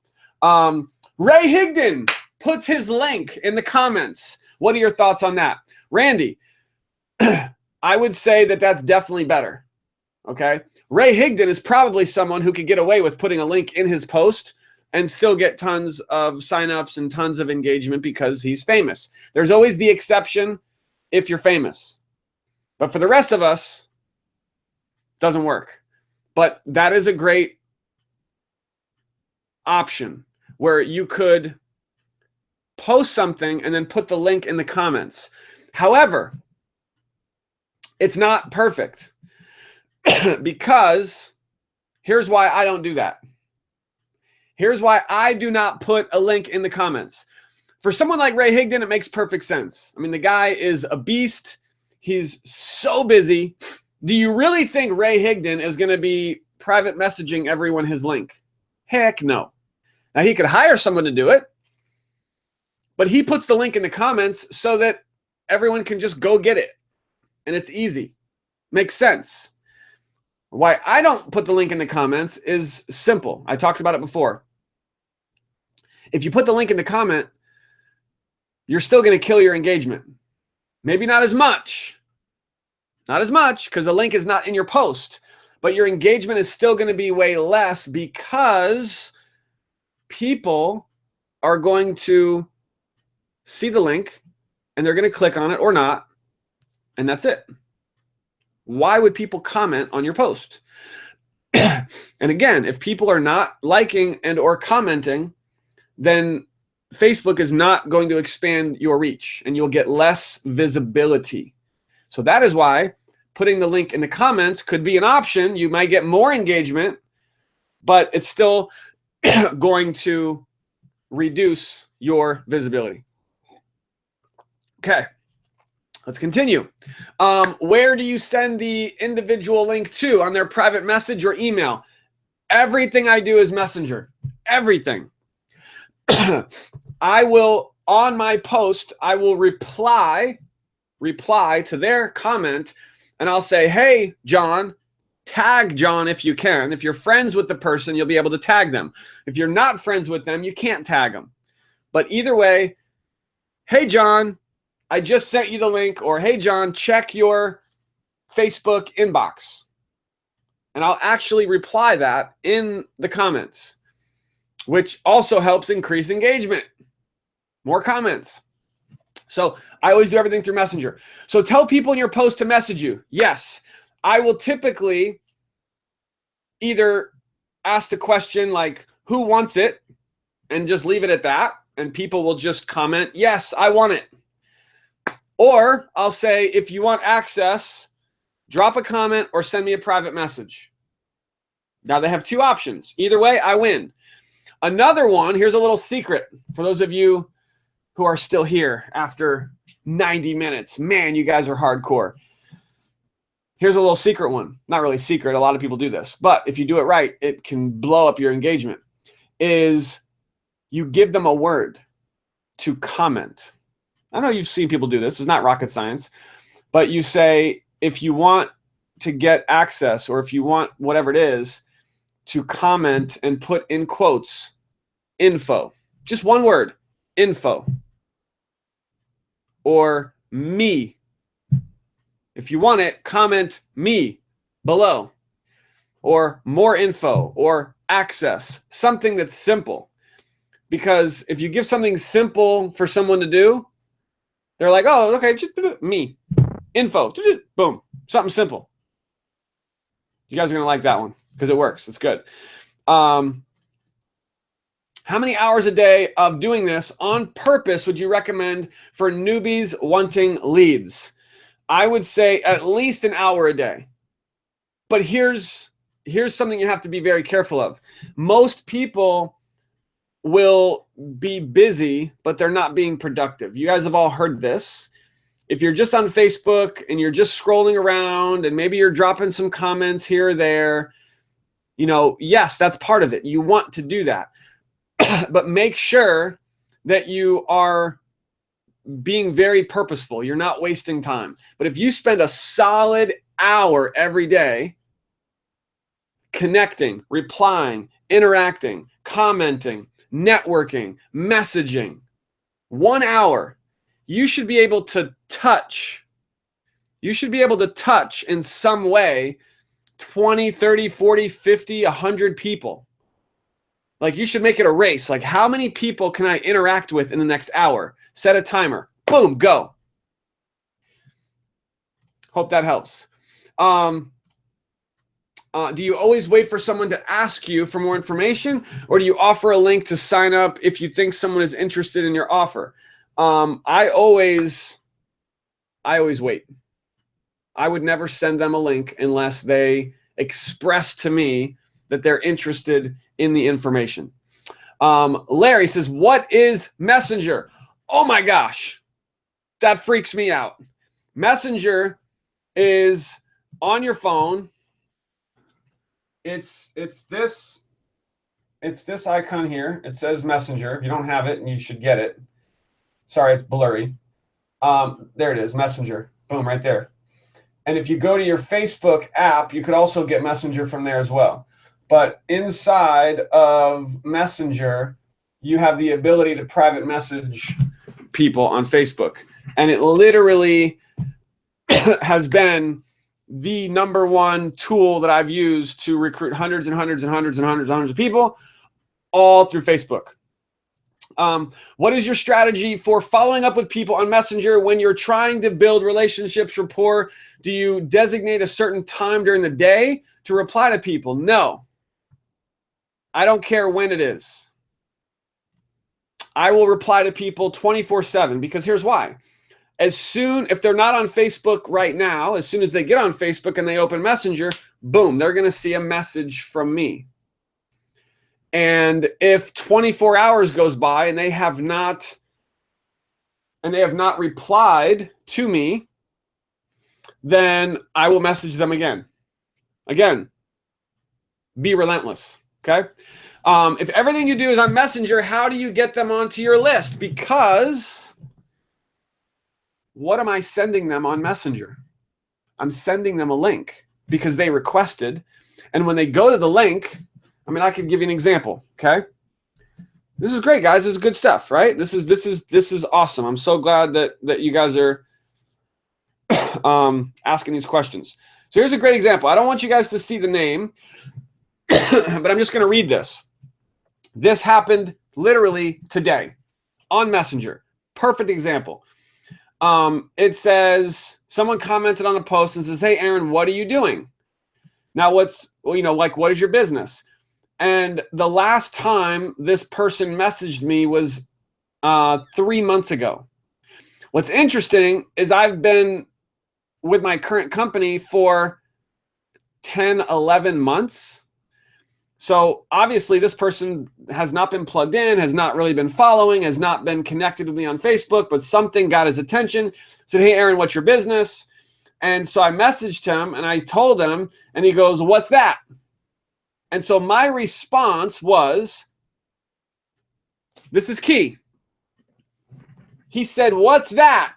Ray Higdon puts his link in the comments. What are your thoughts on that? Randy, I would say that that's definitely better. Okay. Ray Higdon is probably someone who could get away with putting a link in his post and still get tons of signups and tons of engagement because he's famous. There's always the exception if you're famous. But for the rest of us, doesn't work. But that is a great option where you could post something and then put the link in the comments. However, it's not perfect because here's why I don't do that. Here's why I do not put a link in the comments. For someone like Ray Higdon, it makes perfect sense. I mean, the guy is a beast. He's so busy. Do you really think Ray Higdon is going to be private messaging everyone his link? Heck no. Now, he could hire someone to do it, but he puts the link in the comments so that everyone can just go get it. And it's easy. Makes sense. Why I don't put the link in the comments is simple. I talked about it before. If you put the link in the comment, you're still going to kill your engagement. Maybe not as much. Not as much because the link is not in your post. But your engagement is still going to be way less because people are going to see the link and they're going to click on it or not. And that's it. Why would people comment on your post? And again, if people are not liking and or commenting, then Facebook is not going to expand your reach and you'll get less visibility. So that is why putting the link in the comments could be an option. You might get more engagement, but it's still going to reduce your visibility. Okay. Let's continue. Where do you send the individual link to? On their private message or email? Everything I do is Messenger. Everything. I will, on my post, I will reply to their comment, and I'll say, hey, John, tag John if you can. If you're friends with the person, you'll be able to tag them. If you're not friends with them, you can't tag them. But either way, hey, John, I just sent you the link, or hey, John, check your Facebook inbox. And I'll actually reply that in the comments, which also helps increase engagement. More comments. So I always do everything through Messenger. So tell people in your post to message you. Yes, I will typically either ask the question like, who wants it? And just leave it at that. And people will just comment, yes, I want it. Or I'll say, if you want access, drop a comment or send me a private message. Now they have two options. Either way, I win. Another one, here's a little secret for those of you who are still here after 90 minutes. Man, you guys are hardcore. Here's a little secret one. Not really secret. A lot of people do this. But if you do it right, it can blow up your engagement. Is you give them a word to comment. I know you've seen people do this. It's not rocket science. But you say, if you want to get access, or if you want whatever it is, to comment and put in quotes, info. Just one word, info. Or me. If you want it, comment me below. Or more info, or access. Something that's simple. Because if you give something simple for someone to do, they're like, oh, okay, just me. Info. Boom. Something simple. You guys are going to like that one because it works. It's good. How many hours a day of doing this on purpose would you recommend for newbies wanting leads? I would say at least an hour a day. But here's something you have to be very careful of. Most people will be busy, but they're not being productive. You guys have all heard this. If you're just on Facebook and you're just scrolling around and maybe you're dropping some comments here or there, you know, yes, that's part of it. You want to do that. But make sure that you are being very purposeful. You're not wasting time. But if you spend a solid hour every day connecting, replying, interacting, commenting, networking, messaging, 1 hour, you should be able to touch. You should be able to touch in some way 20, 30, 40, 50, 100 people. Like, you should make it a race. Like, how many people can I interact with in the next hour? Set a timer. Boom, go. Hope that helps. Do you always wait for someone to ask you for more information, or do you offer a link to sign up if you think someone is interested in your offer? I always wait. I would never send them a link unless they express to me that they're interested in the information. Larry says, what is Messenger? Oh my gosh, that freaks me out. Messenger is on your phone. It's this icon here. It says Messenger. If you don't have it, and you should get it. Sorry, it's blurry. There it is, Messenger. Boom, right there. And if you go to your Facebook app, you could also get Messenger from there as well. But inside of Messenger, you have the ability to private message people on Facebook. And it literally has been the #1 tool that I've used to recruit hundreds and hundreds and hundreds and hundreds and hundreds of people, all through Facebook. What is your strategy for following up with people on Messenger when you're trying to build relationships, rapport? Do you designate a certain time during the day to reply to people? No. I don't care when it is. I will reply to people 24/7 because here's why. If they're not on Facebook right now, as soon as they get on Facebook and they open Messenger, boom, they're going to see a message from me. And if 24 hours goes by and they have not replied to me, then I will message them again. Again, be relentless, okay? If everything you do is on Messenger, how do you get them onto your list? Because what am I sending them on Messenger? I'm sending them a link because they requested. And when they go to the link, I mean, I could give you an example, okay? This is great, guys. This is good stuff, right? This is awesome. I'm so glad that you guys are asking these questions. So here's a great example. I don't want you guys to see the name, but I'm just going to read this. This happened literally today on Messenger. Perfect example. It says, someone commented on a post and says, hey, Aaron, what are you doing? Now, what is your business? And the last time this person messaged me was 3 months ago. What's interesting is I've been with my current company for 10, 11 months. So obviously this person has not been plugged in, has not really been following, has not been connected with me on Facebook, but something got his attention. Said, hey, Aaron, what's your business? And so I messaged him and I told him, and he goes, what's that? And so my response was, this is key. He said, what's that?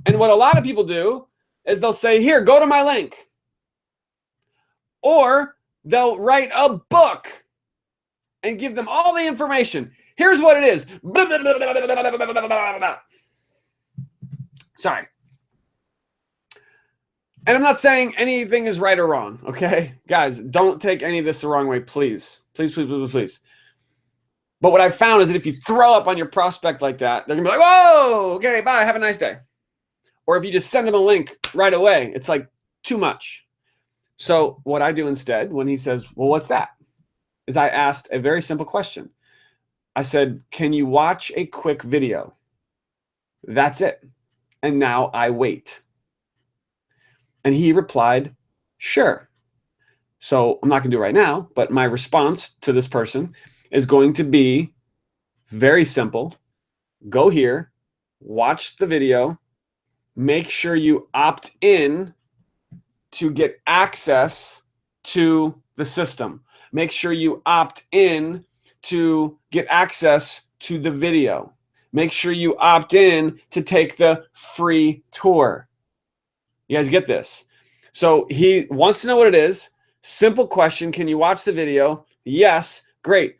And what a lot of people do is they'll say, here, go to my link. Or they'll write a book and give them all the information. Here's what it is. Sorry. And I'm not saying anything is right or wrong, okay? Guys, don't take any of this the wrong way, please. Please, please, please, please. But what I've found is that if you throw up on your prospect like that, they're going to be like, whoa, okay, bye, have a nice day. Or if you just send them a link right away, it's like too much. So what I do instead when he says, well, what's that? Is I asked a very simple question. I said, can you watch a quick video? That's it. And now I wait. And he replied, sure. So I'm not going to do it right now, but my response to this person is going to be very simple. Go here, watch the video, make sure you opt in to get access to the system. Make sure you opt in to get access to the video. Make sure you opt in to take the free tour. You guys get this? So he wants to know what it is. Simple question. Can you watch the video? Yes. Great.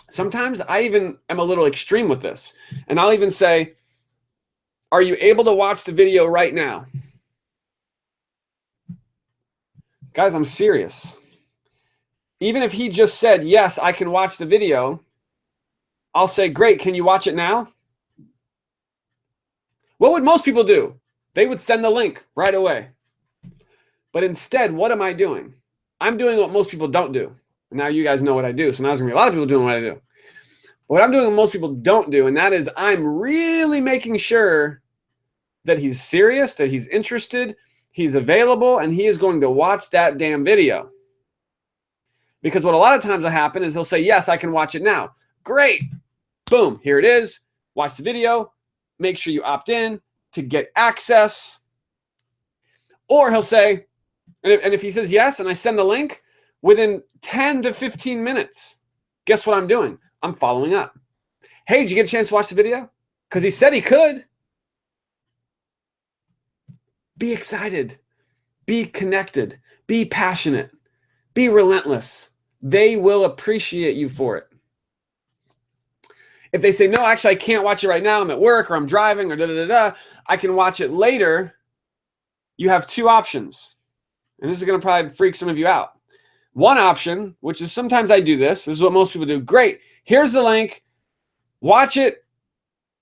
Sometimes I even am a little extreme with this. And I'll even say, are you able to watch the video right now? Guys, I'm serious. Even if he just said, yes, I can watch the video, I'll say, great, can you watch it now? What would most people do? They would send the link right away. But instead, what am I doing? I'm doing what most people don't do. And now you guys know what I do. So now there's going to be a lot of people doing what I do. What I'm doing what most people don't do, and that is I'm really making sure that he's serious, that he's interested, he's available, and he is going to watch that damn video. Because what a lot of times will happen is he'll say, yes, I can watch it now. Great. Boom, here it is. Watch the video. Make sure you opt in to get access. Or he'll say, and if he says yes and I send the link, within 10 to 15 minutes, guess what I'm doing? I'm following up. Hey, did you get a chance to watch the video? Because he said he could. Be excited. Be connected. Be passionate. Be relentless. They will appreciate you for it. If they say, no, actually, I can't watch it right now. I'm at work or I'm driving or da-da-da-da. I can watch it later. You have two options. And this is going to probably freak some of you out. One option, which is sometimes I do this. This is what most people do. Great. Here's the link. Watch it.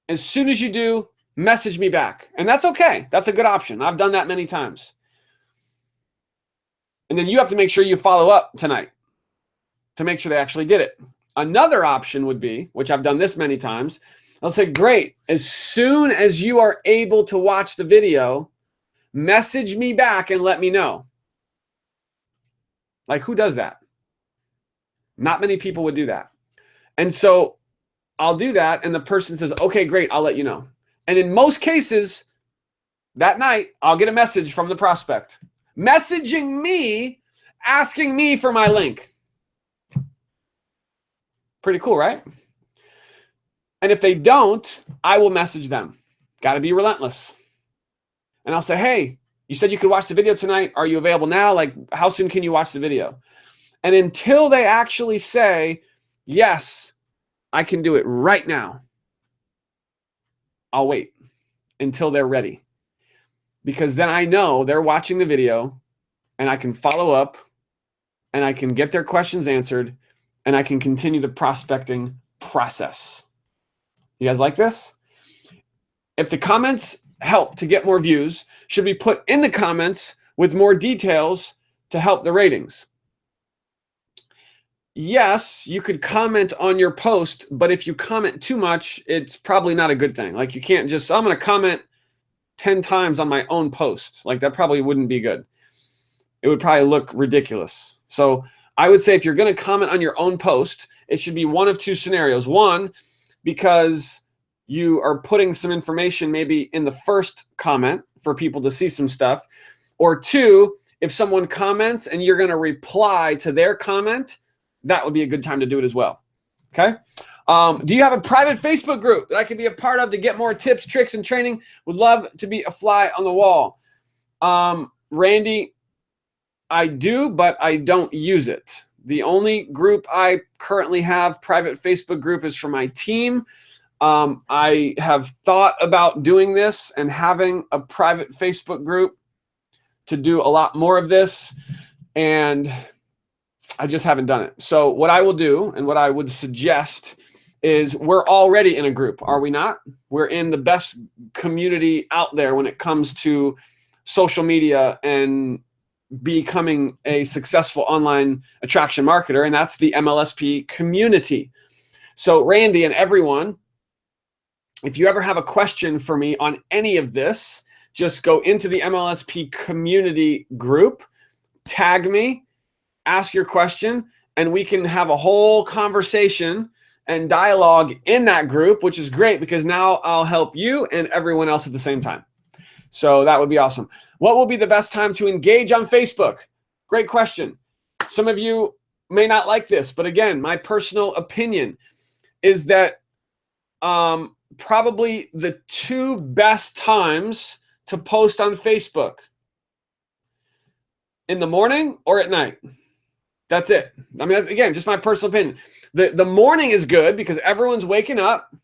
As soon as you do, message me back. And that's okay. That's a good option. I've done that many times. And then you have to make sure you follow up tonight to make sure they actually did it. Another option would be, which I've done this many times, I'll say, great. As soon as you are able to watch the video, message me back and let me know. Like, who does that? Not many people would do that. And so I'll do that, and the person says, okay, great, I'll let you know. And in most cases, that night, I'll get a message from the prospect messaging me, asking me for my link. Pretty cool, right? And if they don't, I will message them. Got to be relentless. And I'll say, hey, you said you could watch the video tonight. Are you available now? Like, how soon can you watch the video? And until they actually say, yes, I can do it right now, I'll wait until they're ready. Because then I know they're watching the video and I can follow up and I can get their questions answered and I can continue the prospecting process. You guys like this? If the comments help to get more views, should be put in the comments with more details to help the ratings. Yes, you could comment on your post, but if you comment too much, it's probably not a good thing. Like, you can't just, I'm going to comment 10 times on my own post. Like, that probably wouldn't be good. It would probably look ridiculous. So I would say if you're going to comment on your own post, it should be one of two scenarios. One, because you are putting some information maybe in the first comment for people to see some stuff. Or 2, if someone comments and you're going to reply to their comment, that would be a good time to do it as well. Okay. Do you have a private Facebook group that I can be a part of to get more tips, tricks, and training? Would love to be a fly on the wall. Randy, I do, but I don't use it. The only group I currently have, private Facebook group, is for my team. I have thought about doing this and having a private Facebook group to do a lot more of this, and I just haven't done it. So what I will do and what I would suggest is, we're already in a group, are we not? We're in the best community out there when it comes to social media and becoming a successful online attraction marketer, and that's the MLSP community. So Randy and everyone, if you ever have a question for me on any of this, just go into the MLSP community group, tag me, ask your question, and we can have a whole conversation and dialogue in that group, which is great because now I'll help you and everyone else at the same time. So that would be awesome. What will be the best time to engage on Facebook? Great question. Some of you may not like this, but again, my personal opinion is that probably the 2 best times to post on Facebook: in the morning or at night. That's it. I mean, again, just my personal opinion. The morning is good because everyone's waking up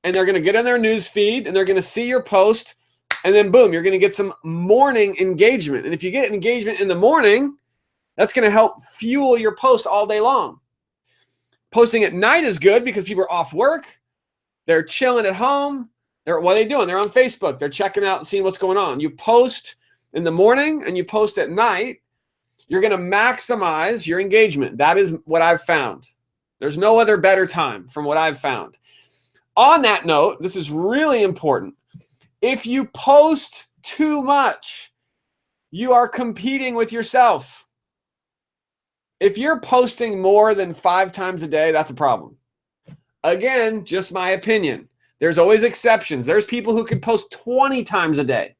and they're going to get in their news feed and they're going to see your post, and then boom, you're going to get some morning engagement. And if you get engagement in the morning, that's going to help fuel your post all day long. Posting at night is good because people are off work. They're chilling at home. What are they doing? They're on Facebook. They're checking out and seeing what's going on. You post in the morning and you post at night, you're going to maximize your engagement. That is what I've found. There's no other better time from what I've found. On that note, this is really important. If you post too much, you are competing with yourself. If you're posting more than 5 times a day, that's a problem. Again, just my opinion. There's always exceptions. There's people who can post 20 times a day.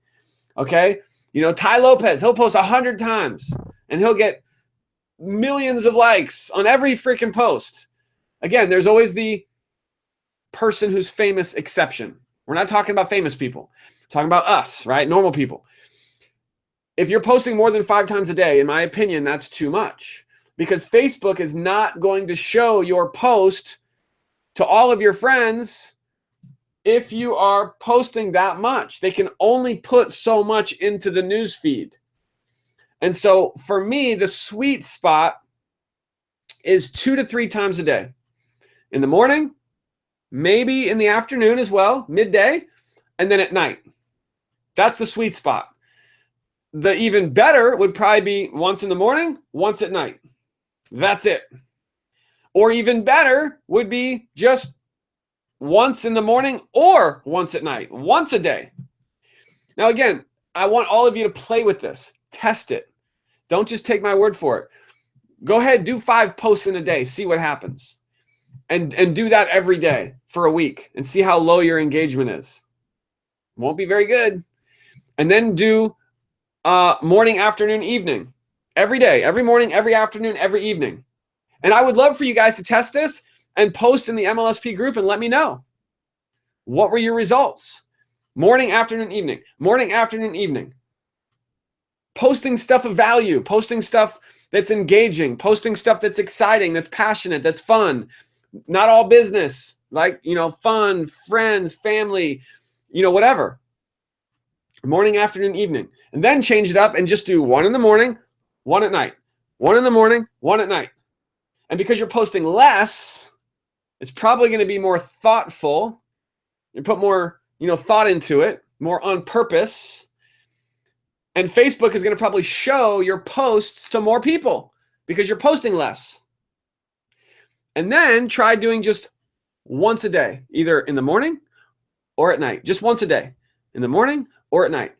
Okay? You know, Ty Lopez, he'll post 100 times and he'll get millions of likes on every freaking post. Again, there's always the person who's famous exception. We're not talking about famous people. We're talking about us, right? Normal people. If you're posting more than 5 times a day, in my opinion, that's too much, because Facebook is not going to show your post to all of your friends if you are posting that much. They can only put so much into the news feed. And so for me, the sweet spot is 2 to 3 times a day. In the morning, maybe in the afternoon as well, midday, and then at night. That's the sweet spot. The even better would probably be once in the morning, once at night. That's it. Or even better would be just once in the morning or once at night, once a day. Now, again, I want all of you to play with this. Test it. Don't just take my word for it. Go ahead, do 5 posts in a day. See what happens. And do that every day for a week and see how low your engagement is. Won't be very good. And then do morning, afternoon, evening. Every day, every morning, every afternoon, every evening. And I would love for you guys to test this and post in the MLSP group and let me know. What were your results? Morning, afternoon, evening. Morning, afternoon, evening. Posting stuff of value. Posting stuff that's engaging. Posting stuff that's exciting, that's passionate, that's fun. Not all business. Like, you know, fun, friends, family, you know, whatever. Morning, afternoon, evening. And then change it up and just do 1 in the morning, 1 at night. 1 in the morning, 1 at night. And because you're posting less, it's probably going to be more thoughtful. You put more, you know, thought into it, more on purpose. And Facebook is going to probably show your posts to more people because you're posting less. And then try doing just once a day, either in the morning or at night. Just once a day, in the morning or at night.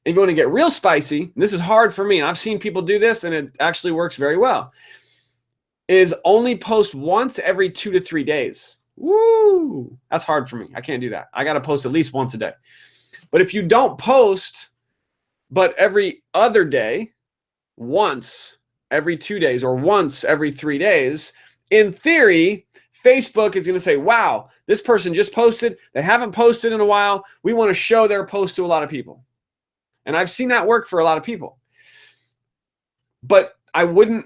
And if you want to get real spicy, and this is hard for me, and I've seen people do this, and it actually works very well, is only post once every 2 to 3 days. Woo! That's hard for me. I can't do that. I got to post at least once a day. But if you don't post, but every other day, once every 2 days or once every 3 days, in theory, Facebook is going to say, wow, this person just posted. They haven't posted in a while. We want to show their post to a lot of people. And I've seen that work for a lot of people. But I wouldn't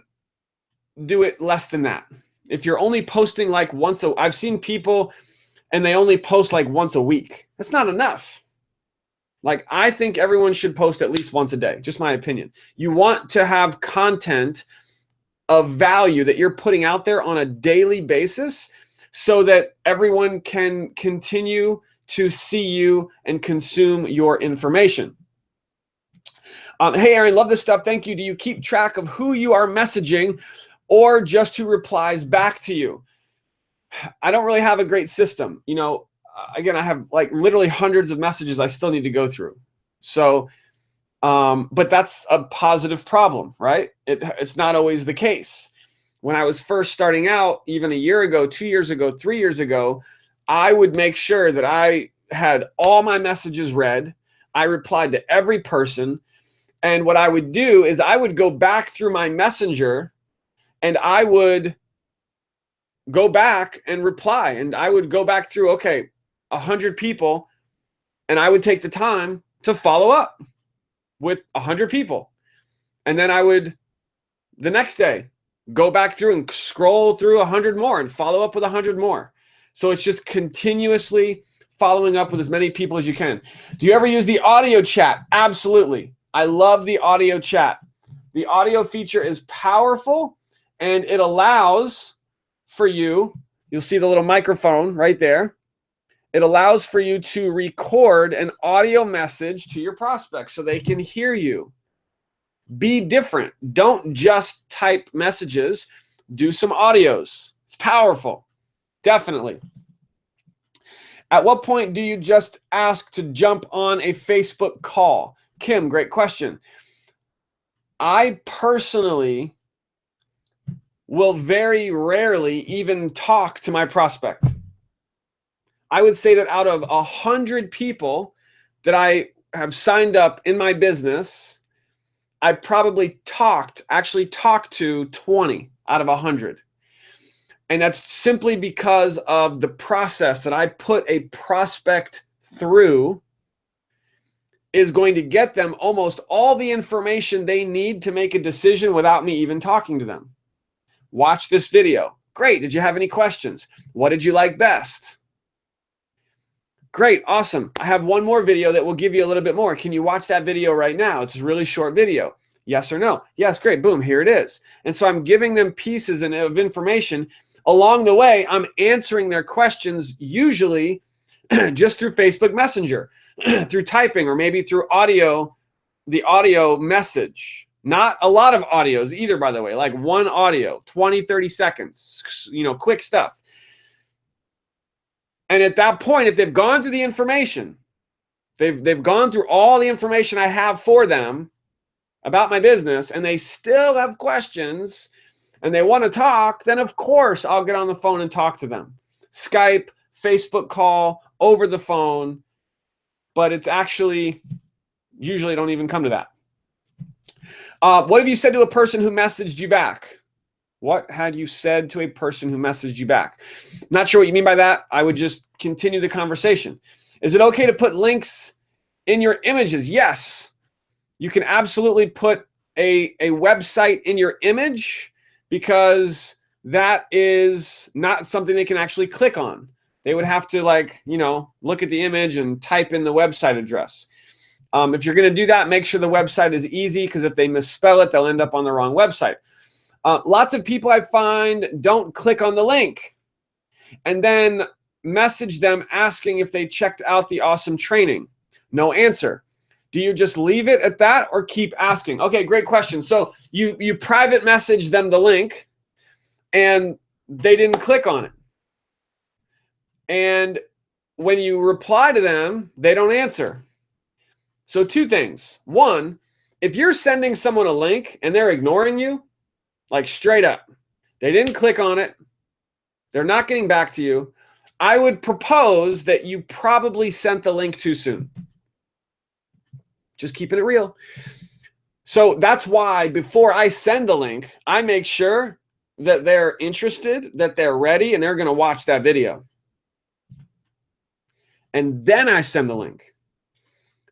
do it less than that. If you're only posting like once I've seen people and they only post like once a week. That's not enough. Like, I think everyone should post at least once a day. Just my opinion. You want to have content of value that you're putting out there on a daily basis so that everyone can continue to see you and consume your information. Hey, Aaron, love this stuff. Thank you. Do you keep track of who you are messaging or just who replies back to you? I don't really have a great system. You know, again, I have like literally hundreds of messages I still need to go through. So, but that's a positive problem, right? It's not always the case. When I was first starting out, even a year ago, 2 years ago, 3 years ago, I would make sure that I had all my messages read. I replied to every person. And what I would do is I would go back through my messenger and I would go back and reply. And I would go back through, okay, 100 people, and I would take the time to follow up with 100 people. And then I would, the next day, go back through and scroll through 100 more and follow up with 100 more. So it's just continuously following up with as many people as you can. Do you ever use the audio chat? Absolutely. I love the audio chat. The audio feature is powerful, and it allows for you, you'll see the little microphone right there. It allows for you to record an audio message to your prospects so they can hear you. Be different. Don't just type messages. Do some audios. It's powerful. Definitely. At what point do you just ask to jump on a Facebook call? Kim, great question. I personally will very rarely even talk to my prospect. I would say that out of 100 people that I have signed up in my business, I probably actually talked to 20 out of 100. And that's simply because of the process that I put a prospect through is going to get them almost all the information they need to make a decision without me even talking to them. Watch this video. Great. Did you have any questions? What did you like best? Great. Awesome. I have one more video that will give you a little bit more. Can you watch that video right now? It's a really short video. Yes or no? Yes. Great. Boom. Here it is. And so I'm giving them pieces of information. Along the way, I'm answering their questions, usually just through Facebook Messenger, through typing, or maybe through audio, the audio message. Not a lot of audios either, by the way, like one audio, 20, 30 seconds, you know, quick stuff. And at that point, if they've gone through the information, they've gone through all the information I have for them about my business, and they still have questions and they want to talk, then of course I'll get on the phone and talk to them. Skype, Facebook call, over the phone, but it's actually, usually don't even come to that. What have you said to a person who messaged you back? What had you said to a person who messaged you back? Not sure what you mean by that. I would just continue the conversation. Is it okay to put links in your images? Yes. You can absolutely put a website in your image, because that is not something they can actually click on. They would have to, like, you know, look at the image and type in the website address. If you're going to do that, make sure the website is easy, because if they misspell it, they'll end up on the wrong website. Lots of people I find don't click on the link and then message them asking if they checked out the awesome training. No answer. Do you just leave it at that or keep asking? Okay, great question. So you private message them the link and they didn't click on it. And when you reply to them, they don't answer. So two things. One, if you're sending someone a link and they're ignoring you, like straight up, they didn't click on it, they're not getting back to you, I would propose that you probably sent the link too soon. Just keeping it real. So that's why before I send the link, I make sure that they're interested, that they're ready, and they're going to watch that video. And then I send the link.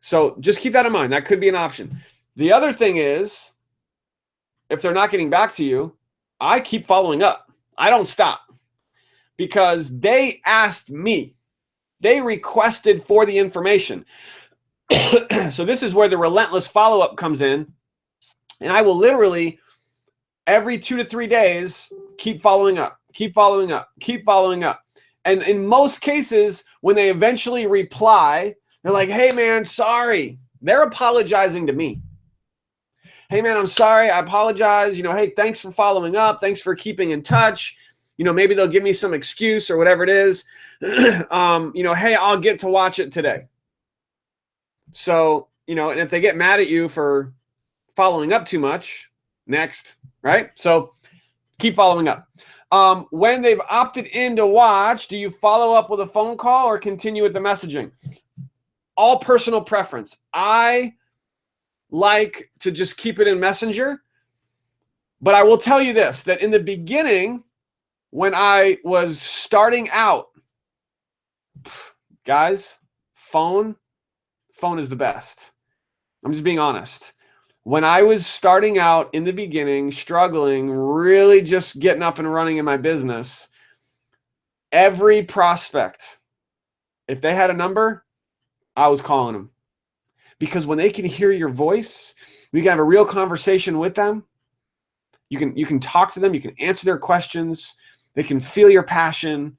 So just keep that in mind. That could be an option. The other thing is, if they're not getting back to you, I keep following up. I don't stop because they asked me. They requested for the information. So this is where the relentless follow-up comes in. And I will literally, every 2 to 3 days, keep following up, keep following up, keep following up. And in most cases, when they eventually reply, they're like, hey, man, sorry. They're apologizing to me. Hey, man, I'm sorry. I apologize. Hey, thanks for following up. Thanks for keeping in touch. Maybe they'll give me some excuse or whatever it is. Hey, I'll get to watch it today. So, and if they get mad at you for following up too much, next, right? So keep following up. When they've opted in to watch, do you follow up with a phone call or continue with the messaging? All personal preference. I like to just keep it in Messenger, but I will tell you this, that in the beginning, when I was starting out, guys, phone is the best. I'm just being honest. When I was starting out in the beginning, struggling, really just getting up and running in my business, every prospect, if they had a number, I was calling them. Because when they can hear your voice, we can have a real conversation with them. You can talk to them. You can answer their questions. They can feel your passion.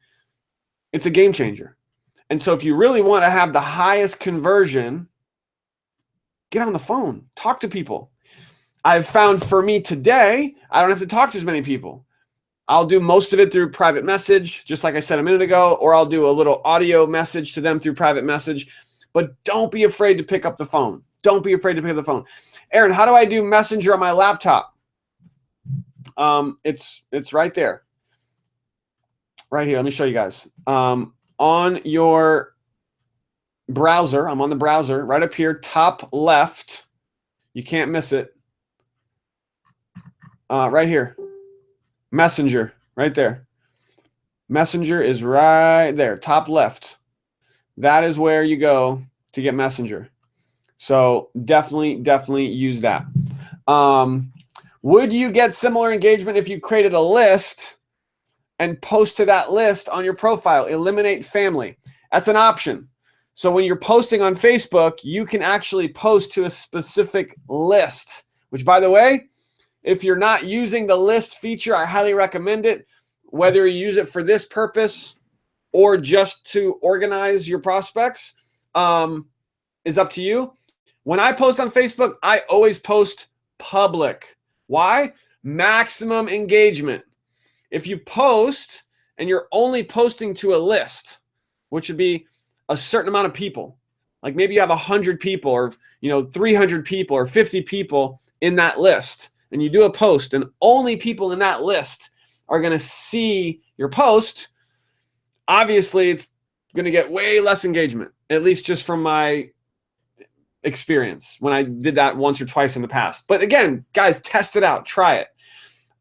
It's a game changer. And so if you really want to have the highest conversion, get on the phone. Talk to people. I've found for me today, I don't have to talk to as many people. I'll do most of it through private message, just like I said a minute ago, or I'll do a little audio message to them through private message. But don't be afraid to pick up the phone. Don't be afraid to pick up the phone. Aaron, how do I do Messenger on my laptop? It's right there. Right here. Let me show you guys. On your browser, I'm on the browser, right up here, top left. You can't miss it. Right here. Messenger, right there. Messenger is right there, top left. That is where you go to get Messenger. So definitely use that. Would you get similar engagement if you created a list and post to that list on your profile? Eliminate family. That's an option. So when you're posting on Facebook, you can actually post to a specific list, which, by the way, if you're not using the list feature, I highly recommend it. Whether you use it for this purpose or just to organize your prospects is up to you. When I post on Facebook, I always post public. Why? Maximum engagement. If you post and you're only posting to a list, which would be a certain amount of people, like maybe you have 100 people or 300 people or 50 people in that list, and you do a post and only people in that list are going to see your post, obviously it's going to get way less engagement, at least just from my experience when I did that once or twice in the past. But again, guys, test it out, try it.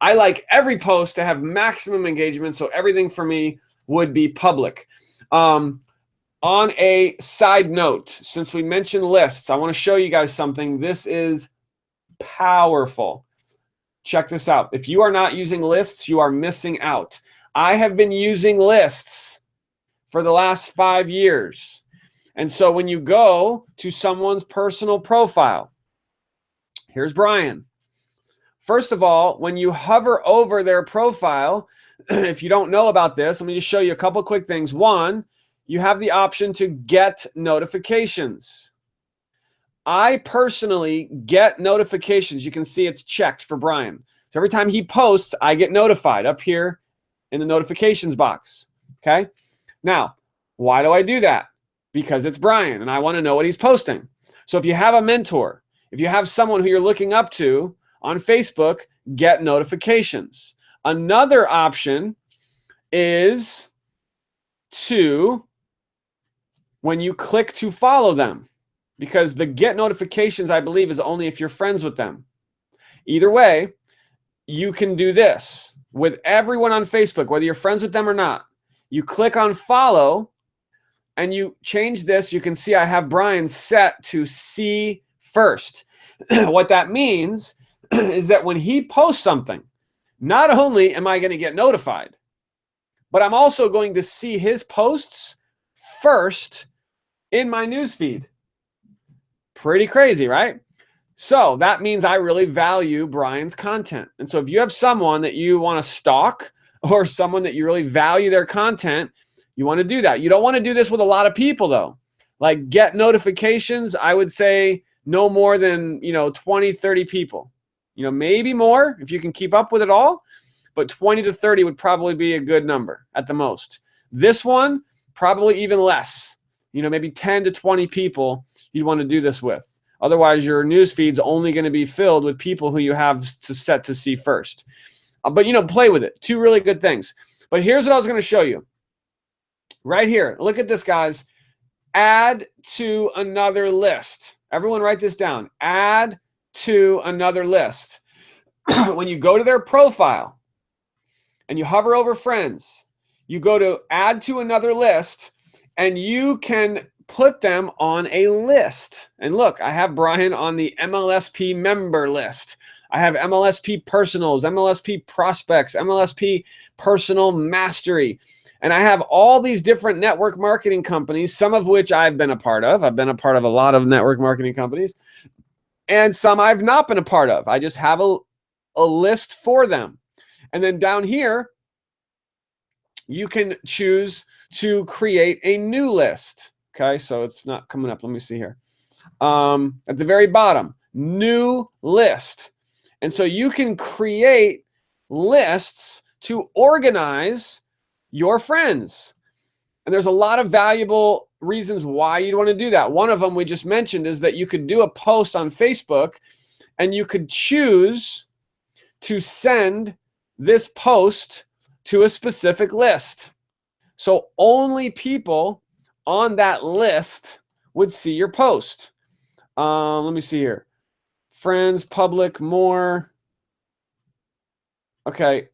I like every post to have maximum engagement, so everything for me would be public. On a side note, since we mentioned lists, I want to show you guys something. This is powerful. Check this out. If you are not using lists, you are missing out. I have been using lists for the last 5 years. And so when you go to someone's personal profile, here's Brian. First of all, when you hover over their profile, if you don't know about this, let me just show you a couple quick things. One, you have the option to get notifications. I personally get notifications. You can see it's checked for Brian. So every time he posts, I get notified up here in the notifications box. Okay. Now, why do I do that? Because it's Brian and I want to know what he's posting. So if you have a mentor, if you have someone who you're looking up to on Facebook, get notifications. Another option is to when you click to follow them, because the get notifications, I believe, is only if you're friends with them. Either way, you can do this with everyone on Facebook, whether you're friends with them or not. You click on follow and you change this. You can see I have Brian set to see first. What that means is that when he posts something, not only am I going to get notified, but I'm also going to see his posts first in my newsfeed. Pretty crazy, right? So that means I really value Brian's content. And so if you have someone that you want to stalk or someone that you really value their content, you want to do that. You don't want to do this with a lot of people though. Like get notifications, I would say no more than, 20, 30 people. Maybe more if you can keep up with it all, but 20 to 30 would probably be a good number at the most. This one, probably even less. Maybe 10 to 20 people you'd want to do this with. Otherwise, your news feed's only going to be filled with people who you have set to see first. But, play with it. Two really good things. But here's what I was going to show you. Right here. Look at this, guys. Add to another list. Everyone write this down. Add to another list. When you go to their profile and you hover over friends, you go to add to another list, and you can put them on a list. And look, I have Brian on the MLSP member list. I have MLSP personals, MLSP prospects, MLSP personal mastery. And I have all these different network marketing companies, some of which I've been a part of. I've been a part of a lot of network marketing companies, and some I've not been a part of. I just have a list for them. And then down here, you can choose to create a new list. Okay, so it's not coming up. Let me see here. At the very bottom, new list. And so you can create lists to organize your friends. And there's a lot of valuable reasons why you'd want to do that. One of them we just mentioned is that you could do a post on Facebook and you could choose to send this post to a specific list. So only people on that list would see your post. Let me see here. Friends, public, more. Okay.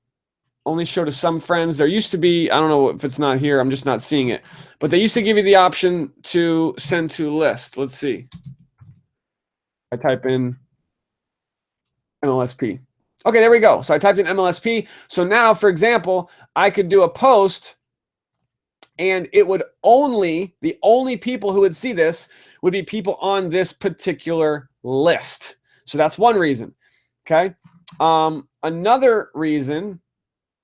Only show to some friends. There used to be, I don't know if it's not here, I'm just not seeing it. But they used to give you the option to send to list. Let's see. I type in MLSP. Okay, there we go. So I typed in MLSP. So now, for example, I could do a post and it would the only people who would see this would be people on this particular list. So that's one reason, okay? Another reason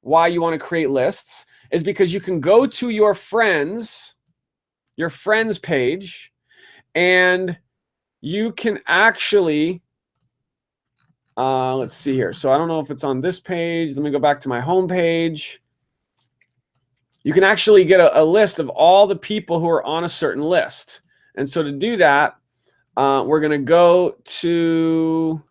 why you want to create lists is because you can go to your friends page, and you can actually, let's see here. So I don't know if it's on this page. Let me go back to my home page. You can actually get a list of all the people who are on a certain list. And so to do that, we're going to go to,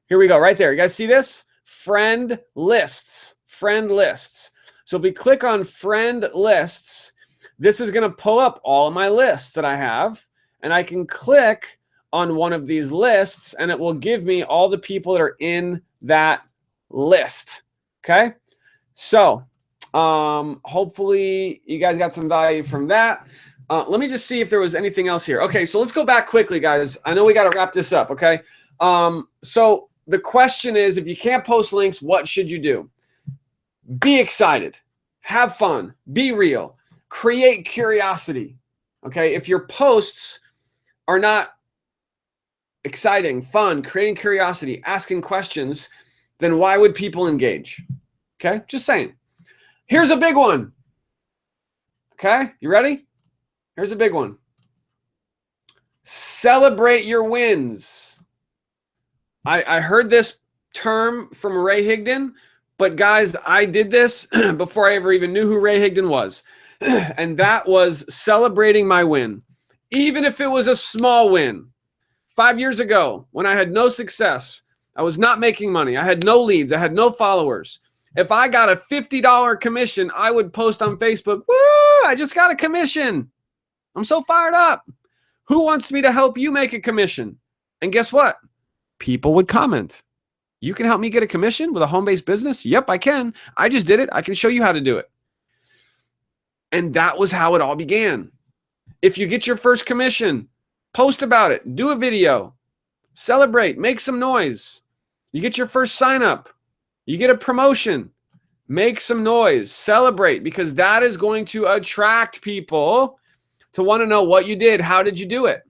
here we go, right there. You guys see this? Friend lists. Friend lists. So if we click on friend lists, this is going to pull up all of my lists that I have. And I can click on one of these lists and it will give me all the people that are in that list. Okay? So hopefully you guys got some value from that. Let me just see if there was anything else here. Okay, so let's go back quickly, guys. I know we got to wrap this up, okay? So the question is, if you can't post links, what should you do? Be excited. Have fun. Be real. Create curiosity, okay? If your posts are not exciting, fun, creating curiosity, asking questions, then why would people engage? Okay, just saying. Here's a big one. Okay, you ready? Here's a big one. Celebrate your wins. I heard this term from Ray Higdon, but guys, I did this before I ever even knew who Ray Higdon was. And that was celebrating my win. Even if it was a small win. 5 years ago, when I had no success, I was not making money. I had no leads. I had no followers. If I got a $50 commission, I would post on Facebook, woo, I just got a commission. I'm so fired up. Who wants me to help you make a commission? And guess what? People would comment. You can help me get a commission with a home-based business? Yep, I can. I just did it. I can show you how to do it. And that was how it all began. If you get your first commission, post about it, do a video, celebrate, make some noise. You get your first sign up, you get a promotion, make some noise, celebrate, because that is going to attract people to want to know what you did. How did you do it?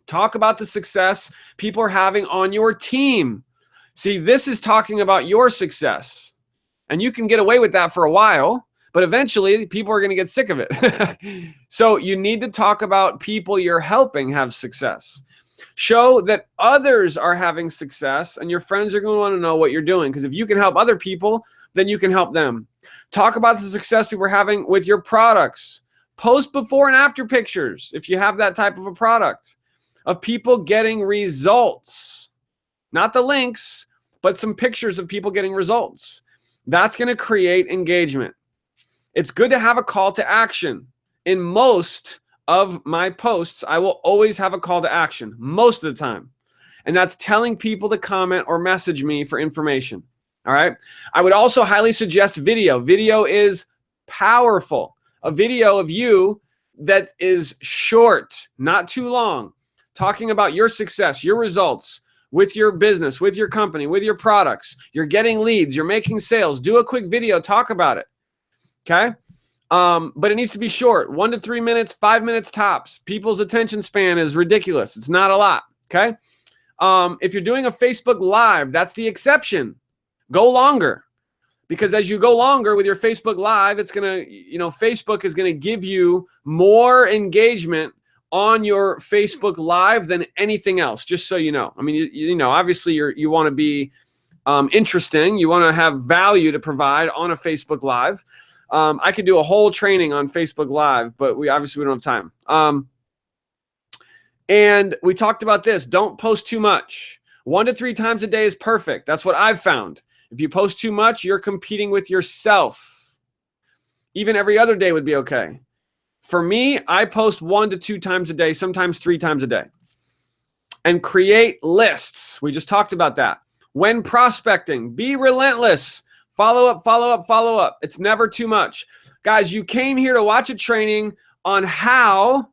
Talk about the success people are having on your team. See, this is talking about your success, and you can get away with that for a while, but eventually people are going to get sick of it. So you need to talk about people you're helping have success. Show that others are having success, and your friends are going to want to know what you're doing, because if you can help other people, then you can help them. Talk about the success people are having with your products. Post before and after pictures, if you have that type of a product, of people getting results. Not the links, but some pictures of people getting results. That's going to create engagement. It's good to have a call to action. In most of my posts, I will always have a call to action, most of the time. And that's telling people to comment or message me for information. All right. I would also highly suggest video. Video is powerful. A video of you that is short, not too long, talking about your success, your results with your business, with your company, with your products. You're getting leads, you're making sales. Do a quick video, talk about it. Okay. But it needs to be short, 1 to 3 minutes, 5 minutes tops. People's attention span is ridiculous. It's not a lot. Okay. If you're doing a Facebook Live, that's the exception. Go longer, because as you go longer with your Facebook Live, it's going to, Facebook is going to give you more engagement on your Facebook Live than anything else, just so you know. I mean, obviously you want to be interesting. You want to have value to provide on a Facebook Live. I could do a whole training on Facebook Live, but we don't have time. And we talked about this. Don't post too much. 1 to 3 times a day is perfect. That's what I've found. If you post too much, you're competing with yourself. Even every other day would be okay. For me, I post 1 to 2 times a day, sometimes 3 times a day. And create lists. We just talked about that. When prospecting, be relentless. Follow up, follow up, follow up. It's never too much. Guys, you came here to watch a training on how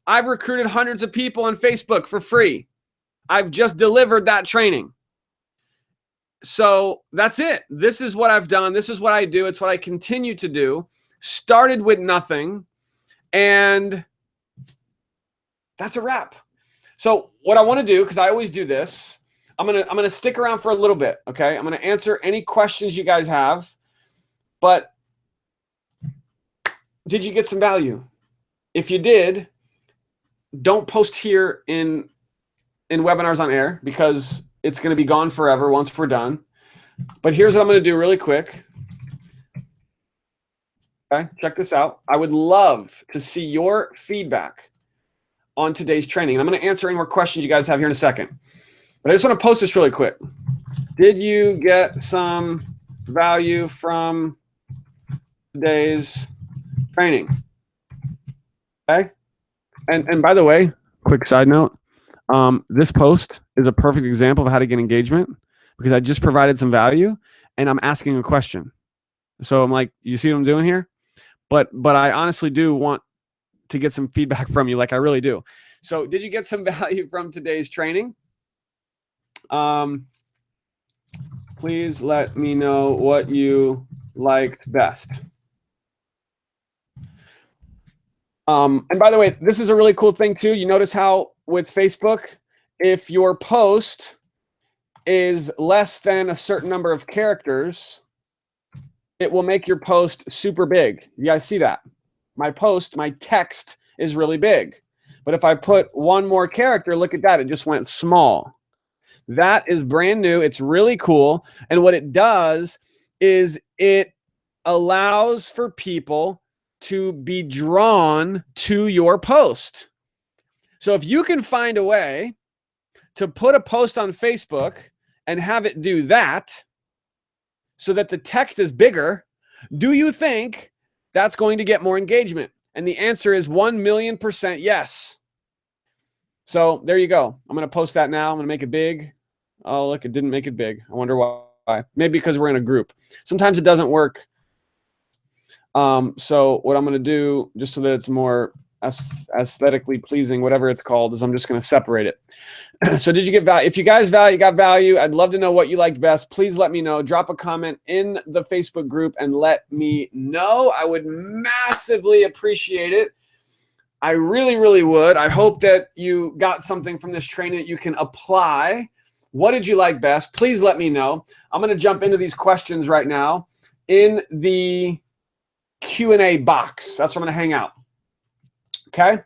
I've recruited hundreds of people on Facebook for free. I've just delivered that training. So that's it. This is what I've done. This is what I do. It's what I continue to do. Started with nothing. And that's a wrap. So what I want to do, because I always do this, I'm gonna stick around for a little bit. Okay, I'm gonna answer any questions you guys have. But did you get some value? If you did, don't post here in webinars on air, because it's going to be gone forever once we're done. But here's what I'm going to do really quick. Okay, check this out. I would love to see your feedback on today's training. And I'm going to answer any more questions you guys have here in a second. But I just want to post this really quick. Did you get some value from today's training? Okay. And by the way, quick side note, this post is a perfect example of how to get engagement, because I just provided some value and I'm asking a question. So I'm like, you see what I'm doing here? But I honestly do want to get some feedback from you, like I really do. So did you get some value from today's training? Please let me know what you liked best. And by the way, this is a really cool thing too. You notice how with Facebook, if your post is less than a certain number of characters, it will make your post super big. You guys see that? My post, my text is really big. But if I put one more character, look at that. It just went small. That is brand new. It's really cool. And what it does is it allows for people to be drawn to your post. So if you can find a way to put a post on Facebook and have it do that, so that the text is bigger, do you think that's going to get more engagement? And the answer is 1,000,000% yes. So there you go. I'm going to post that now. I'm going to make it big. Oh, look, it didn't make it big. I wonder why. Maybe because we're in a group. Sometimes it doesn't work. So what I'm going to do, just so that it's more aesthetically pleasing, whatever it's called, is I'm just going to separate it. So did you get value? If you guys got value, I'd love to know what you liked best. Please let me know. Drop a comment in the Facebook group and let me know. I would massively appreciate it. I really, really would. I hope that you got something from this training that you can apply. What did you like best? Please let me know. I'm going to jump into these questions right now in the Q&A box. That's where I'm going to hang out. Okay?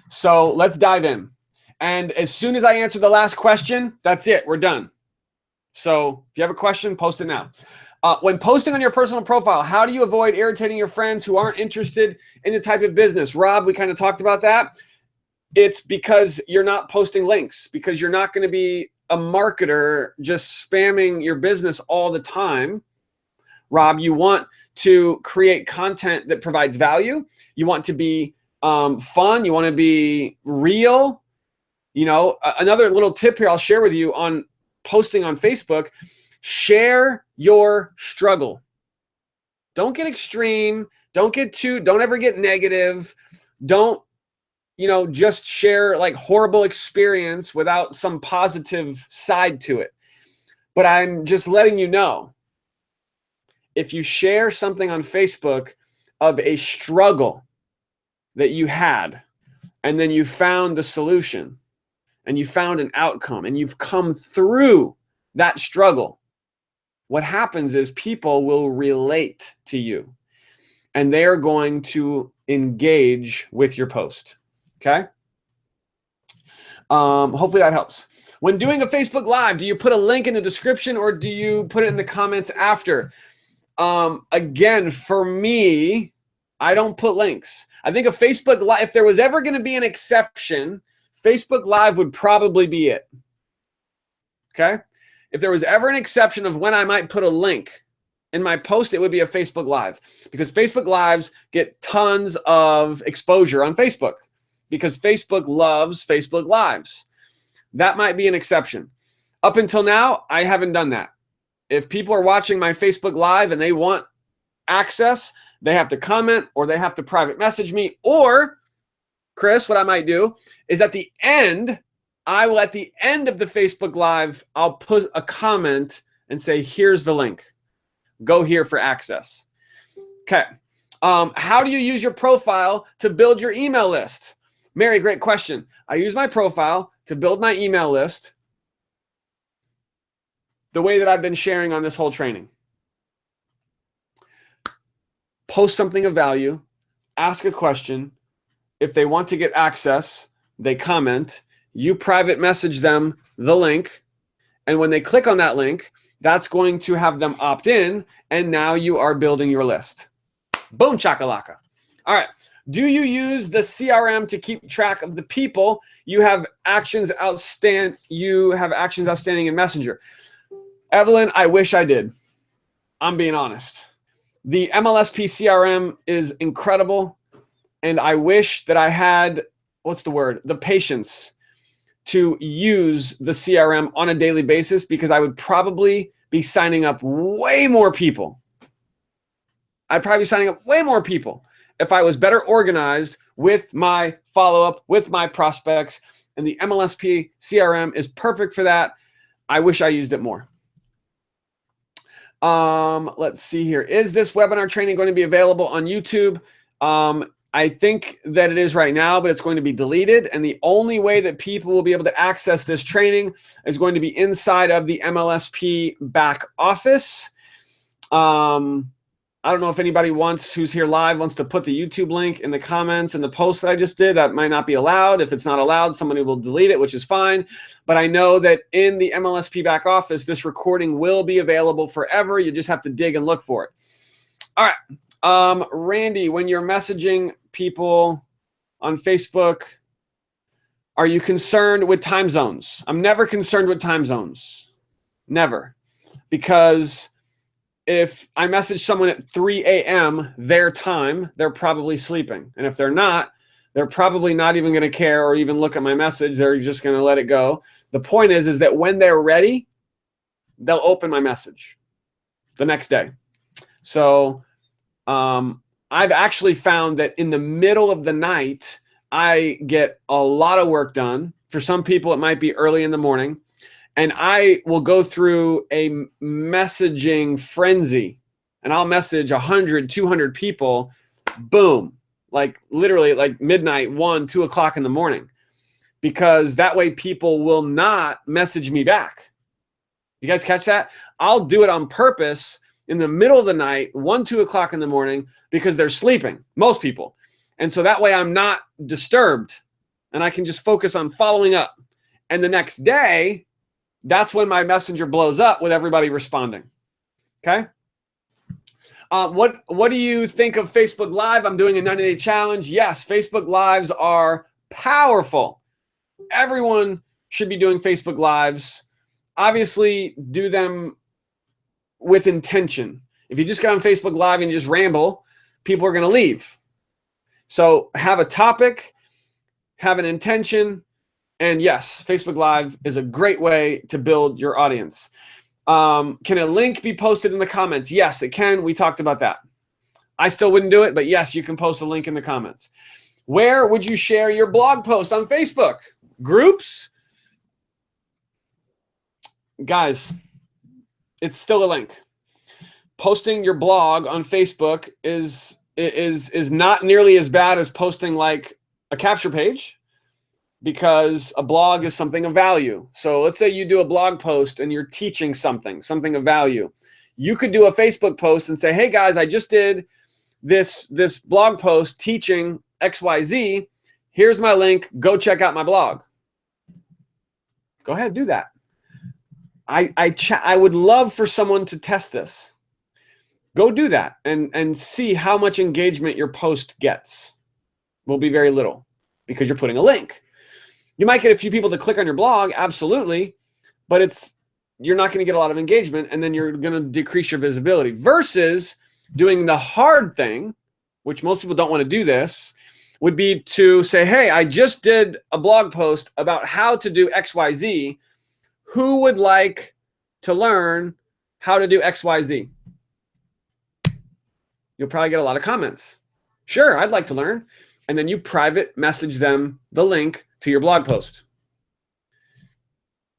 So let's dive in. And as soon as I answer the last question, that's it. We're done. So if you have a question, post it now. When posting on your personal profile, how do you avoid irritating your friends who aren't interested in the type of business? Rob, we kind of talked about that. It's because you're not posting links, because you're not going to be a marketer just spamming your business all the time. Rob, you want to create content that provides value. You want to be fun. You want to be real. You know, another little tip here I'll share with you on posting on Facebook: share your struggle. Don't get extreme. Don't ever get negative. Don't, just share like horrible experience without some positive side to it. But I'm just letting you know, if you share something on Facebook of a struggle that you had, and then you found the solution, and you found an outcome, and you've come through that struggle, what happens is people will relate to you, and they are going to engage with your post. Okay? Hopefully that helps. When doing a Facebook Live, do you put a link in the description or do you put it in the comments after? Again, for me, I don't put links. I think a Facebook Live, if there was ever going to be an exception, Facebook Live would probably be it. Okay? If there was ever an exception of when I might put a link in my post, it would be a Facebook Live, because Facebook Lives get tons of exposure on Facebook because Facebook loves Facebook Lives. That might be an exception. Up until now, I haven't done that. If people are watching my Facebook Live and they want access, they have to comment or they have to private message me. Or, Chris, what I might do is at the end of the Facebook Live, I'll put a comment and say, here's the link. Go here for access. Okay. How do you use your profile to build your email list? Mary, great question. I use my profile to build my email list the way that I've been sharing on this whole training. Post something of value, ask a question. If they want to get access, they comment. You private message them the link. And when they click on that link, that's going to have them opt in. And now you are building your list. Boom, chakalaka. All right. Do you use the CRM to keep track of the people you have actions outstanding in Messenger? Evelyn, I wish I did. I'm being honest. The MLSP CRM is incredible, and I wish that I had, the patience to use the CRM on a daily basis, because I would probably be signing up way more people. I'd probably be signing up way more people if I was better organized with my follow-up, with my prospects, and the MLSP CRM is perfect for that. I wish I used it more. Let's see here. Is this webinar training going to be available on YouTube? I think that it is right now, but it's going to be deleted. And the only way that people will be able to access this training is going to be inside of the MLSP back office. I don't know if anybody who's here live wants to put the YouTube link in the comments in the post that I just did. That might not be allowed. If it's not allowed, somebody will delete it, which is fine. But I know that in the MLSP back office, this recording will be available forever. You just have to dig and look for it. All right. Randy, when you're messaging people on Facebook, are you concerned with time zones? I'm never concerned with time zones. Never. Because if I message someone at 3 a.m. their time, they're probably sleeping. And if they're not, they're probably not even going to care or even look at my message. They're just going to let it go. The point is that when they're ready, they'll open my message the next day. So I've actually found that in the middle of the night, I get a lot of work done. For some people, it might be early in the morning. And I will go through a messaging frenzy. And I'll message 100, 200 people. Boom. Like literally like midnight, 1, 2 o'clock in the morning. Because that way people will not message me back. You guys catch that? I'll do it on purpose in the middle of the night, 1, 2 o'clock in the morning, because they're sleeping, most people. And so that way I'm not disturbed and I can just focus on following up. And the next day, that's when my messenger blows up with everybody responding. Okay? What do you think of Facebook Live? I'm doing a 90-day challenge. Yes, Facebook Lives are powerful. Everyone should be doing Facebook Lives. Obviously, do them with intention. If you just get on Facebook Live and you just ramble, people are going to leave. So have a topic, have an intention, and yes, Facebook Live is a great way to build your audience. Can a link be posted in the comments? Yes, it can. We talked about that. I still wouldn't do it, but yes, you can post a link in the comments. Where would you share your blog post on Facebook? Groups? Guys, it's still a link. Posting your blog on Facebook is not nearly as bad as posting like a capture page, because a blog is something of value. So let's say you do a blog post and you're teaching something of value. You could do a Facebook post and say, hey guys, I just did this blog post teaching XYZ. Here's my link. Go check out my blog. Go ahead, do that. I would love for someone to test this. Go do that and see how much engagement your post gets. Will be very little because you're putting a link. You might get a few people to click on your blog, absolutely, but you're not going to get a lot of engagement, and then you're going to decrease your visibility versus doing the hard thing, which most people don't want to do this, would be to say, hey, I just did a blog post about how to do XYZ. Who would like to learn how to do XYZ? You'll probably get a lot of comments. Sure, I'd like to learn. And then you private message them the link to your blog post.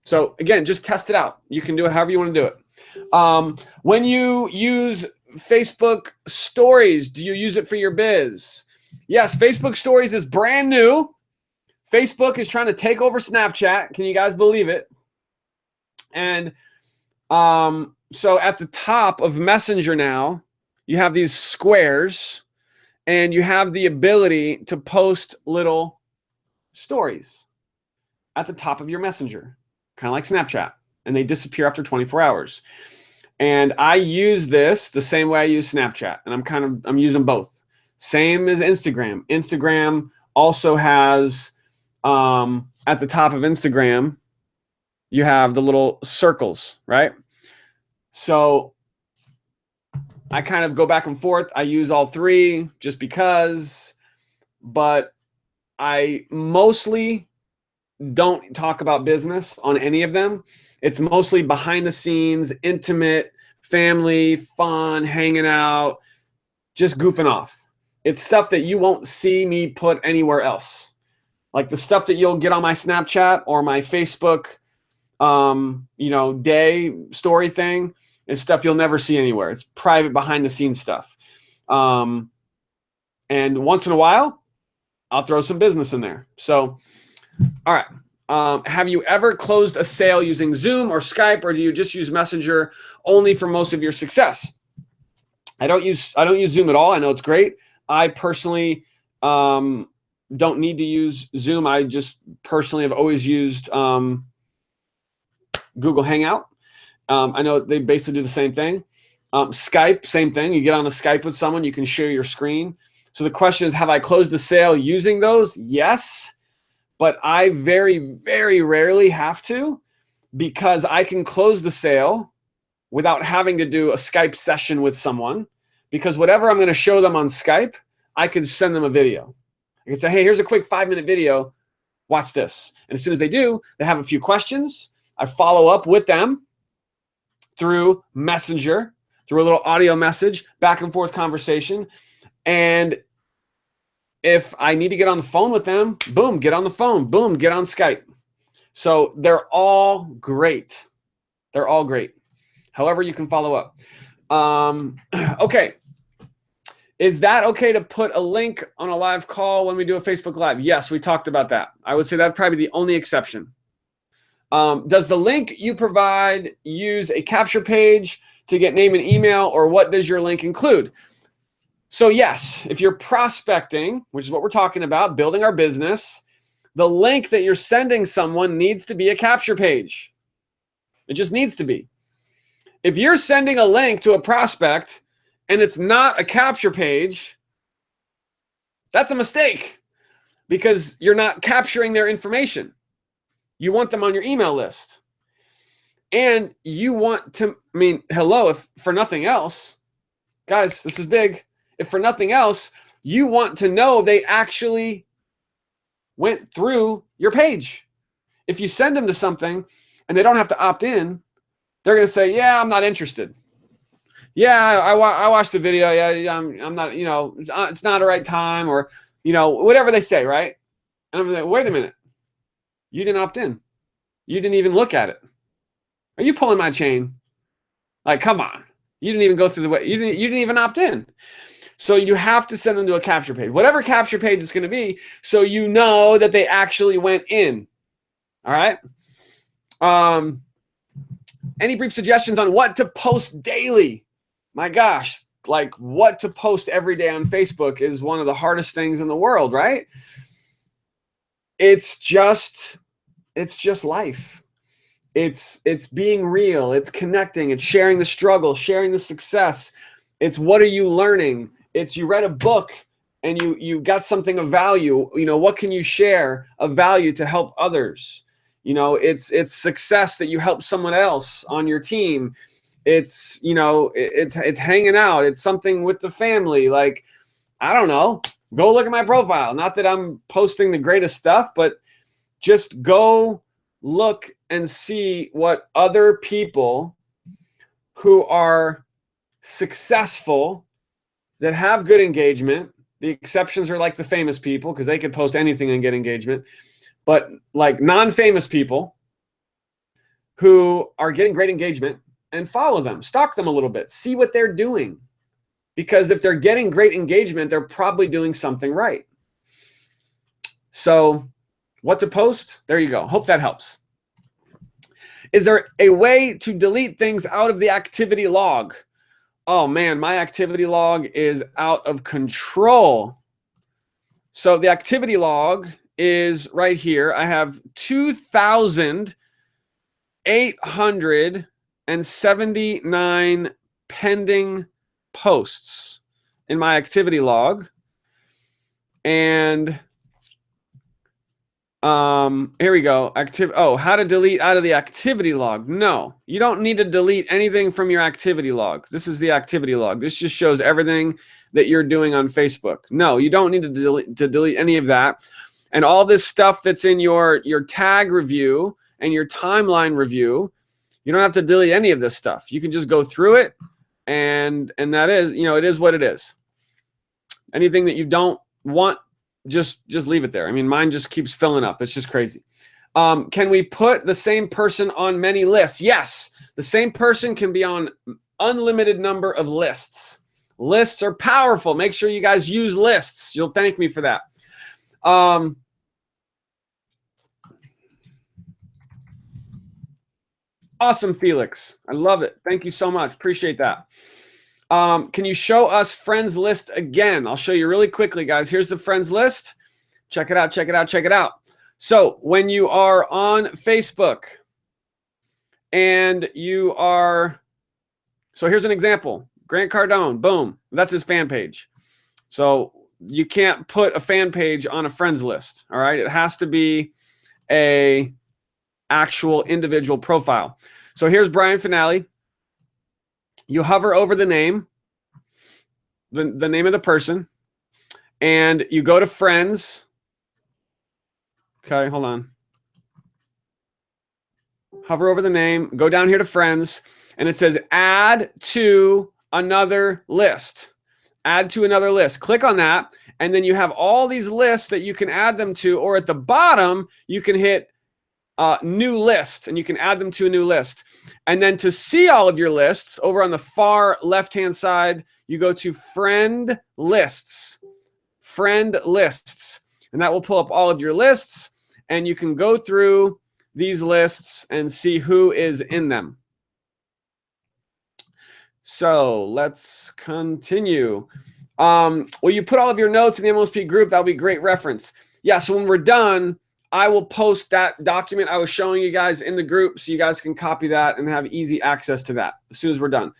So again, just test it out. You can do it however you want to do it. When you use Facebook Stories, do you use it for your biz? Yes, Facebook Stories is brand new. Facebook is trying to take over Snapchat. Can you guys believe it? And so at the top of Messenger now, you have these squares, and you have the ability to post little stories at the top of your Messenger, kind of like Snapchat, and they disappear after 24 hours. And I use this the same way I use Snapchat, and I'm using both. Same as Instagram. Instagram also has, at the top of Instagram, you have the little circles, right? So I kind of go back and forth. I use all three just because, but I mostly don't talk about business on any of them. It's mostly behind the scenes, intimate, family, fun, hanging out, just goofing off. It's stuff that you won't see me put anywhere else. Like the stuff that you'll get on my Snapchat or my Facebook, day story thing is stuff you'll never see anywhere. It's private behind the scenes stuff. And once in a while, I'll throw some business in there. So, all right. Have you ever closed a sale using Zoom or Skype, or do you just use Messenger only for most of your success? I don't use Zoom at all. I know it's great. I personally don't need to use Zoom. I just personally have always used Google Hangout. I know they basically do the same thing. Skype, same thing. You get on a Skype with someone, you can share your screen. So the question is, have I closed the sale using those? Yes, but I very, very rarely have to, because I can close the sale without having to do a Skype session with someone, because whatever I'm going to show them on Skype, I can send them a video. I can say, hey, here's a quick 5-minute video. Watch this. And as soon as they do, they have a few questions. I follow up with them through Messenger, through a little audio message, back and forth conversation. And if I need to get on the phone with them, boom, get on the phone, boom, get on Skype. So they're all great. They're all great. However, you can follow up. Okay. Is that okay to put a link on a live call when we do a Facebook Live? Yes, we talked about that. I would say that's probably the only exception. Does the link you provide use a capture page to get name and email, or what does your link include? So yes, if you're prospecting, which is what we're talking about, building our business, the link that you're sending someone needs to be a capture page. It just needs to be. If you're sending a link to a prospect and it's not a capture page, that's a mistake, because you're not capturing their information. You want them on your email list. And you want to, I mean, hello, if for nothing else, guys, this is big. If for nothing else, you want to know they actually went through your page. If you send them to something and they don't have to opt in, they're going to say, yeah, I'm not interested. Yeah, I watched the video. Yeah, I'm not, you know, it's not the right time, or, you know, whatever they say, right? And I'm like, wait a minute. You didn't opt in. You didn't even look at it. Are you pulling my chain? Like, come on. You didn't even go through the way. You didn't even opt in. So you have to send them to a capture page, whatever capture page it's going to be, so you know that they actually went in. All right. Any brief suggestions on what to post daily? My gosh, like what to post every day on Facebook is one of the hardest things in the world, right? It's just life. It's being real. It's connecting. It's sharing the struggle, sharing the success. It's what are you learning? It's you read a book and you got something of value. You know, what can you share of value to help others? You know, it's success that you help someone else on your team. It's, you know, it's hanging out. It's something with the family. Like, I don't know. Go look at my profile. Not that I'm posting the greatest stuff, but just go look and see what other people who are successful, that have good engagement. The exceptions are like the famous people, because they could post anything and get engagement. But like non-famous people who are getting great engagement, and follow them, stalk them a little bit, see what they're doing. Because if they're getting great engagement, they're probably doing something right. So what to post? There you go. Hope that helps. Is there a way to delete things out of the activity log? Oh man, my activity log is out of control. So the activity log is right here. I have 2,879 pending posts in my activity log. And here we go. How to delete out of the activity log. No, you don't need to delete anything from your activity log. This is the activity log. This just shows everything that you're doing on Facebook. No, you don't need to delete any of that. And all this stuff that's in your tag review and your timeline review, you don't have to delete any of this stuff. You can just go through it, and that is, you know, it is what it is. Anything that you don't want, just leave it there. I mean, mine just keeps filling up. It's just crazy. Can we put the same person on many lists? Yes, the same person can be on unlimited number of lists. Lists are powerful. Make sure you guys use lists. You'll thank me for that. Awesome, Felix. I love it. Thank you so much. Appreciate that. Can you show us friends list again? I'll show you really quickly, guys. Here's the friends list. Check it out, check it out, check it out. So when you are on Facebook and you are, so here's an example. Grant Cardone, boom. That's his fan page. So you can't put a fan page on a friends list, all right? It has to be a actual individual profile. So here's Brian Finale. You hover over the name, the name of the person, and you go to friends. Okay, hold on. Hover over the name, go down here to friends, and it says add to another list. Add to another list. Click on that, and then you have all these lists that you can add them to, or at the bottom, you can hit new list, and you can add them to a new list. And then to see all of your lists, over on the far left-hand side, you go to friend lists. Friend lists. And that will pull up all of your lists, and you can go through these lists and see who is in them. So let's continue. Well, you put all of your notes in the MLSP group. That'll be great reference. Yeah, so when we're done, I will post that document I was showing you guys in the group so you guys can copy that and have easy access to that as soon as we're done.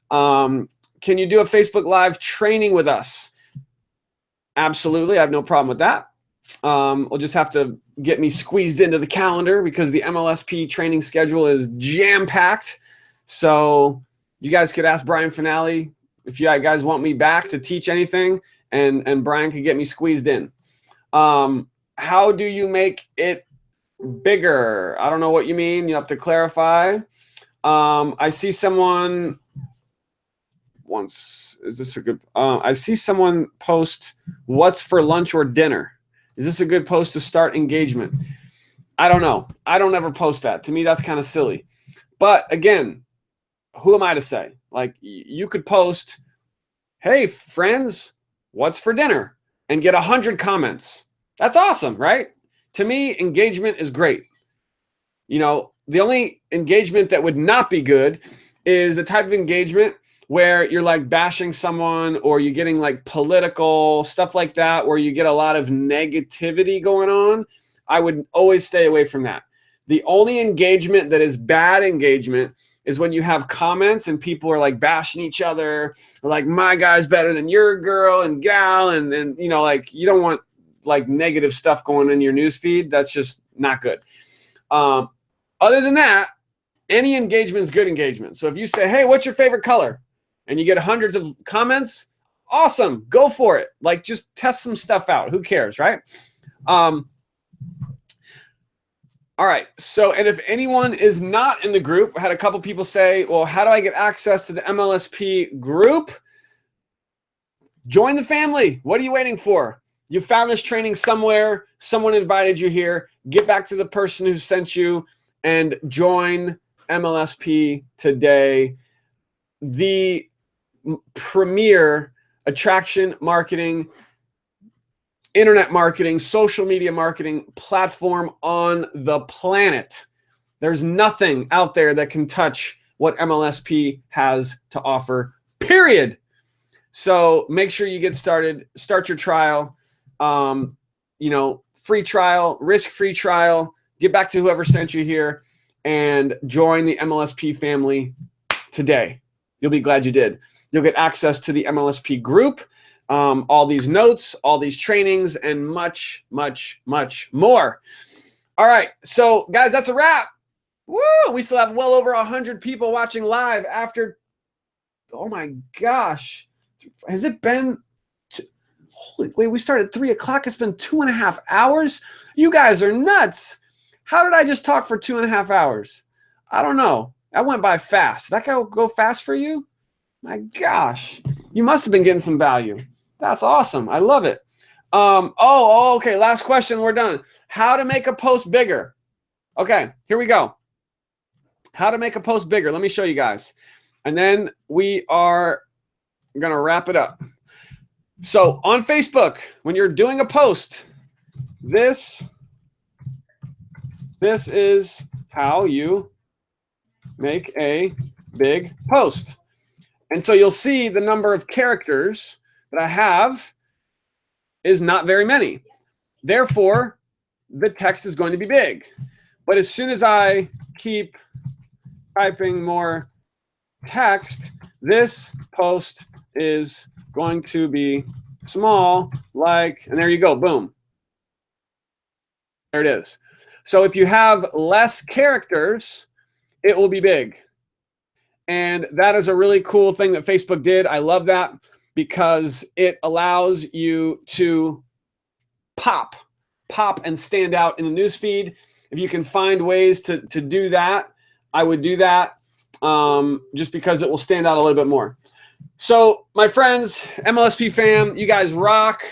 Can you do a Facebook Live training with us? Absolutely. I have no problem with that. We'll just have to get me squeezed into the calendar because the MLSP training schedule is jam-packed. So you guys could ask Brian Finale if you guys want me back to teach anything, and Brian could get me squeezed in. How do you make it bigger? I don't know what you mean. You have to clarify. I see someone once. Is this a good? I see someone post, "What's for lunch or dinner?" Is this a good post to start engagement? I don't know. I don't ever post that. To me, that's kind of silly. But again, who am I to say? Like, you could post, "Hey, friends, what's for dinner?" and get 100 comments. That's awesome, right? To me, engagement is great. You know, the only engagement that would not be good is the type of engagement where you're like bashing someone, or you're getting like political stuff like that, where you get a lot of negativity going on. I would always stay away from that. The only engagement that is bad engagement is when you have comments and people are like bashing each other, or like, "My guy's better than your girl and gal," and you know, like, you don't want like negative stuff going in your news feed. That's just not good. Other than that, any engagement is good engagement. So if you say, "Hey, what's your favorite color?" and you get hundreds of comments, awesome, go for it. Like, just test some stuff out. Who cares, right? All right. So, and if anyone is not in the group, I had a couple people say, "Well, how do I get access to the MLSP group?" Join the family. What are you waiting for? You found this training somewhere. Someone invited you here. Get back to the person who sent you and join MLSP today. The premier attraction marketing, internet marketing, social media marketing platform on the planet. There's nothing out there that can touch what MLSP has to offer, period. So make sure you get started. Start your trial. You know, free trial, risk-free trial. Get back to whoever sent you here and join the MLSP family today. You'll be glad you did. You'll get access to the MLSP group, all these notes, all these trainings, and much, much, much more. All right, so guys, that's a wrap. Woo! We still have well over 100 people watching live after. Oh my gosh, has it been? Holy wait, we started at 3 o'clock. It's been 2.5 hours. You guys are nuts. How did I just talk for 2.5 hours? I don't know. That went by fast. That go fast for you? My gosh, you must have been getting some value. That's awesome. I love it. Okay. Last question. We're done. How to make a post bigger. Okay, here we go. How to make a post bigger. Let me show you guys. And then we are going to wrap it up. So on Facebook, when you're doing a post, this is how you make a big post. And so you'll see the number of characters that I have is not very many. Therefore, the text is going to be big. But as soon as I keep typing more text, this post is going to be small, like, and there you go, boom. There it is. So if you have less characters, it will be big. And that is a really cool thing that Facebook did. I love that because it allows you to pop and stand out in the newsfeed. If you can find ways to do that, I would do that, just because it will stand out a little bit more. So my friends, MLSP fam, you guys rock.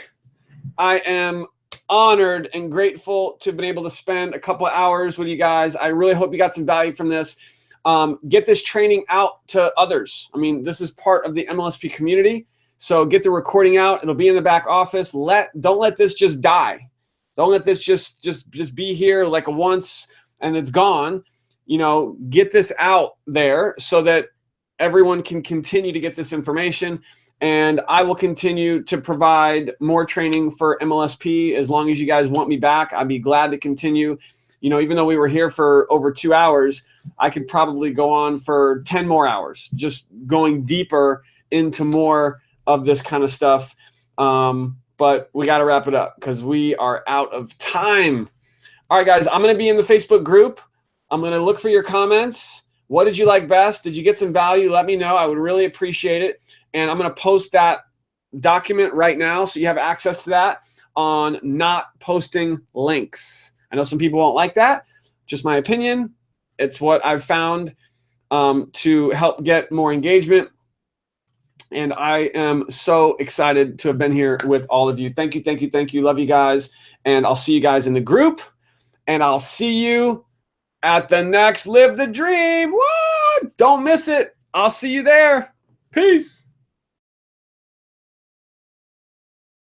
I am honored and grateful to have been able to spend a couple of hours with you guys. I really hope you got some value from this. Get this training out to others. I mean, this is part of the MLSP community. So get the recording out. It'll be in the back office. Don't let this just die. Don't let this just be here like a once and it's gone. You know, get this out there so that everyone can continue to get this information. And I will continue to provide more training for MLSP as long as you guys want me back. I'd be glad to continue. You know, even though we were here for over 2 hours, I could probably go on for 10 more hours, just going deeper into more of this kind of stuff. But we got to wrap it up because we are out of time. All right, guys, I'm going to be in the Facebook group. I'm going to look for your comments. What did you like best? Did you get some value? Let me know. I would really appreciate it. And I'm going to post that document right now so you have access to that on not posting links. I know some people won't like that. Just my opinion. It's what I've found to help get more engagement. And I am so excited to have been here with all of you. Thank you, thank you, thank you. Love you guys. And I'll see you guys in the group. And I'll see you at the next Live the Dream. Woo! Don't miss it. I'll see you there. Peace.